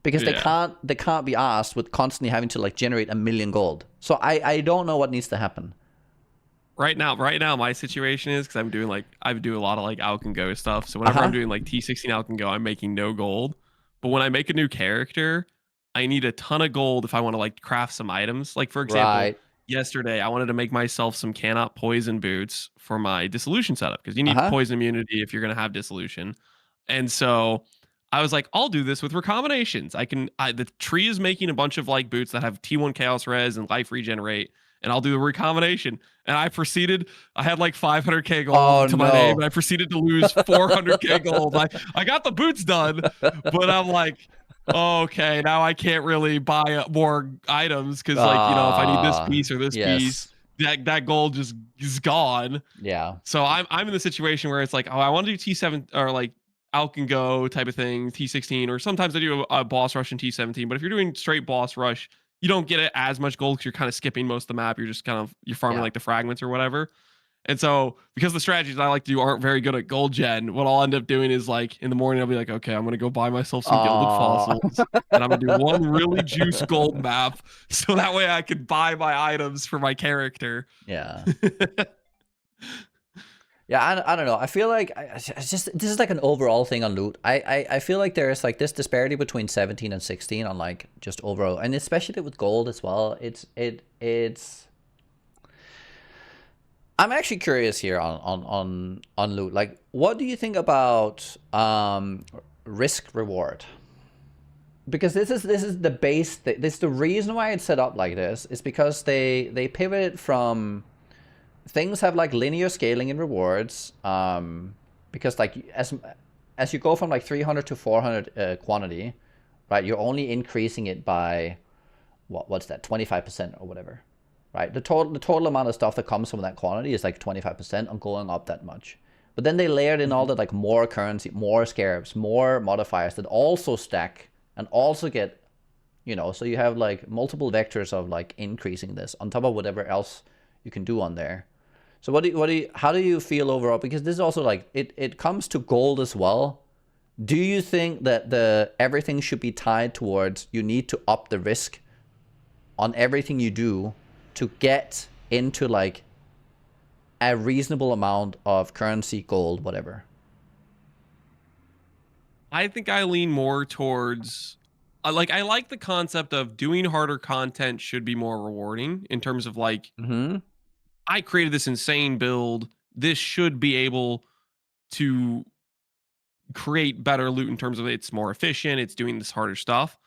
Because they can't be asked with constantly having to like generate 1 million gold. So I don't know what needs to happen. Right now, my situation is because I do a lot of like out and go stuff. So whenever I'm doing like T16 out and go, I'm making no gold. But when I make a new character, I need a ton of gold if I want to like craft some items. Like for example, yesterday I wanted to make myself some cannot poison boots for my dissolution setup because you need poison immunity if you're gonna have dissolution. And so I was like, I'll do this with recombinations. The tree is making a bunch of like boots that have T1 chaos res and life regenerate, and I'll do the recombination. And I had like 500k gold to my name, and I proceeded to lose 400k gold. I got the boots done, but I'm like, okay, now I can't really buy more items because like, if I need this piece or this piece, that gold just is gone. Yeah. So I'm in the situation where it's like, oh, I want to do T7 or like out and go type of thing, T16, or sometimes I do a boss rush in T17. But if you're doing straight boss rush, you don't get it as much gold because you're kind of skipping most of the map. You're just you're farming like the fragments or whatever. And so because the strategies I like to do aren't very good at gold gen, what I'll end up doing is like in the morning I'll be like, okay, I'm gonna go buy myself some gilded fossils, and I'm gonna do one really juice gold map so that way I can buy my items for my character. Yeah. Yeah, I don't know. I feel like this is like an overall thing on loot. I feel like there is like this disparity between 17 and 16 on like just overall, and especially with gold as well. It's. I'm actually curious here on loot. Like, what do you think about risk reward? Because this is the base. This is the reason why it's set up like this. Is because they pivoted from. Things have like linear scaling in rewards, because like as you go from like 300 to 400 quantity, right? You're only increasing it by what's that, 25% or whatever, right? The total amount of stuff that comes from that quantity is like 25% on going up that much. But then they layered in all the like more currency, more scarabs, more modifiers that also stack and also get, so you have like multiple vectors of like increasing this on top of whatever else you can do on there. So how do you feel overall? Because this is also like, it comes to gold as well. Do you think that everything should be tied towards you need to up the risk on everything you do to get into like a reasonable amount of currency, gold, whatever? I think I lean more towards I like the concept of doing harder content should be more rewarding in terms of like I created this insane build. This should be able to create better loot in terms of it's more efficient, it's doing this harder stuff.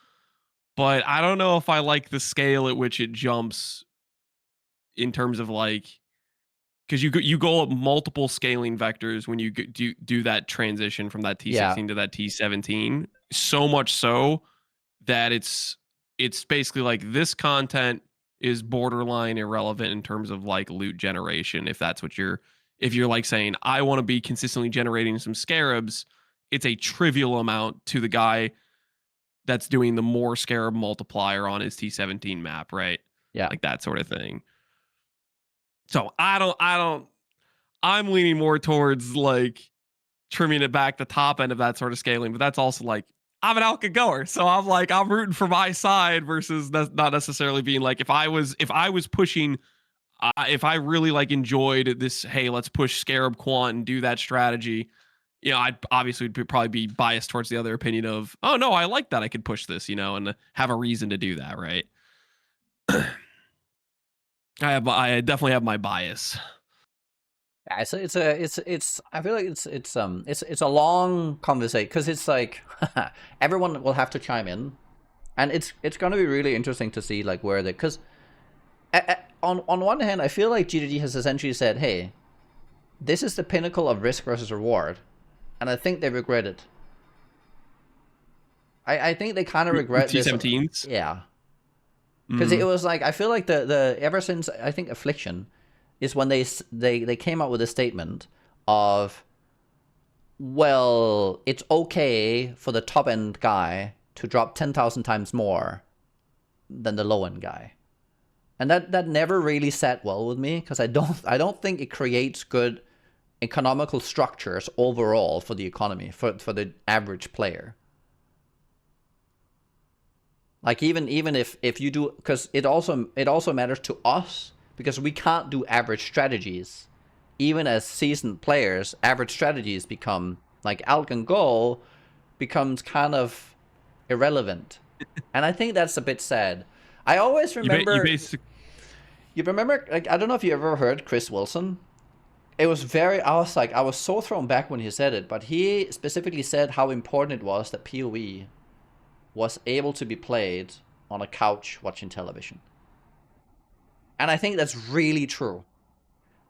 But I don't know if I like the scale at which it jumps in terms of like because you go up multiple scaling vectors when you do that transition from that T16 to that T17. So much so that it's basically like this content is borderline irrelevant in terms of like loot generation. If that's what if you're like saying I want to be consistently generating some scarabs, it's a trivial amount to the guy that's doing the more scarab multiplier on his T17 map, right? Yeah. Like that sort of thing. So I'm leaning more towards like trimming it back the top end of that sort of scaling, but that's also like I'm an Alka goer, so I'm rooting for my side versus not necessarily being like if I was pushing, if I really like enjoyed this, hey, let's push Scarab Quant and do that strategy. I'd obviously probably be biased towards the other opinion of, oh no, I like that I could push this, and have a reason to do that, right? I definitely have my bias. Yeah, it's I feel like it's a long conversation because it's like everyone will have to chime in, and it's gonna be really interesting to see like where they because on one hand I feel like GDG has essentially said, hey, this is the pinnacle of risk versus reward, and I think they regret it. I think they kind of regret this. T17s. Yeah, because it was like I feel like the ever since I think Affliction is when they came out with a statement of, well, it's okay for the top end guy to drop 10,000 times more than the low end guy, and that never really sat well with me because I don't think it creates good economical structures overall for the economy for the average player. Like even if you do, because it also matters to us because we can't do average strategies. Even as seasoned players, average strategies become like Alk and Go becomes kind of irrelevant, and I think that's a bit sad. I always remember. You remember? Like I don't know if you ever heard Chris Wilson. It was I was so thrown back when he said it, but he specifically said how important it was that PoE was able to be played on a couch watching television. And I think that's really true.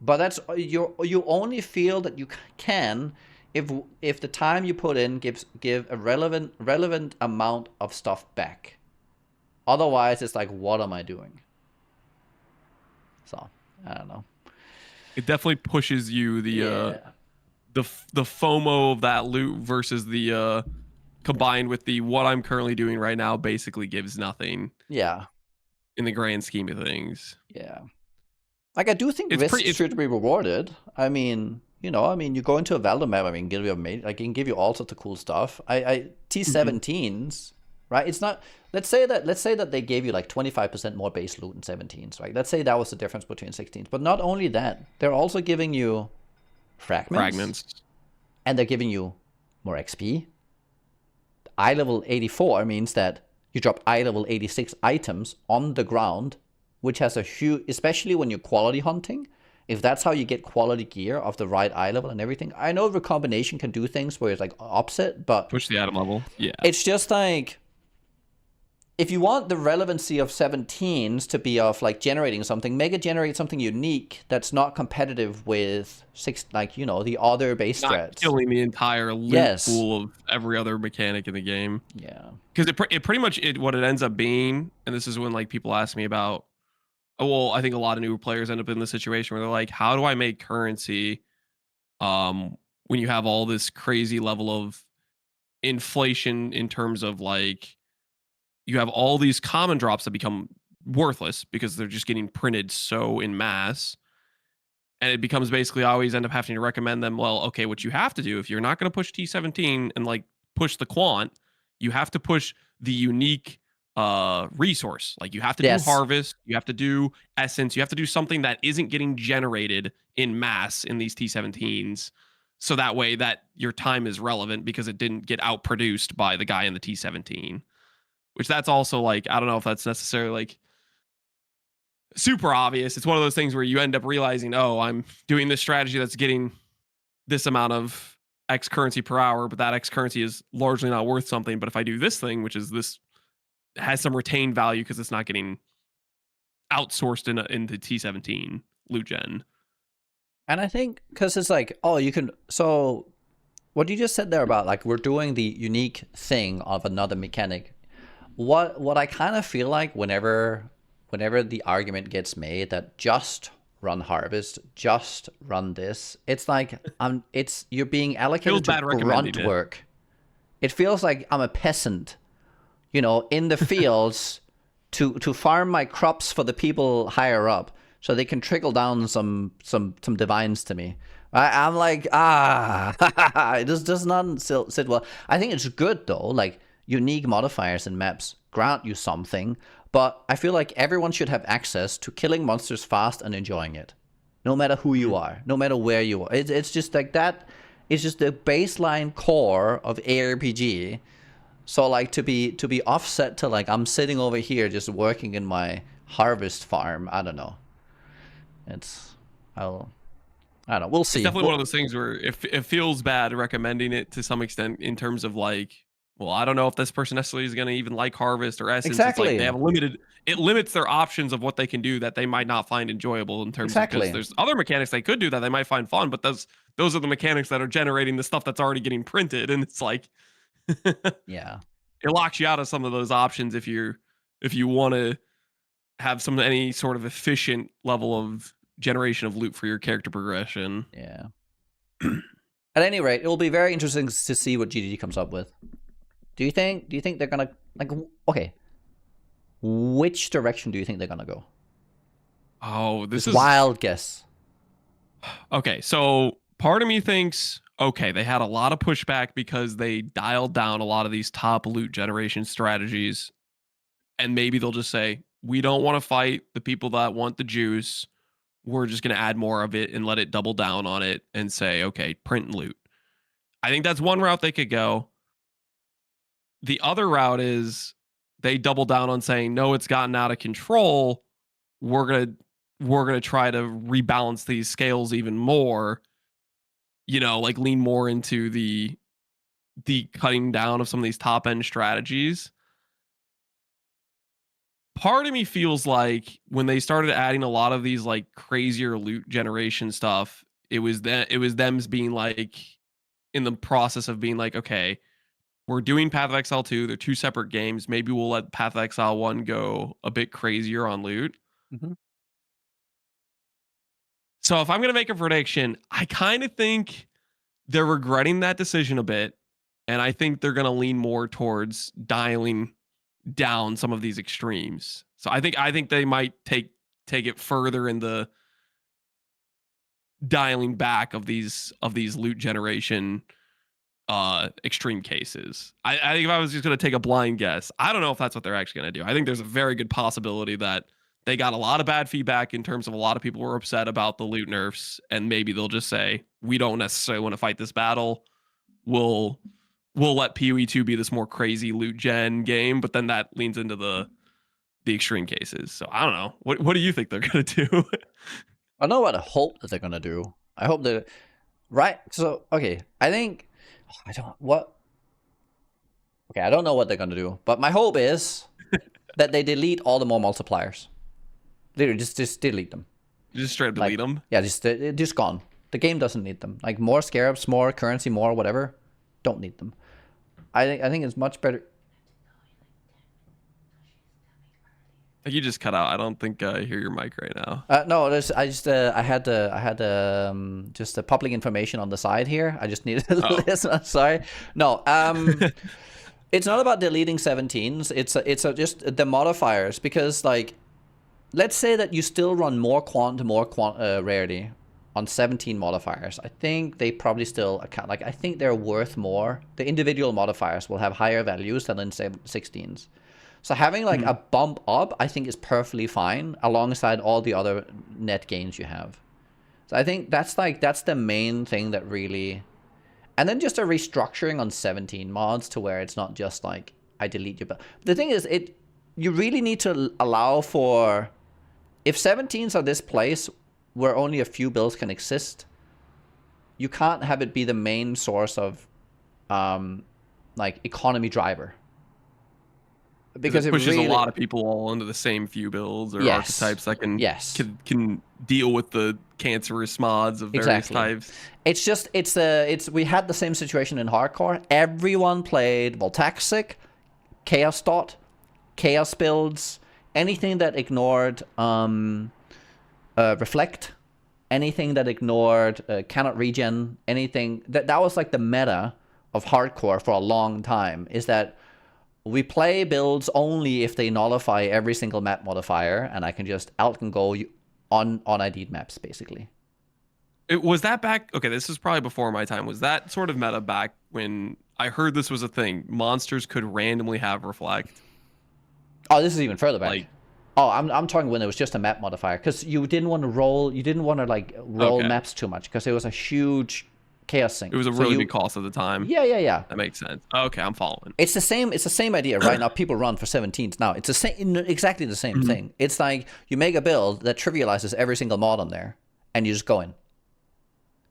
But that's you only feel that you can if the time you put in give a relevant amount of stuff back. Otherwise, it's like, what am I doing? So I don't know. It definitely pushes you the FOMO of that loot versus the combined with the what I'm currently doing right now basically gives nothing. Yeah. In the grand scheme of things. Yeah. Like I do think risk should be rewarded. I mean, you go into a Valor map, I mean, give you I can give you all sorts of cool stuff. T17s, right? It's not let's say that they gave you like 25% more base loot in 17s, right? Let's say that was the difference between 16s. But not only that, they're also giving you fragments. And they're giving you more XP. Eye level 84 means that you drop eye level 86 items on the ground, which has a huge, especially when you're quality hunting, if that's how you get quality gear of the right eye level and everything. I know recombination can do things where it's like opposite, but push the item level. Yeah. It's just like, if you want the relevancy of 17s to be of like generating something, make it generate something unique that's not competitive with the other base strats. Not killing the entire loot pool of every other mechanic in the game. Yeah. Because it pretty much what it ends up being, and this is when like people ask me about, well, I think a lot of new players end up in the situation where they're like, how do I make currency when you have all this crazy level of inflation in terms of like, you have all these common drops that become worthless because they're just getting printed so in mass. And it becomes basically, I always end up having to recommend them, well, okay, what you have to do, if you're not going to push T17 and like push the quant, you have to push the unique resource. Like you have to do harvest, you have to do essence, you have to do something that isn't getting generated in mass in these T17s. So that way that your time is relevant because it didn't get outproduced by the guy in the T17. Which that's also like, I don't know if that's necessarily like super obvious. It's one of those things where you end up realizing, oh, I'm doing this strategy that's getting this amount of X currency per hour, but that X currency is largely not worth something. But if I do this thing, which is this has some retained value because it's not getting outsourced into T17 loot gen. And I think because it's like, oh, you can. So what you just said there about like we're doing the unique thing of another mechanic. What I kind of feel like whenever the argument gets made that just run harvest, just run this, it's like you're being allocated to grunt work. It feels like I'm a peasant, in the fields to farm my crops for the people higher up so they can trickle down some divines to me. I'm like, it just does not sit well. I think it's good though, like unique modifiers in maps grant you something, but I feel like everyone should have access to killing monsters fast and enjoying it, no matter who you are, no matter where you are. It's just like that. It's just the baseline core of ARPG. So like to be offset to like I'm sitting over here just working in my harvest farm. I don't know. I don't know. We'll see. It's definitely one of those things where it feels bad recommending it to some extent in terms of like, well, I don't know if this person necessarily is going to even like Harvest or Essence. Exactly. It's like they have it limits their options of what they can do that they might not find enjoyable in terms of, because there's other mechanics they could do that they might find fun, but those are the mechanics that are generating the stuff that's already getting printed, and it's like, yeah, it locks you out of some of those options if you want to have any sort of efficient level of generation of loot for your character progression. Yeah. At any rate, it will be very interesting to see what GDG comes up with. Do you think they're gonna, like, okay, which direction do you think they're gonna go? Oh, this is wild guess. Okay, so part of me thinks, okay, they had a lot of pushback because they dialed down a lot of these top loot generation strategies, and maybe they'll just say, we don't want to fight the people that want the juice. We're just going to add more of it and let it double down on it and say, okay, print and loot. I think that's one route they could go. The other route is they double down on saying, no, it's gotten out of control. We're going to try to rebalance these scales even more, like lean more into the cutting down of some of these top end strategies. Part of me feels like when they started adding a lot of these like crazier loot generation stuff, it was them being like, in the process of being like, okay, we're doing Path of Exile 2. They're two separate games. Maybe we'll let Path of Exile 1 go a bit crazier on loot. Mm-hmm. So if I'm going to make a prediction, I kind of think they're regretting that decision a bit. And I think they're going to lean more towards dialing down some of these extremes. So I think they might take it further in the dialing back of these loot generation extreme cases. I think if I was just going to take a blind guess, I don't know if that's what they're actually going to do. I think there's a very good possibility that they got a lot of bad feedback in terms of a lot of people were upset about the loot nerfs, and maybe they'll just say, we don't necessarily want to fight this battle. We'll let PoE 2 be this more crazy loot gen game, but then that leans into the extreme cases. So I don't know. What do you think they're going to do? I know what I hope that they're going to do. I hope that, right? So, okay, I think, I don't know what they're going to do, but my hope is that they delete all the more multipliers. Literally, just delete them. Just straight up delete them? Yeah, just gone. The game doesn't need them. Like, more scarabs, more currency, more whatever. Don't need them. I think it's much better. You just cut out. I don't think I hear your mic right now. No, I had just the public information on the side here. I just needed to listen. Sorry. No. It's not about deleting 17s. It's just the modifiers, because like, let's say that you still run more rarity on 17 modifiers. I think they probably still account, like, I think they're worth more. The individual modifiers will have higher values than in 16s. So having like a bump up, I think, is perfectly fine alongside all the other net gains you have. So I think that's the main thing that really, and then just a restructuring on 17 mods to where it's not just like, I delete your build. The thing is, you really need to allow for, if 17s are this place where only a few builds can exist, you can't have it be the main source of like economy driver. Because it pushes a lot of people all into the same few builds or archetypes that can deal with the cancerous mods of various types. It's just we had the same situation in hardcore. Everyone played Voltaxic, Chaos Dot, Chaos builds, anything that ignored Reflect, anything that ignored cannot regen, anything that was like the meta of hardcore for a long time, is that we play builds only if they nullify every single map modifier, and I can just out and go on ID'd maps, basically. Was that back? Okay, this is probably before my time. Was that sort of meta back when I heard this was a thing? Monsters could randomly have Reflect. Oh, this is even further back. I'm talking when it was just a map modifier, because you didn't want to roll. You didn't want to like roll maps too much, because it was a huge Chaos Sync. It was a really big cost at the time. Yeah. That makes sense. Okay, I'm following. It's the same idea right now. People run for 17s now. It's the same, exactly the same thing. It's like you make a build that trivializes every single mod on there, and you just go in.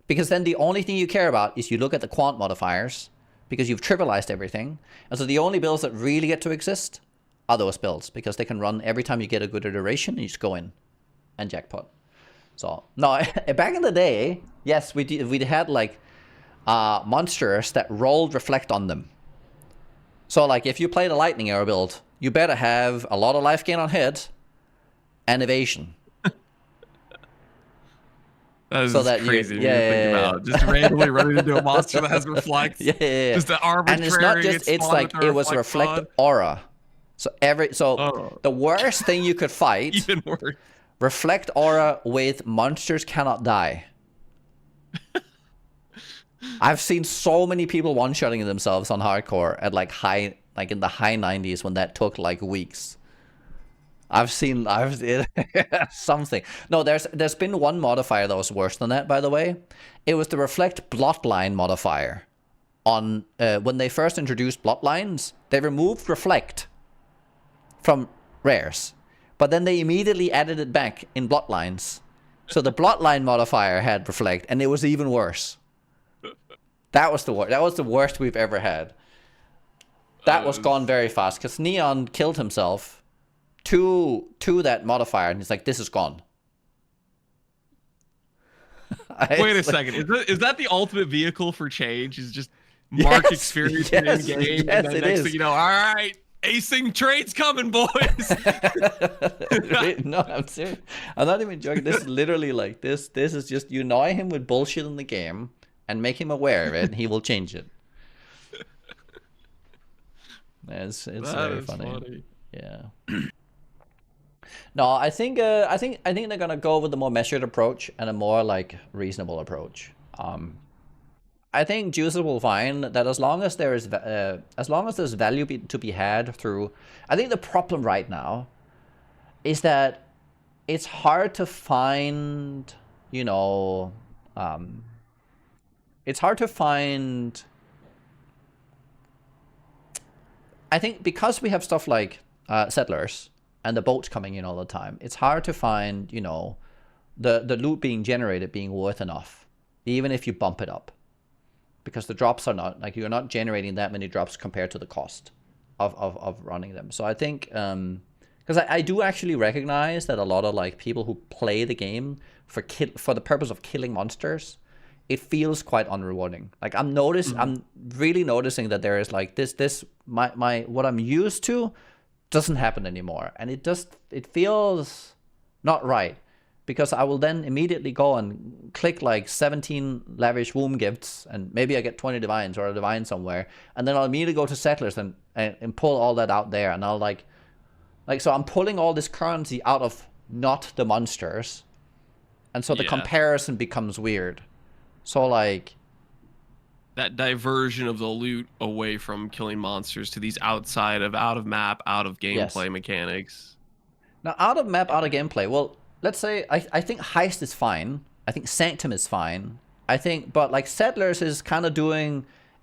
Because then the only thing you care about is you look at the quant modifiers, because you've trivialized everything. And so the only builds that really get to exist are those builds, because they can run every time you get a good iteration, and you just go in and jackpot. So no, back in the day, yes, we had like monsters that rolled reflect on them. So like if you play the lightning arrow build, you better have a lot of life gain on hit and evasion. That is so crazy to think about. Just randomly running into a monster that has reflect. Just an arbitrary. And it's not just, it's like it was reflect aura. So the worst thing you could fight, even worse, reflect aura with monsters cannot die. I've seen so many people one-shotting themselves on hardcore at like in the high 90s when that took like weeks. I've seen something. No, there's been one modifier that was worse than that, by the way. It was the reflect bloodline modifier. On when they first introduced bloodlines, they removed reflect from rares, but then they immediately added it back in bloodlines. So the bloodline modifier had reflect, and it was even worse. That was the worst. That was the worst we've ever had. That was gone very fast because Neon killed himself to that modifier, and he's like, "This is gone." Wait a second. Is that the ultimate vehicle for change? Is just mark experience in game, and then next thing you know, all right, acing trades coming, boys. No, I'm serious. I'm not even joking. This is literally like this. This is just you annoy him with bullshit in the game and make him aware of it, and he will change it. It's very funny. Yeah. No, I think they're gonna go with a more measured approach and a more like reasonable approach. I think Juices will find that as long as there's value to be had through. I think the problem right now is that it's hard to find, you know, it's hard to find. I think because we have stuff like settlers and the boats coming in all the time, it's hard to find, you know, the loot being generated being worth enough, even if you bump it up. Because the drops are not, like, you're not generating that many drops compared to the cost of running them. So I think, because I do actually recognize that a lot of, like, people who play the game for the purpose of killing monsters, it feels quite unrewarding. Like, I'm really noticing that there is, like, what I'm used to doesn't happen anymore. And it feels not right. Because I will then immediately go and click like 17 lavish womb gifts, and maybe I get 20 divines or a divine somewhere, and then I'll immediately go to settlers and pull all that out there, and I'll like so I'm pulling all this currency out of not the monsters, and so the comparison becomes weird. So like that diversion of the loot away from killing monsters to these out of map, out of gameplay mechanics. Now out of map, out of gameplay. Well, let's say I think Heist is fine. I think Sanctum is fine. But like Settlers is kind of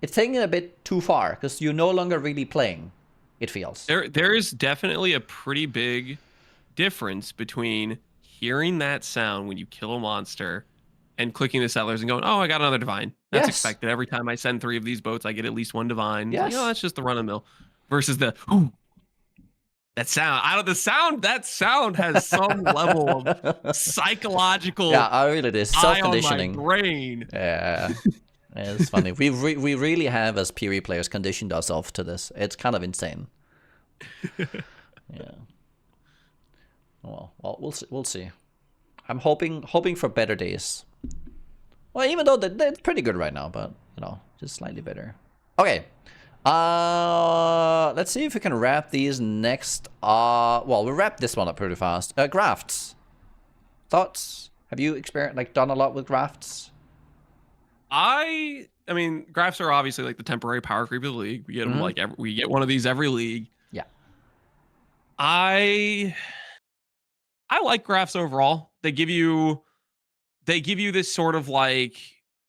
it's taking it a bit too far because you're no longer really playing, it feels. There is definitely a pretty big difference between hearing that sound when you kill a monster and clicking the Settlers and going, oh, I got another divine. That's expected. Every time I send 3 of these boats, I get at least 1 divine. Yes. Like, oh, that's just the run of the mill. Versus the, ooh, that sound has some level of psychological. Yeah, I really did. Self-conditioning. On my brain. Yeah, it's funny. We really have, as PoE players, conditioned ourselves to this. It's kind of insane. Yeah. Well, we'll see. I'm hoping for better days. Well, even though they're pretty good right now, but you know, just slightly better. Okay. Let's see if we can wrap these next. Well, we'll wrap this one up pretty fast. Grafts. Thoughts? Have you done a lot with grafts? I mean, grafts are obviously like the temporary power creep of the league. We get them we get one of these every league. Yeah. I like grafts overall. They give you this sort of like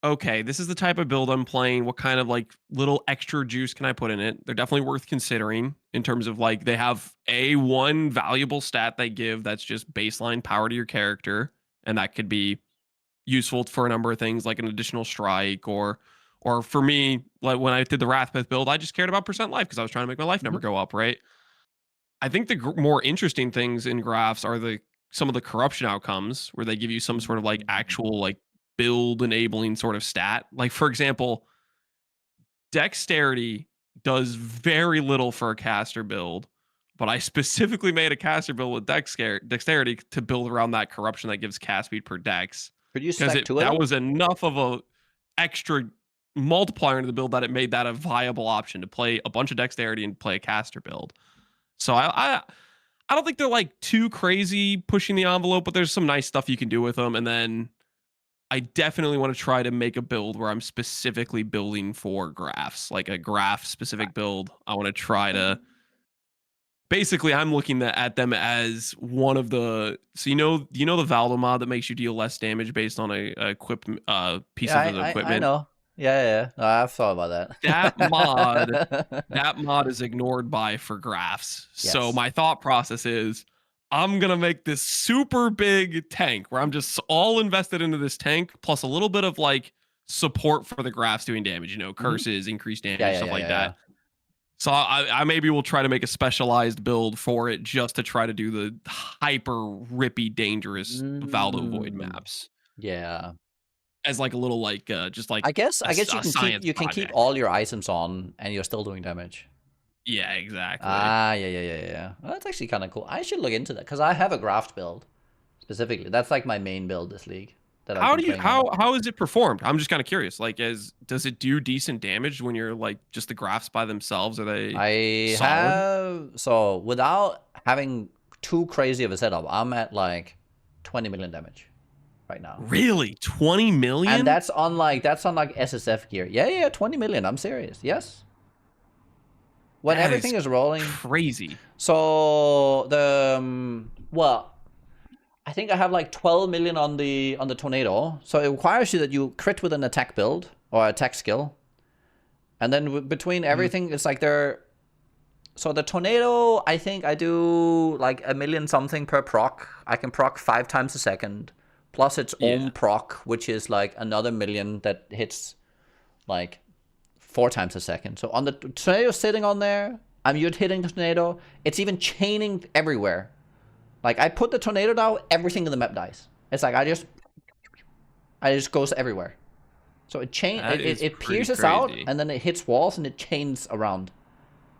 okay, this is the type of build I'm playing. What kind of like little extra juice can I put in it? They're definitely worth considering in terms of like they have a one valuable stat they give that's just baseline power to your character, and that could be useful for a number of things like an additional strike or for me, like when I did the Wrathpith build, I just cared about percent life because I was trying to make my life number Mhm. go up, right? I think the more interesting things in graphs are the some of the corruption outcomes where they give you some sort of like actual like build enabling sort of stat. Like for example, dexterity does very little for a caster build, but I specifically made a caster build with dexterity to build around that corruption that gives cast speed per dex Could you because stack two of that them? was enough of a extra multiplier into the build that it made that a viable option to play a bunch of dexterity and play a caster build. So I don't think they're like too crazy pushing the envelope, but there's some nice stuff you can do with them. And then I definitely want to try to make a build where I'm specifically building for graphs, like a graph specific build. I want to try to basically I'm looking at them as one of the so the Valdo mod that makes you deal less damage based on a equip piece Yeah, of I equipment. know. Yeah, yeah. No, I've thought about That mod that. that mod is ignored by for graphs. So Yes. my thought process is I'm going to make this super big tank where I'm just all invested into this tank plus a little bit of like support for the graphs doing damage, Hmm. curses, increased Yeah, damage, yeah, stuff yeah, like yeah, yeah. that. So I maybe will try to make a specialized build for it just to try to do the hyper rippy dangerous Valdo Void Mm, maps yeah. as like a little like just like I guess you a can keep science keep project. all your items on and you're still doing damage. Yeah, exactly. Ah, yeah, yeah, yeah, yeah. Well, that's actually kind of cool. I should look into that because I have a graft build specifically. That's like my main build this league that I've How been do you playing on. how is it performed? I'm just kind of curious. Like, does it do decent damage when you're like just the graphs by themselves? Are they I solid? have so without having too crazy of a setup, I'm at like 20 million damage right now. Really, 20 And million? that's on like SSF gear. Yeah, yeah, 20 million. I'm serious. Yes. When That is everything is rolling. crazy. So the well, I think I have like 12 million on the tornado. So it requires you that you crit with an attack build or attack skill. And then between Mhm. everything, it's like they're so the tornado, I think I do like a million something per proc. I can proc 5 times a second, plus its own Yeah. proc, which is like another million that hits like 4 times a second. So on the tornado sitting on there, I'm hitting the tornado. It's even chaining everywhere. Like I put the tornado down, everything in the map dies. It's like I just goes everywhere. So That is it pretty pierces out crazy. and then it hits walls and it chains around.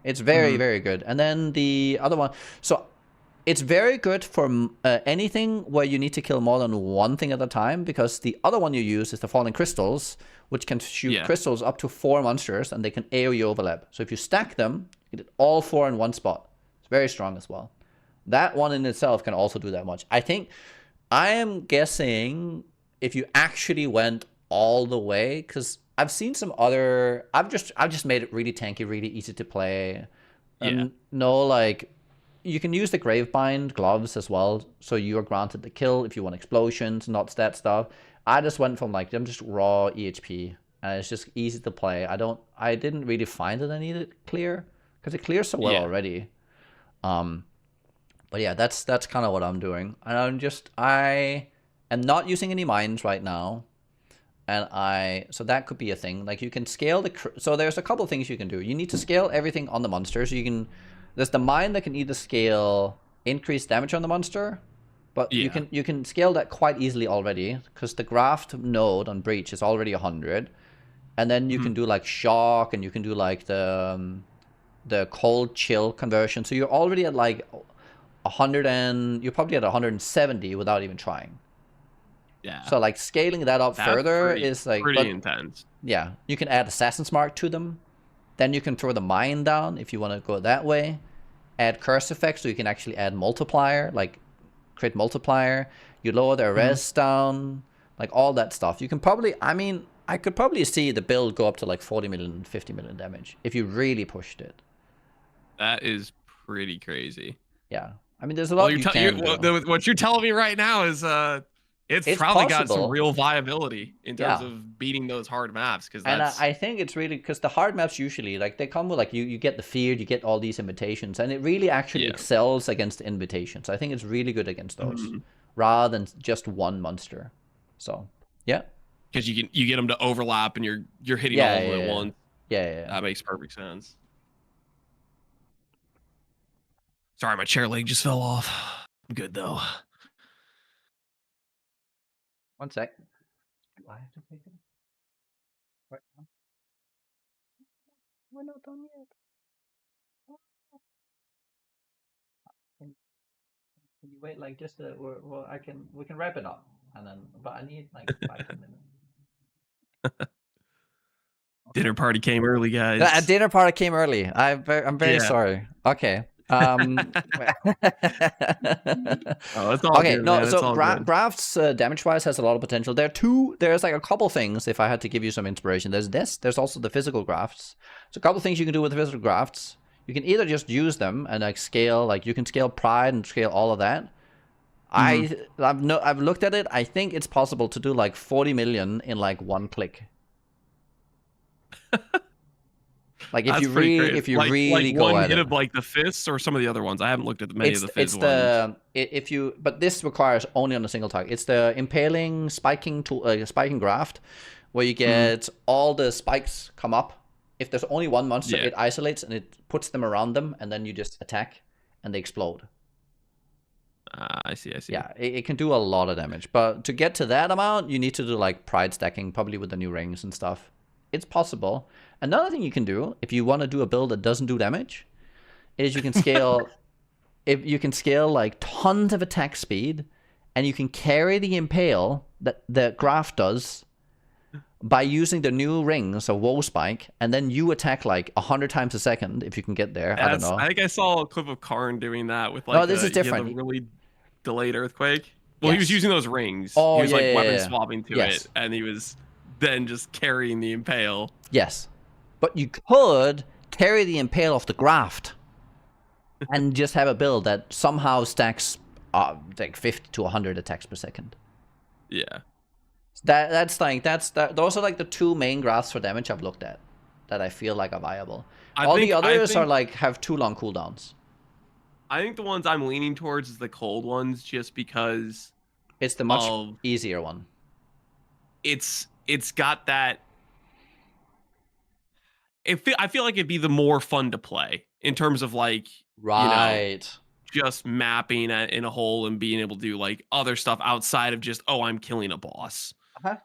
It's very, Mhm. very good. And then the other one, so it's very good for anything where you need to kill more than one thing at a time, because the other one you use is the Falling Crystals, which can shoot Yeah. crystals up to 4 monsters and they can AoE overlap. So if you stack them, you get all 4 in one spot. It's very strong as well. That one in itself can also do that much. I am guessing if you actually went all the way, because I've seen some other. I've just made it really tanky, really easy to play, Yeah. and no like. You can use the Gravebind gloves as well, so you are granted the kill if you want explosions, not stat stuff. I just went from like I'm just raw EHP, and it's just easy to play. I didn't really find that I needed clear because it clears so well Yeah. already. Um, but yeah, that's kind of what I'm doing, and I am not using any mines right now, and so that could be a thing. Like you can scale so there's a couple of things you can do. You need to scale everything on the monster. So there's the mine that can either scale increased damage on the monster, but Yeah. you can scale that quite easily already because the graft node on breach is already 100, and then you Mhm. can do like shock and you can do like the cold chill conversion. So you're already at like 100 and you're probably at 170 without even trying. Yeah. So like scaling that up That's further pretty is like, pretty but intense. yeah, you can add Assassin's Mark to them. Then you can throw the mine down if you want to go that way. Add curse effects so you can actually add multiplier, like crit multiplier. You lower their Mhm. res down, like all that stuff. You can probably, I mean, I could probably see the build go up to like 40 million, 50 million damage if you really pushed it. That is pretty crazy. Yeah. I mean, there's a Well, lot you can do. what you're telling me right now is it's It's probably got some possible. real viability in terms Yeah. of beating those hard maps, because And that's I think it's really because the hard maps usually like they come with like you get the field, you get all these invitations, and it really actually yeah. excels against invitations. I think it's really good against those Mhm. rather than just one monster. So yeah, Because you get them to overlap and you're hitting yeah, all of them yeah, at yeah, once. yeah, yeah. That makes perfect sense. Sorry, my chair leg just fell off. I'm good though. One sec. Do I have to take it? Right now? We're not done yet. Can you wait like just well we can wrap it up and then but I need like 5 10 minutes. Dinner Okay. party came early, A guys. dinner party came early. I'm very Yeah. sorry. Okay. Oh, it's all Okay. good, No. man. It's So all good. Grafts damage wise has a lot of potential. There's like a couple things. If I had to give you some inspiration, there's this. There's also the physical grafts. So a couple things you can do with the physical grafts. You can either just use them and like scale. Like you can scale pride and scale all of that. Mhm. I've looked at it. I think it's possible to do like 40 million in like one click. Like That's pretty crazy. if you Like really go one at hit it. of like the fists or some of the other ones. I haven't looked at many of the It's fizz ones. the if you but this requires only on a single target. It's the impaling spiking to spiking graft, where you Mhm. get all the spikes come up. If there's only one monster, Yeah. it isolates and it puts them around them, and then you just attack, and they explode. I see. I see. Yeah, it can do a lot of damage. But to get to that amount, you need to do like pride stacking, probably with the new rings and stuff. It's possible. Another thing you can do if you want to do a build that doesn't do damage is you can scale if you can scale like tons of attack speed, and you can carry the impale that the graph does by using the new rings of Woe Spike, and then you attack like 100 times a second if you can get there. I don't That's. know. I think I saw a clip of Karn doing that with No, like this is he had the different. really delayed earthquake. Well, he was Yes. using those rings. He Oh was yeah, like yeah, weapon yeah. swapping to it, Yes, and he was then just carrying the impale. yes. But you could carry the impale off the graft and just have a build that somehow stacks like 50 to 100 attacks per second. Yeah. Those are like the two main graphs for damage I've looked at that I feel like are viable. I All the think I others are think like have too long cooldowns. I think the ones I'm leaning towards is the cold ones, just because It's the much of easier one. it's got that. I feel like it'd be the more fun to play in terms of like Right. just mapping in a hole and being able to do like other stuff outside of just I'm killing a boss. Uh-huh.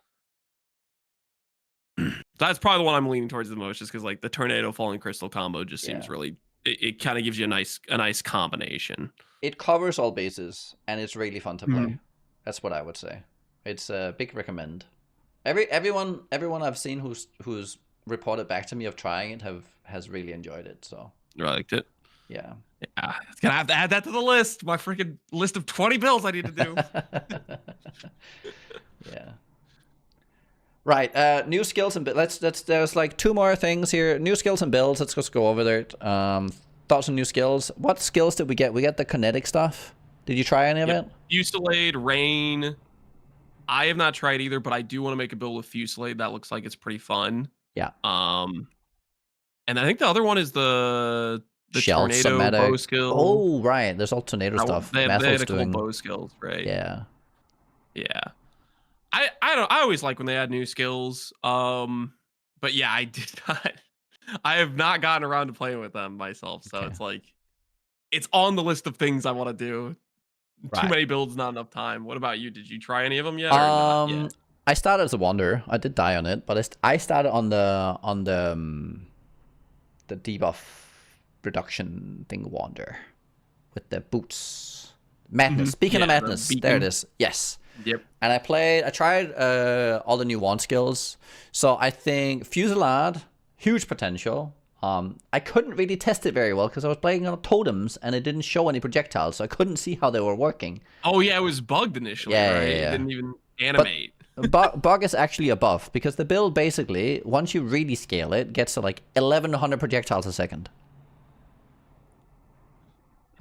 That's probably the one I'm leaning towards the most, just because like the tornado falling crystal combo just seems Yeah. really. It kind of gives you a nice combination. It covers all bases and it's really fun to play. Mhm. That's what I would say. It's a big recommend. Everyone I've seen who's reported back to me of trying it has really enjoyed it. So I liked it. yeah. Yeah, gonna have to add that to the list. My freaking list of 20 builds I need to do. Yeah. Right. New skills and let's there's like two more things here. New skills and builds. Let's just go over there. Thoughts on new skills. What skills did we get? We got the kinetic stuff. Did you try any of it? Fusillade, Rain. I have not tried either, but I do want to make a build with Fusillade. That looks like it's pretty fun. Yeah. And I think the other one is the Shell tornado bow skill. Oh, right. There's all tornado stuff. They had a couple doing bow skills, right? Yeah. Yeah. I always like when they add new skills. But yeah, I did not. I have not gotten around to playing with them myself, so Okay. it's like it's on the list of things I want to do. Right. Too many builds, not enough time. What about you? Did you try any of them yet? Or not yet? I started as a Wander. I did die on it, but I started on the debuff reduction thing Wander with the boots. Madness. Speaking of madness, there it is. Yes. Yep. And I tried all the new wand skills. So I think Fusillade, huge potential. I couldn't really test it very well because I was playing on totems and it didn't show any projectiles, so I couldn't see how they were working. Oh yeah, it was bugged initially, Yeah, right? yeah, yeah. It didn't even animate. Bug is actually a buff because the build basically, once you really scale it, gets to like 1100 projectiles a second.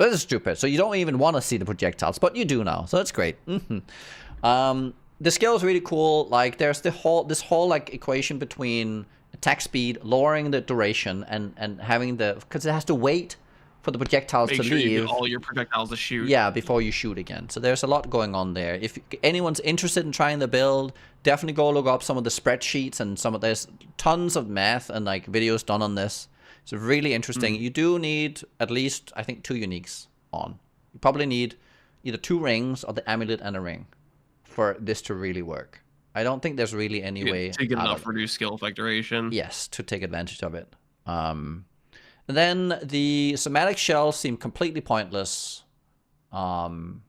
But it's stupid. So you don't even want to see the projectiles, but you do now. So that's great. The skill is really cool. Like there's this whole like equation between attack speed, lowering the duration, and having because it has to wait for the projectiles Make to sure leave. you get all your projectiles to shoot. Yeah, before you shoot again. So there's a lot going on there. If anyone's interested in trying the build, definitely go look up some of the spreadsheets and there's tons of math and like videos done on this. It's really interesting. You do need at least, I think, 2 uniques on. You probably need either 2 rings or the amulet and a ring for this to really work. I don't think there's really any way to get enough reduced skill effect duration. Yes, to take advantage of it. And then the somatic shells seem completely pointless. Even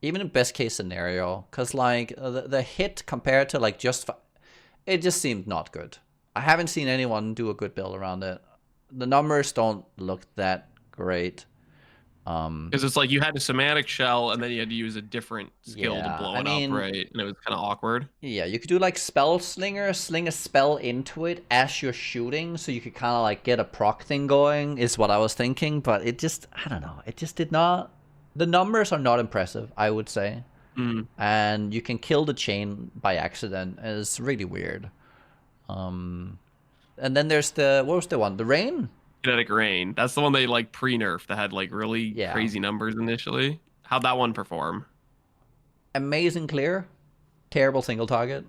in best case scenario, because like the hit compared to like it just seemed not good. I haven't seen anyone do a good build around it. The numbers don't look that great. Because it's like you had a somatic shell and then you had to use a different skill to blow it up, right? And it was kind of awkward. Yeah, you could do like spell slinger, sling a spell into it as you're shooting, so you could kind of like get a proc thing going, is what I was thinking. But it just, I don't know, it just did not. The numbers are not impressive, I would say. And you can kill the chain by accident, and it's really weird. And then there's what was the one? The rain? Kinetic rain. That's the one they like pre-nerfed that had like really crazy numbers initially. How'd that one perform? Amazing clear, terrible single target.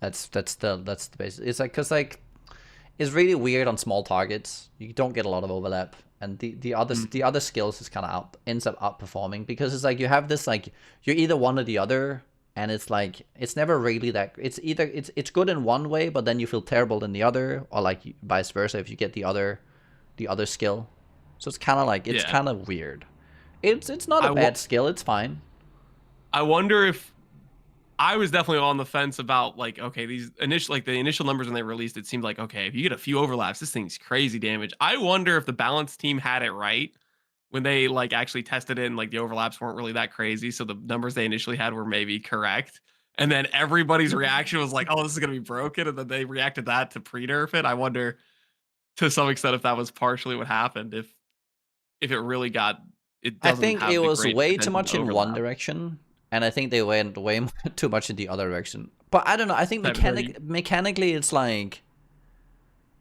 That's the base. It's like because like it's really weird on small targets. You don't get a lot of overlap, and the other skills is kind of ends up outperforming because it's like you have this like you're either one or the other. And it's like it's never really that. It's either it's good in one way, but then you feel terrible in the other, or like vice versa if you get the other skill. So it's kind of like it's kind of weird. It's not a bad skill. It's fine. I wonder if I was definitely on the fence about like okay the initial numbers when they released it seemed like okay if you get a few overlaps this thing's crazy damage. I wonder if the balance team had it right when they like actually tested it and like the overlaps weren't really that crazy. So the numbers they initially had were maybe correct. And then everybody's reaction was like, oh, this is going to be broken. And then they reacted that to pre-nerf it. I wonder to some extent if that was partially what happened. If it really got, it doesn't I think have it the was great way too potential much to in overlap. one direction. And I think they went way too much in the other direction. But I don't know. I think mechanically it's like,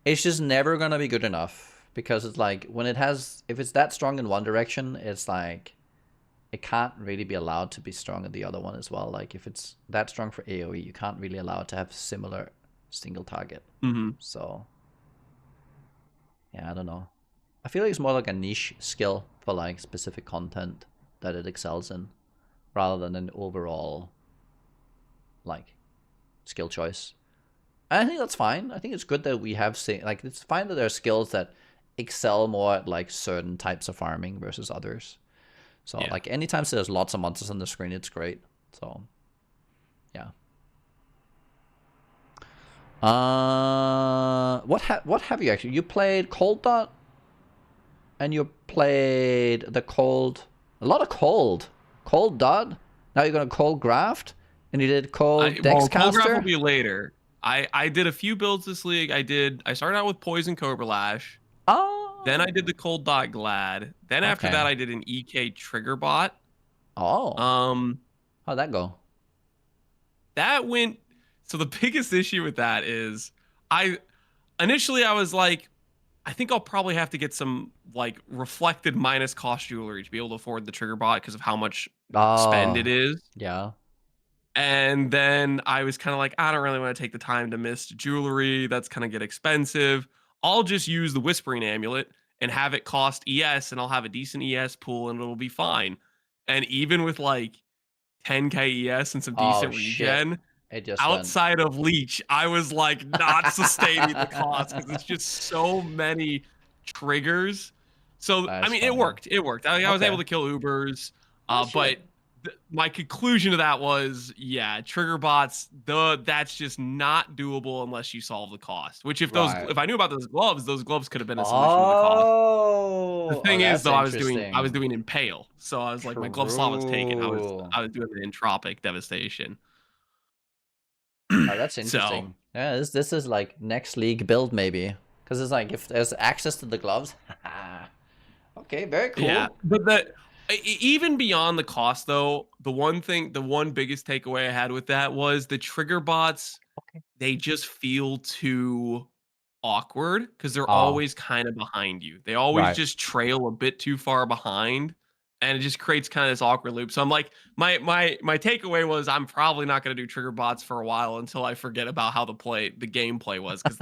it's just never going to be good enough. Because it's like when if it's that strong in one direction, it's like it can't really be allowed to be strong in the other one as well. Like if it's that strong for AoE, you can't really allow it to have similar single target. So yeah, I don't know. I feel like it's more like a niche skill for like specific content that it excels in, rather than an overall like skill choice. And I think that's fine. I think it's good that we have like it's fine that there are skills that excel more at like certain types of farming versus others. So like anytime there's lots of monsters on the screen, it's great. So yeah. What have you actually? You played Cold Dot, and you played the Cold. A lot of Cold Dot. Now you're gonna Cold Graft, and you did Cold Dexcaster. Cold Graft will be later. I did a few builds this league. I started out with Poison Cobra Lash. Oh. Then I did the Cold Dot Glad. Then after that, I did an EK Trigger Bot. Oh. How'd that go? That went. So the biggest issue with that is, initially I was like, I think I'll probably have to get some like reflected minus cost jewelry to be able to afford the Trigger Bot because of how much spend it is. Yeah. And then I was kind of like, I don't really want to take the time to mist jewelry. That's kind of get expensive. I'll just use the Whispering Amulet and have it cost ES, and I'll have a decent ES pool, and it'll be fine. And even with like 10k ES and some decent regen, outside of Leech, I was like not sustaining the cost because it's just so many triggers. So I mean, it worked. It worked. I was able to kill Ubers, but my conclusion to that was, yeah, trigger bots, that's just not doable unless you solve the cost. Which if I knew about those gloves could have been a solution to the cost. The thing is, though, I was doing Impale, so I was like, my glove slot was taken. I was doing the Entropic Devastation. Oh, that's interesting. Yeah, this is like next league build maybe, because it's like if there's access to the gloves. Okay, very Yeah, cool. but even beyond the cost, though, the one biggest takeaway I had with that was the trigger bots. Okay. They just feel too awkward because they're Oh, always kind of behind you. They always right. just trail a bit too far behind, and it just creates kind of this awkward loop. So I'm like, my takeaway was I'm probably not going to do trigger bots for a while until I forget about how the gameplay was because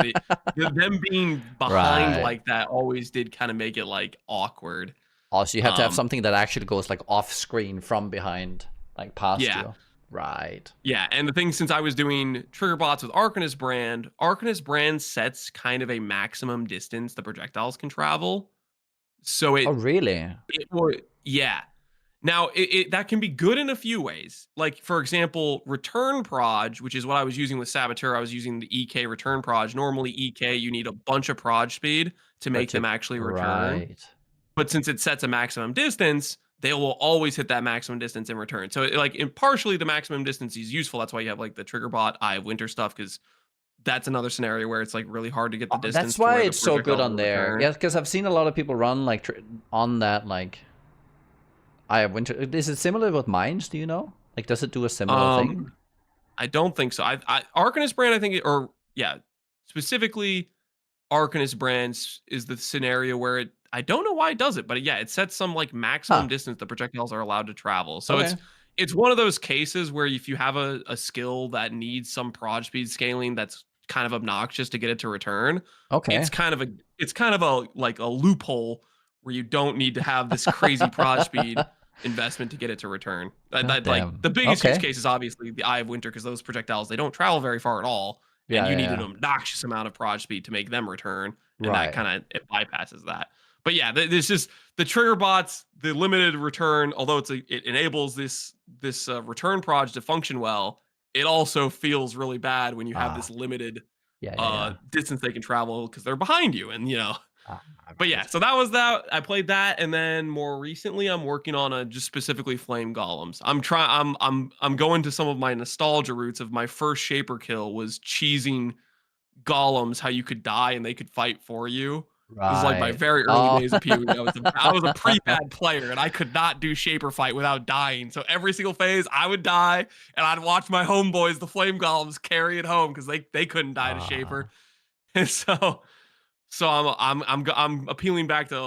them being behind Right. like that always did kind of make it like awkward. Also, you have to have Um, something that actually goes like off screen from behind, like past yeah, you. Right. yeah, and the thing since I was doing trigger bots with Arcanist brand sets kind of a maximum distance the projectiles can travel. So Oh, really? it would yeah. Now that can be good in a few ways. Like for example, return proj, which is what I was using with Saboteur. I was using the EK return proj. Normally EK you need a bunch of proj speed to But make them to actually return. right. But since it sets a maximum distance, they will always hit that maximum distance in return. So like partially the maximum distance is useful. That's why you have like the trigger bot Eye of Winter stuff because that's another scenario where it's like really hard to get the That's distance to why where the it's so good projectiles on will there. return. Yeah, because I've seen a lot of people run like on that like I have winter. Is it similar with mines? Do you know? Like, does it do a similar thing? Um, I don't think so. I Arcanist brand, I think, or yeah, specifically Arcanist brands is the scenario where I don't know why it does it, but yeah, it sets some like maximum Huh. distance the projectiles are allowed to travel. So Okay. it's one of those cases where if you have a skill that needs some proj speed scaling that's kind of obnoxious to get it to return, Okay. it's kind of a like a loophole where you don't need to have this crazy proj speed investment to get it to return. God Like damn. the biggest use Okay. case is obviously the Eye of Winter because those projectiles they don't travel very far at all, and Yeah, you yeah, need an yeah. obnoxious amount of proj speed to make them return, and that Right. kind of it bypasses that. But yeah, there's just the trigger bots, the limited return. Although it enables this return proj to function well, it also feels really bad when you have Ah. this limited Yeah, yeah, yeah. distance they can travel because they're behind you, and Ah, but yeah, right. so that was that. I played that, and then more recently, I'm working on a just specifically flame golems. I'm going to some of my nostalgia roots of my first shaper kill was cheesing golems how you could die and they could fight for you. This is like my Right. very early Oh. days of PoE. I was a pre-pad player and I could not do shaper fight without dying. So every single phase I would die and I'd watch my homeboys, the flame golems, carry it home because they couldn't die to shaper. Ah. And so I'm appealing back to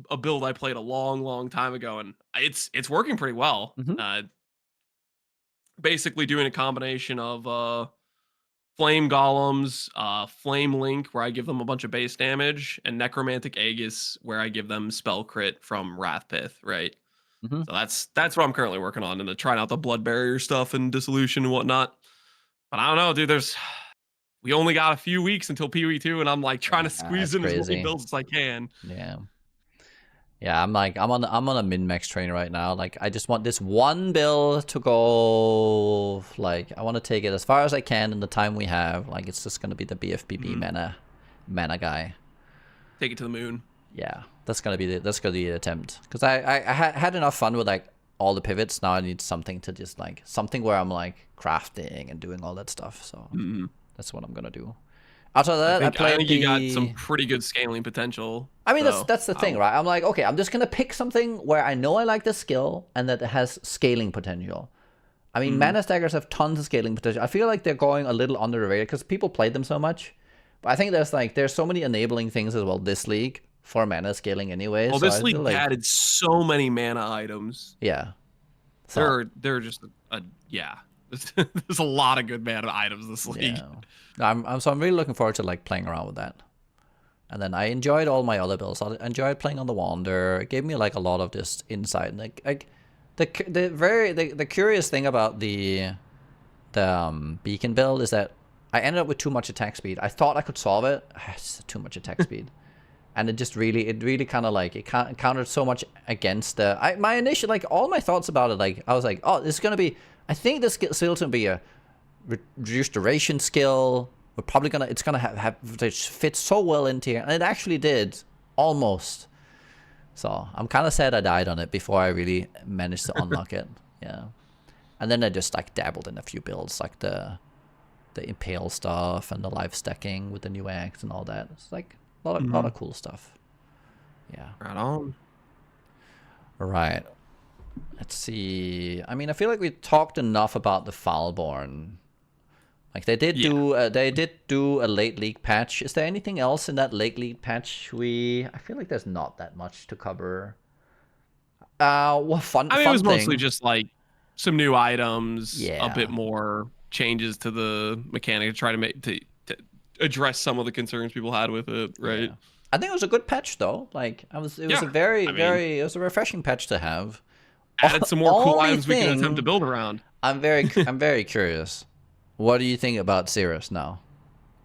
a build I played a long time ago, and it's working pretty well. Mhm. Basically doing a combination of flame golems, flame link where I give them a bunch of base damage, and necromantic aegis where I give them spell crit from wrath pith. Right. Mhm. So that's what I'm currently working on, and trying out the blood barrier stuff and dissolution and whatnot. But I don't know, dude. We only got a few weeks until PoE2, and I'm like trying to Yeah, squeeze it's in as many crazy. builds as I can. Yeah. Yeah, I'm on a min-max train right now. Like I just want this one build to go like I want to take it as far as I can in the time we have. Like it's just gonna be the BFBB Mhm. mana guy. Take it to the moon. Yeah, that's gonna be the attempt. Because I had enough fun with like all the pivots. Now I need something to just like something where I'm like crafting and doing all that stuff. So Mhm. that's what I'm gonna do. After that, I I played think you got some the. pretty good scaling potential. I mean, that's So that's the thing, right? I'm like, okay, I'm just gonna pick something where I know I like the skill and that it has scaling potential. I mean, mhm. mana staggers have tons of scaling potential. I feel like they're going a little under the radar because people played them so much. But I think there's so many enabling things as well this league for mana scaling anyway. Well, So this I feel league like added so many mana items. yeah. So They're just yeah. There's a lot of good mana items this league. yeah, I'm really looking forward to like playing around with that. And then I enjoyed all my other builds. I enjoyed playing on the Wander. It gave me like a lot of this insight. And like the curious thing about the beacon build is that I ended up with too much attack speed. I thought I could solve it. It's too much attack speed, and it really kind of like it countered so much against the. My initial like all my thoughts about it. Like I was like, oh, this is gonna be. I think this skill's gonna be a reduced duration skill. We're probably gonna. It's gonna have fit so well into here, and it actually did almost. So I'm kind of sad I died on it before I really managed to unlock it. Yeah. And then I just like dabbled in a few builds, like the impale stuff and the life stacking with the new axe and all that. It's like a lot of Mhm. cool stuff. Yeah. Right on. Right. Let's see. I mean, I feel like we talked enough about the Foulborn. Like Yeah. they did do a late league patch. Is there anything else in that late league patch? I feel like there's not that much to cover. Well, I mean, it fun was mostly thing. just like some new items, a bit Yeah, more changes to the mechanic to try to make to address some of the concerns people had with it, right? yeah. I think it was a good patch though. Like it was Yeah. a very, I mean, very, it was a refreshing patch to have. added some more cool Only items we can attempt to thing build around. I'm very curious. What do you think about Cirrus now?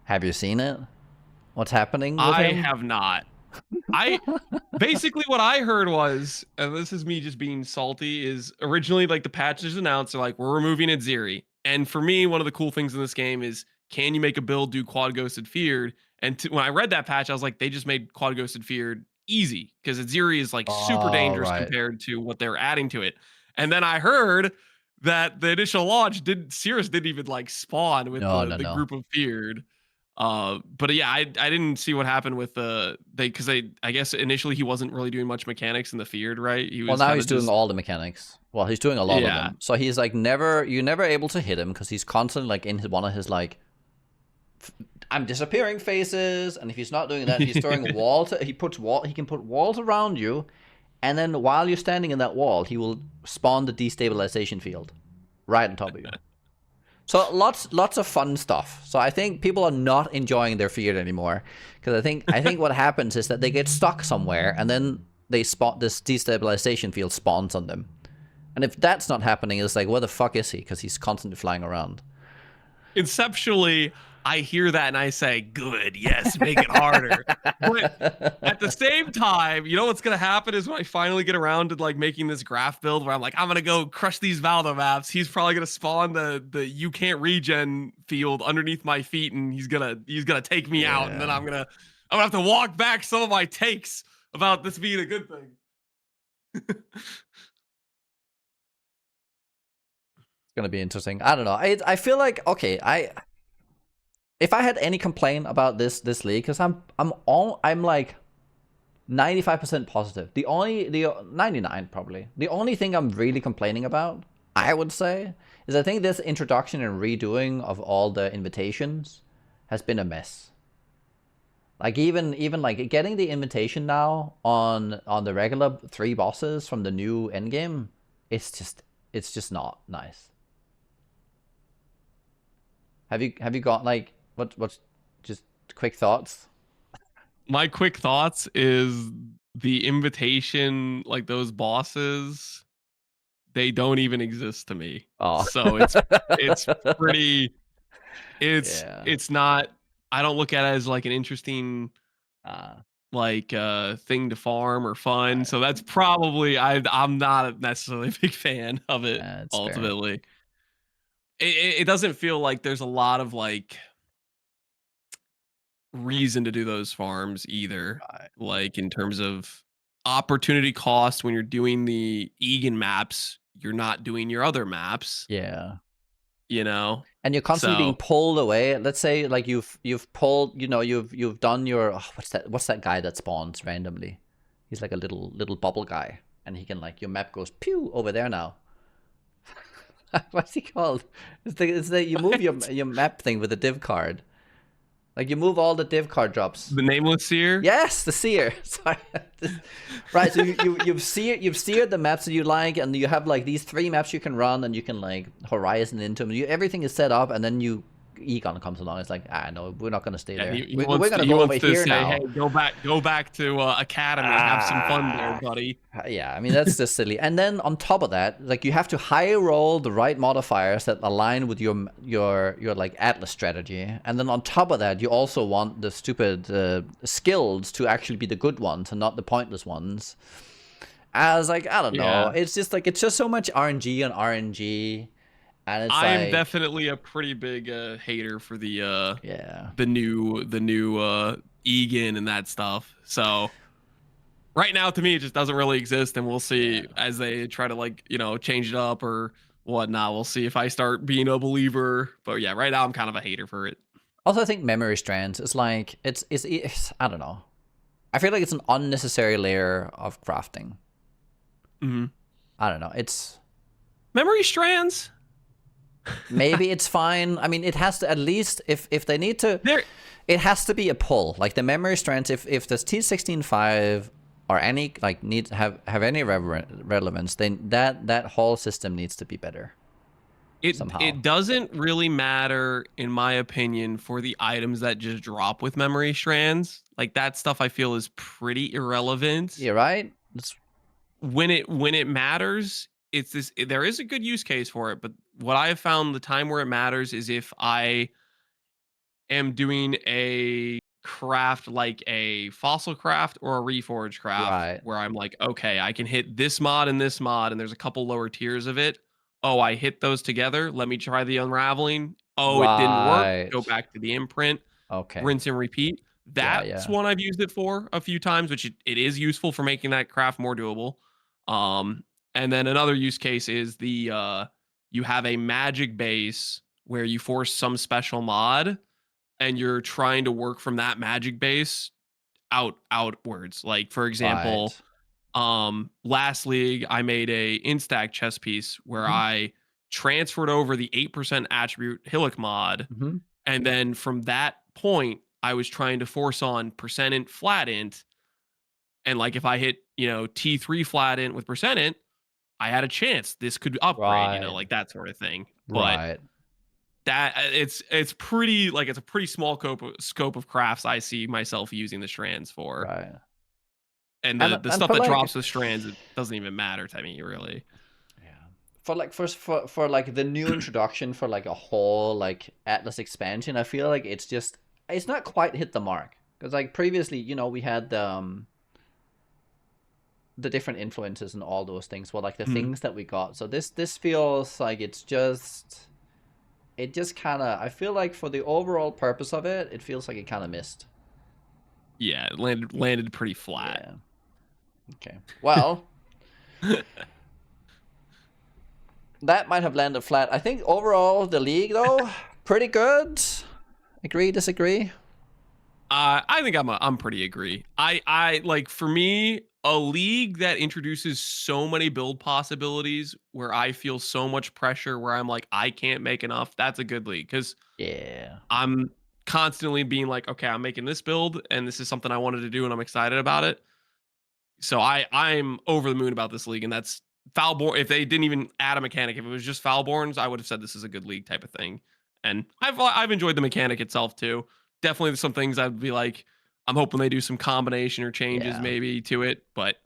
Have you seen it? What's happening with I him? have not. I basically what I heard was, and this is me just being salty, is originally like the patches announced, they're like, we're removing Adziri. And for me, one of the cool things in this game is, can you make a build do Quad Ghosted Feared? And when I read that patch, I was like, they just made Quad Ghosted Feared easy because Adziri is like super Oh, dangerous right. compared to what they're adding to it. And then I heard that the initial launch Cirrus didn't even like spawn with No, no, the no. group of Feared. But yeah, I didn't see what happened with because I guess initially he wasn't really doing much mechanics in the feared, right? He Well, was now kind he's of doing just all the mechanics. Well, he's doing a lot of yeah. them. So he's like you're never able to hit him because he's constantly like in one of his like, I'm disappearing phases. And if he's not doing that, he's throwing a wall. He can put walls around you. And then while you're standing in that wall, he will spawn the destabilization field right on top of you. So lots of fun stuff. So I think people are not enjoying their fear anymore because I think what happens is that they get stuck somewhere and then they spot this destabilization field spawns on them. And if that's not happening, it's like, where the fuck is he? Because he's constantly flying around. Conceptually, I hear that and I say, good, yes, make it harder. But at the same time, you know what's gonna happen is when I finally get around to like making this graph build where I'm like, I'm gonna go crush these Valdo maps. He's probably gonna spawn the you can't regen field underneath my feet, and he's gonna take me out, and then Yeah. I'm gonna have to walk back some of my takes about this being a good thing. It's gonna be interesting. I don't know. I feel like okay. If I had any complaint about this league, because I'm like 95% positive. The 99 probably. The only thing I'm really complaining about, I would say, is I think this introduction and redoing of all the invitations has been a mess. Like even like getting the invitation now on the regular 3 bosses from the new endgame, it's just not nice. Have you got like what's just quick thoughts? My quick thoughts is the invitation, like those bosses, they don't even exist to me. Oh. So it's pretty Yeah. it's not I don't look at it as like an interesting like thing to farm or fun. Right. So that's probably I'm not necessarily a big fan of it That's fair. ultimately. It doesn't feel like there's a lot of like reason to do those farms either. Right. Like in terms of opportunity cost when you're doing the Egan maps, you're not doing your other maps, Yeah. you know? And you're constantly being So pulled away. Let's say like you've pulled, you've done your what's that guy that spawns randomly? He's like a little bubble guy, and he can like your map goes pew over there now. What's he called? It's the you move your map thing with the div card. Like you move all the div card drops. the nameless seer. Yes, the seer. Sorry. Right, so you've seared the maps that you like, and you have like these 3 maps you can run, and you can like horizon into them. Everything is set up, and then Egon comes along. It's like, no, we're not gonna stay Yeah, there. he We're wants gonna he go over wants to here say, hey, now. go back to academy, have some fun there, buddy. Yeah, I mean that's just silly. And then on top of that, like you have to high roll the right modifiers that align with your like Atlas strategy. And then on top of that, you also want the stupid skills to actually be the good ones and not the pointless ones. I was like, I don't know. Yeah. It's just like it's just so much RNG on RNG, and it's I'm like, definitely a pretty big hater for yeah. the new Egan and that stuff. So right now, to me, it just doesn't really exist, and we'll see as they try to like change it up or whatnot. We'll see if I start being a believer. But yeah, right now I'm kind of a hater for it. Also, I think memory strands is like it's I don't know. I feel like it's an unnecessary layer of crafting. Mhm. I don't know. It's Memory strands. maybe it's fine. I mean, it has to, at least if they need to, There, it has to be a pull. Like the memory strands, if this T16.5 or any like need have any relevance, then that whole system needs to be better somehow. it doesn't really matter, in my opinion, for the items that just drop with memory strands. Like that stuff, I feel is pretty irrelevant. You're right. It's When it matters, it's this. There is a good use case for it, but what I have found the time where it matters is if I am doing a craft like a fossil craft or a reforge craft right, where I'm like, okay, I can hit this mod and this mod, and there's a couple lower tiers of it. Oh, I hit those together. Let me try the unraveling. Oh, it didn't work. right. Go back to the imprint, Okay. rinse and repeat. Yeah, That's yeah. one I've used it for a few times, which it is useful for making that craft more doable. Um, and then another use case is the you have a magic base where you force some special mod and you're trying to work from that magic base outwards. Like for example, Right. last league I made a instack chess piece where Hmm. I transferred over the 8% attribute Hillock mod, Hmm. and then from that point I was trying to force on percent flat int, and like if I hit, T3 flat int with percent int, I had a chance this could upgrade, Right. like that sort of thing. But Right. that it's pretty, like, it's a pretty small scope of crafts I see myself using the strands for. Right. And And the and stuff for that like drops with strands, it doesn't even matter to me really. yeah. For like for like the new introduction for like a whole like Atlas expansion, I feel like it's not quite hit the mark. Because like previously, we had the different influences and all those things were like the Mhm. things that we got. So this feels like it just kind of, I feel like for the overall purpose of it, it feels like it kind of missed. Yeah, it landed pretty flat. Yeah. Okay. Well, that might have landed flat. I think overall the league though, pretty good. Agree, disagree? I think I'm pretty agree. I like, for me, a league that introduces so many build possibilities where I feel so much pressure where I'm like I can't make enough. That's a good league because Yeah. I'm constantly being like, okay, I'm making this build and this is something I wanted to do and I'm excited about it. So I'm over the moon about this league, and that's Foulborn. If they didn't even add a mechanic, if it was just Foulborns, I would have said this is a good league type of thing. And I've enjoyed the mechanic itself too. Definitely there's some things I'd be like, I'm hoping they do some combination or changes Yeah. maybe to it, but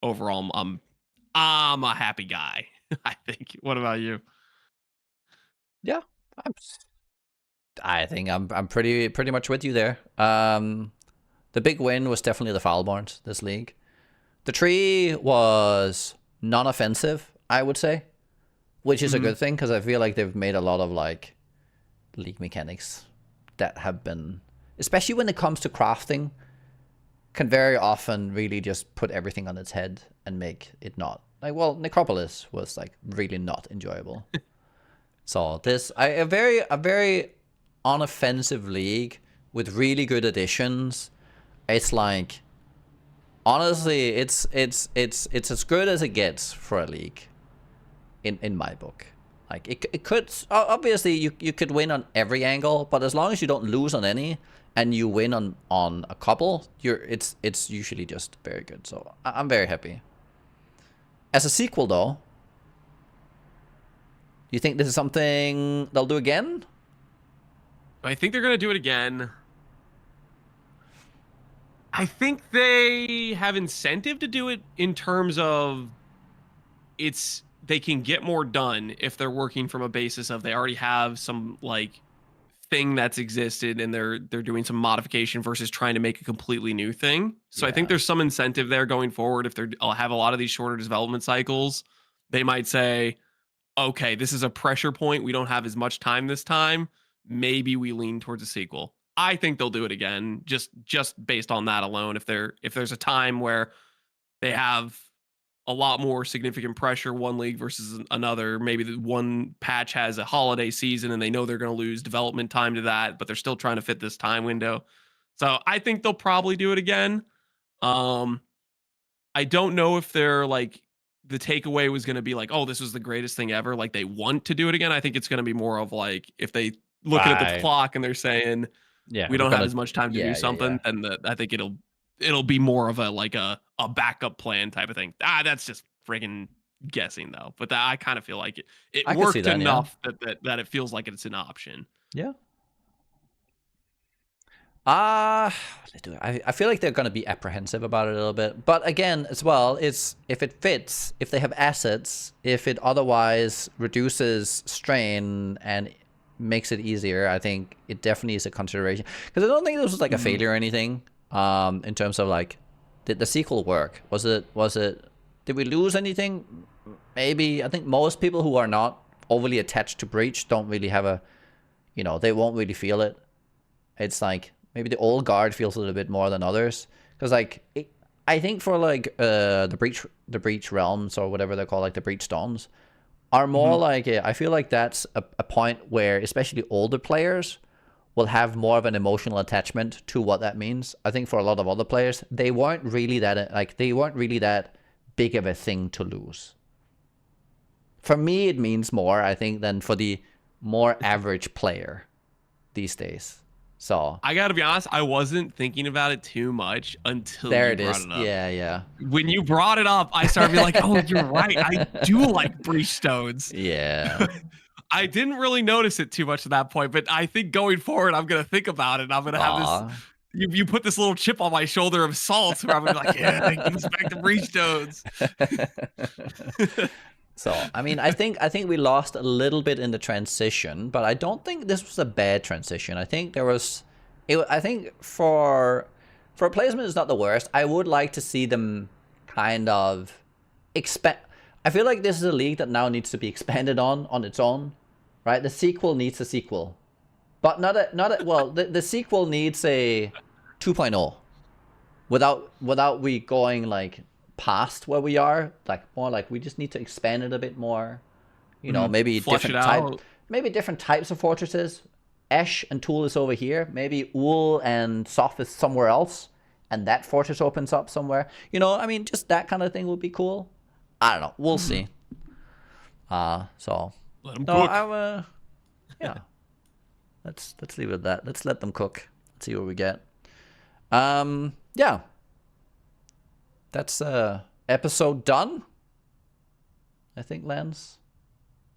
overall I'm a happy guy. I think. What about you? Yeah. I'm, I think I'm pretty much with you there. The big win was definitely the Foulborns this league. The tree was non-offensive, I would say, which is a Mhm. good thing because I feel like they've made a lot of like league mechanics that have been, especially when it comes to crafting, can very often really just put everything on its head and make it not like, well, Necropolis was like really not enjoyable. So this a very unoffensive league with really good additions. It's like, honestly, it's as good as it gets for a league in my book. Like it could, obviously you could win on every angle, but as long as you don't lose on any and you win on a couple, it's usually just very good. So I'm very happy. As a sequel though, you think this is something they'll do again? I think they're gonna do it again. I think they have incentive to do it in terms of they can get more done if they're working from a basis of they already have some like thing that's existed and they're doing some modification versus trying to make a completely new thing. So I think Yeah. there's some incentive there going forward. If I'll have a lot of these shorter development cycles, they might say, okay, this is a pressure point. We don't have as much time this time. Maybe we lean towards a sequel. I think they'll do it again, just based on that alone. If there's a time where they have a lot more significant pressure, one league versus another. Maybe the one patch has a holiday season and they know they're going to lose development time to that, but they're still trying to fit this time window. So I think they'll probably do it again. Um, I don't know if they're like the takeaway was going to be like, oh, this was the greatest thing ever. Like they want to do it again. I think it's going to be more of like if they looking at the Right. clock and they're saying Yeah, we we're don't have gonna. as much time to do Yeah, yeah, yeah. something, then I think it'll be more of a backup plan type of thing. That's just friggin' guessing though. But I kind of feel like it I can see worked that. Yeah. enough that it feels like it's an option. Yeah. I feel like they're going to be apprehensive about it a little bit. But again, as well, it's if it fits, if they have assets, if it otherwise reduces strain and makes it easier, I think it definitely is a consideration. Because I don't think this was like a failure or anything. In terms of like, did the sequel work? Did we lose anything? Maybe. I think most people who are not overly attached to Breach don't really have a, they won't really feel it. It's like, maybe the old guard feels a little bit more than others, because like I think for like the breach realms or whatever they're called, like the breach storms, are more like I feel like that's a point where especially older players will have more of an emotional attachment to what that means. I think for a lot of other players, they weren't really that big of a thing to lose. For me, it means more, I think, than for the more average player these days. So I gotta be honest, I wasn't thinking about it too much until there you it brought is. it up. Yeah. When you brought it up, I started being like, oh, you're right. I do like breach stones. Yeah. I didn't really notice it too much at that point, but I think going forward, I'm gonna think about it. And I'm gonna have this. You put this little chip on my shoulder of salt, where I'm gonna be like, yeah, give us back the breach stones. So I mean, I think we lost a little bit in the transition, but I don't think this was a bad transition. I think there was, I think for placement is not the worst. I would like to see them kind of expand. I feel like this is a league that now needs to be expanded on its own, right? The sequel needs a sequel, but the sequel needs a 2.0 without we going like past where we are, like more like we just need to expand it a bit more, maybe flush different types of fortresses. Esh and Tool is over here, maybe Ul and Soft is somewhere else, and that fortress opens up somewhere. I mean, just that kind of thing would be cool. I don't know, we'll see. So let them cook. Yeah, let's leave it at that. Let's let them cook. Let's see what we get. Yeah, that's episode done, I think, Lance.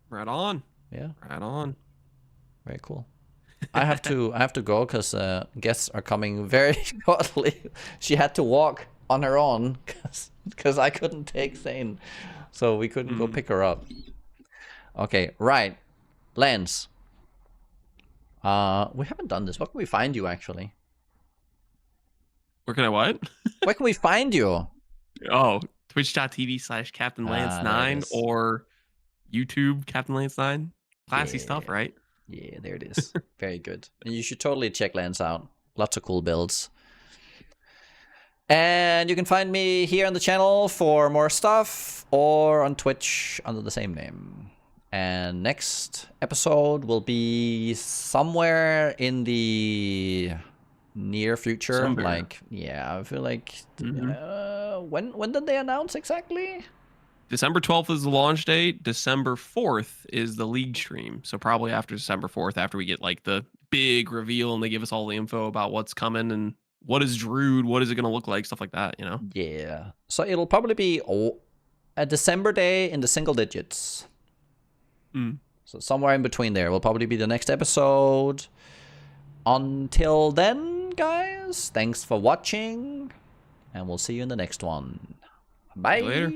Right on. Yeah. Right on. Very cool. I have to go because guests are coming very shortly. She had to walk on her own because I couldn't take Thane, so we couldn't go pick her up. Okay, right, Lance. We haven't done this. Where can we find you, actually? Where can I what? Where can we find you? Oh, twitch.tv/CaptainLance9 or YouTube CaptainLance9. Classy stuff, right? Yeah, there it is. Very good. And you should totally check Lance out. Lots of cool builds. And you can find me here on the channel for more stuff, or on Twitch under the same name. And next episode will be somewhere in the near future. Somewhere. Like, yeah, I feel like when did they announce exactly? December 12th is the launch date. December 4th is the league stream. So probably after December 4th, after we get like the big reveal and they give us all the info about what's coming and what is Druid, what is it going to look like, stuff like that, Yeah. So it'll probably be a December day in the single digits. So somewhere in between there will probably be the next episode. Until then, guys, thanks for watching, and we'll see you in the next one. Bye. See you later.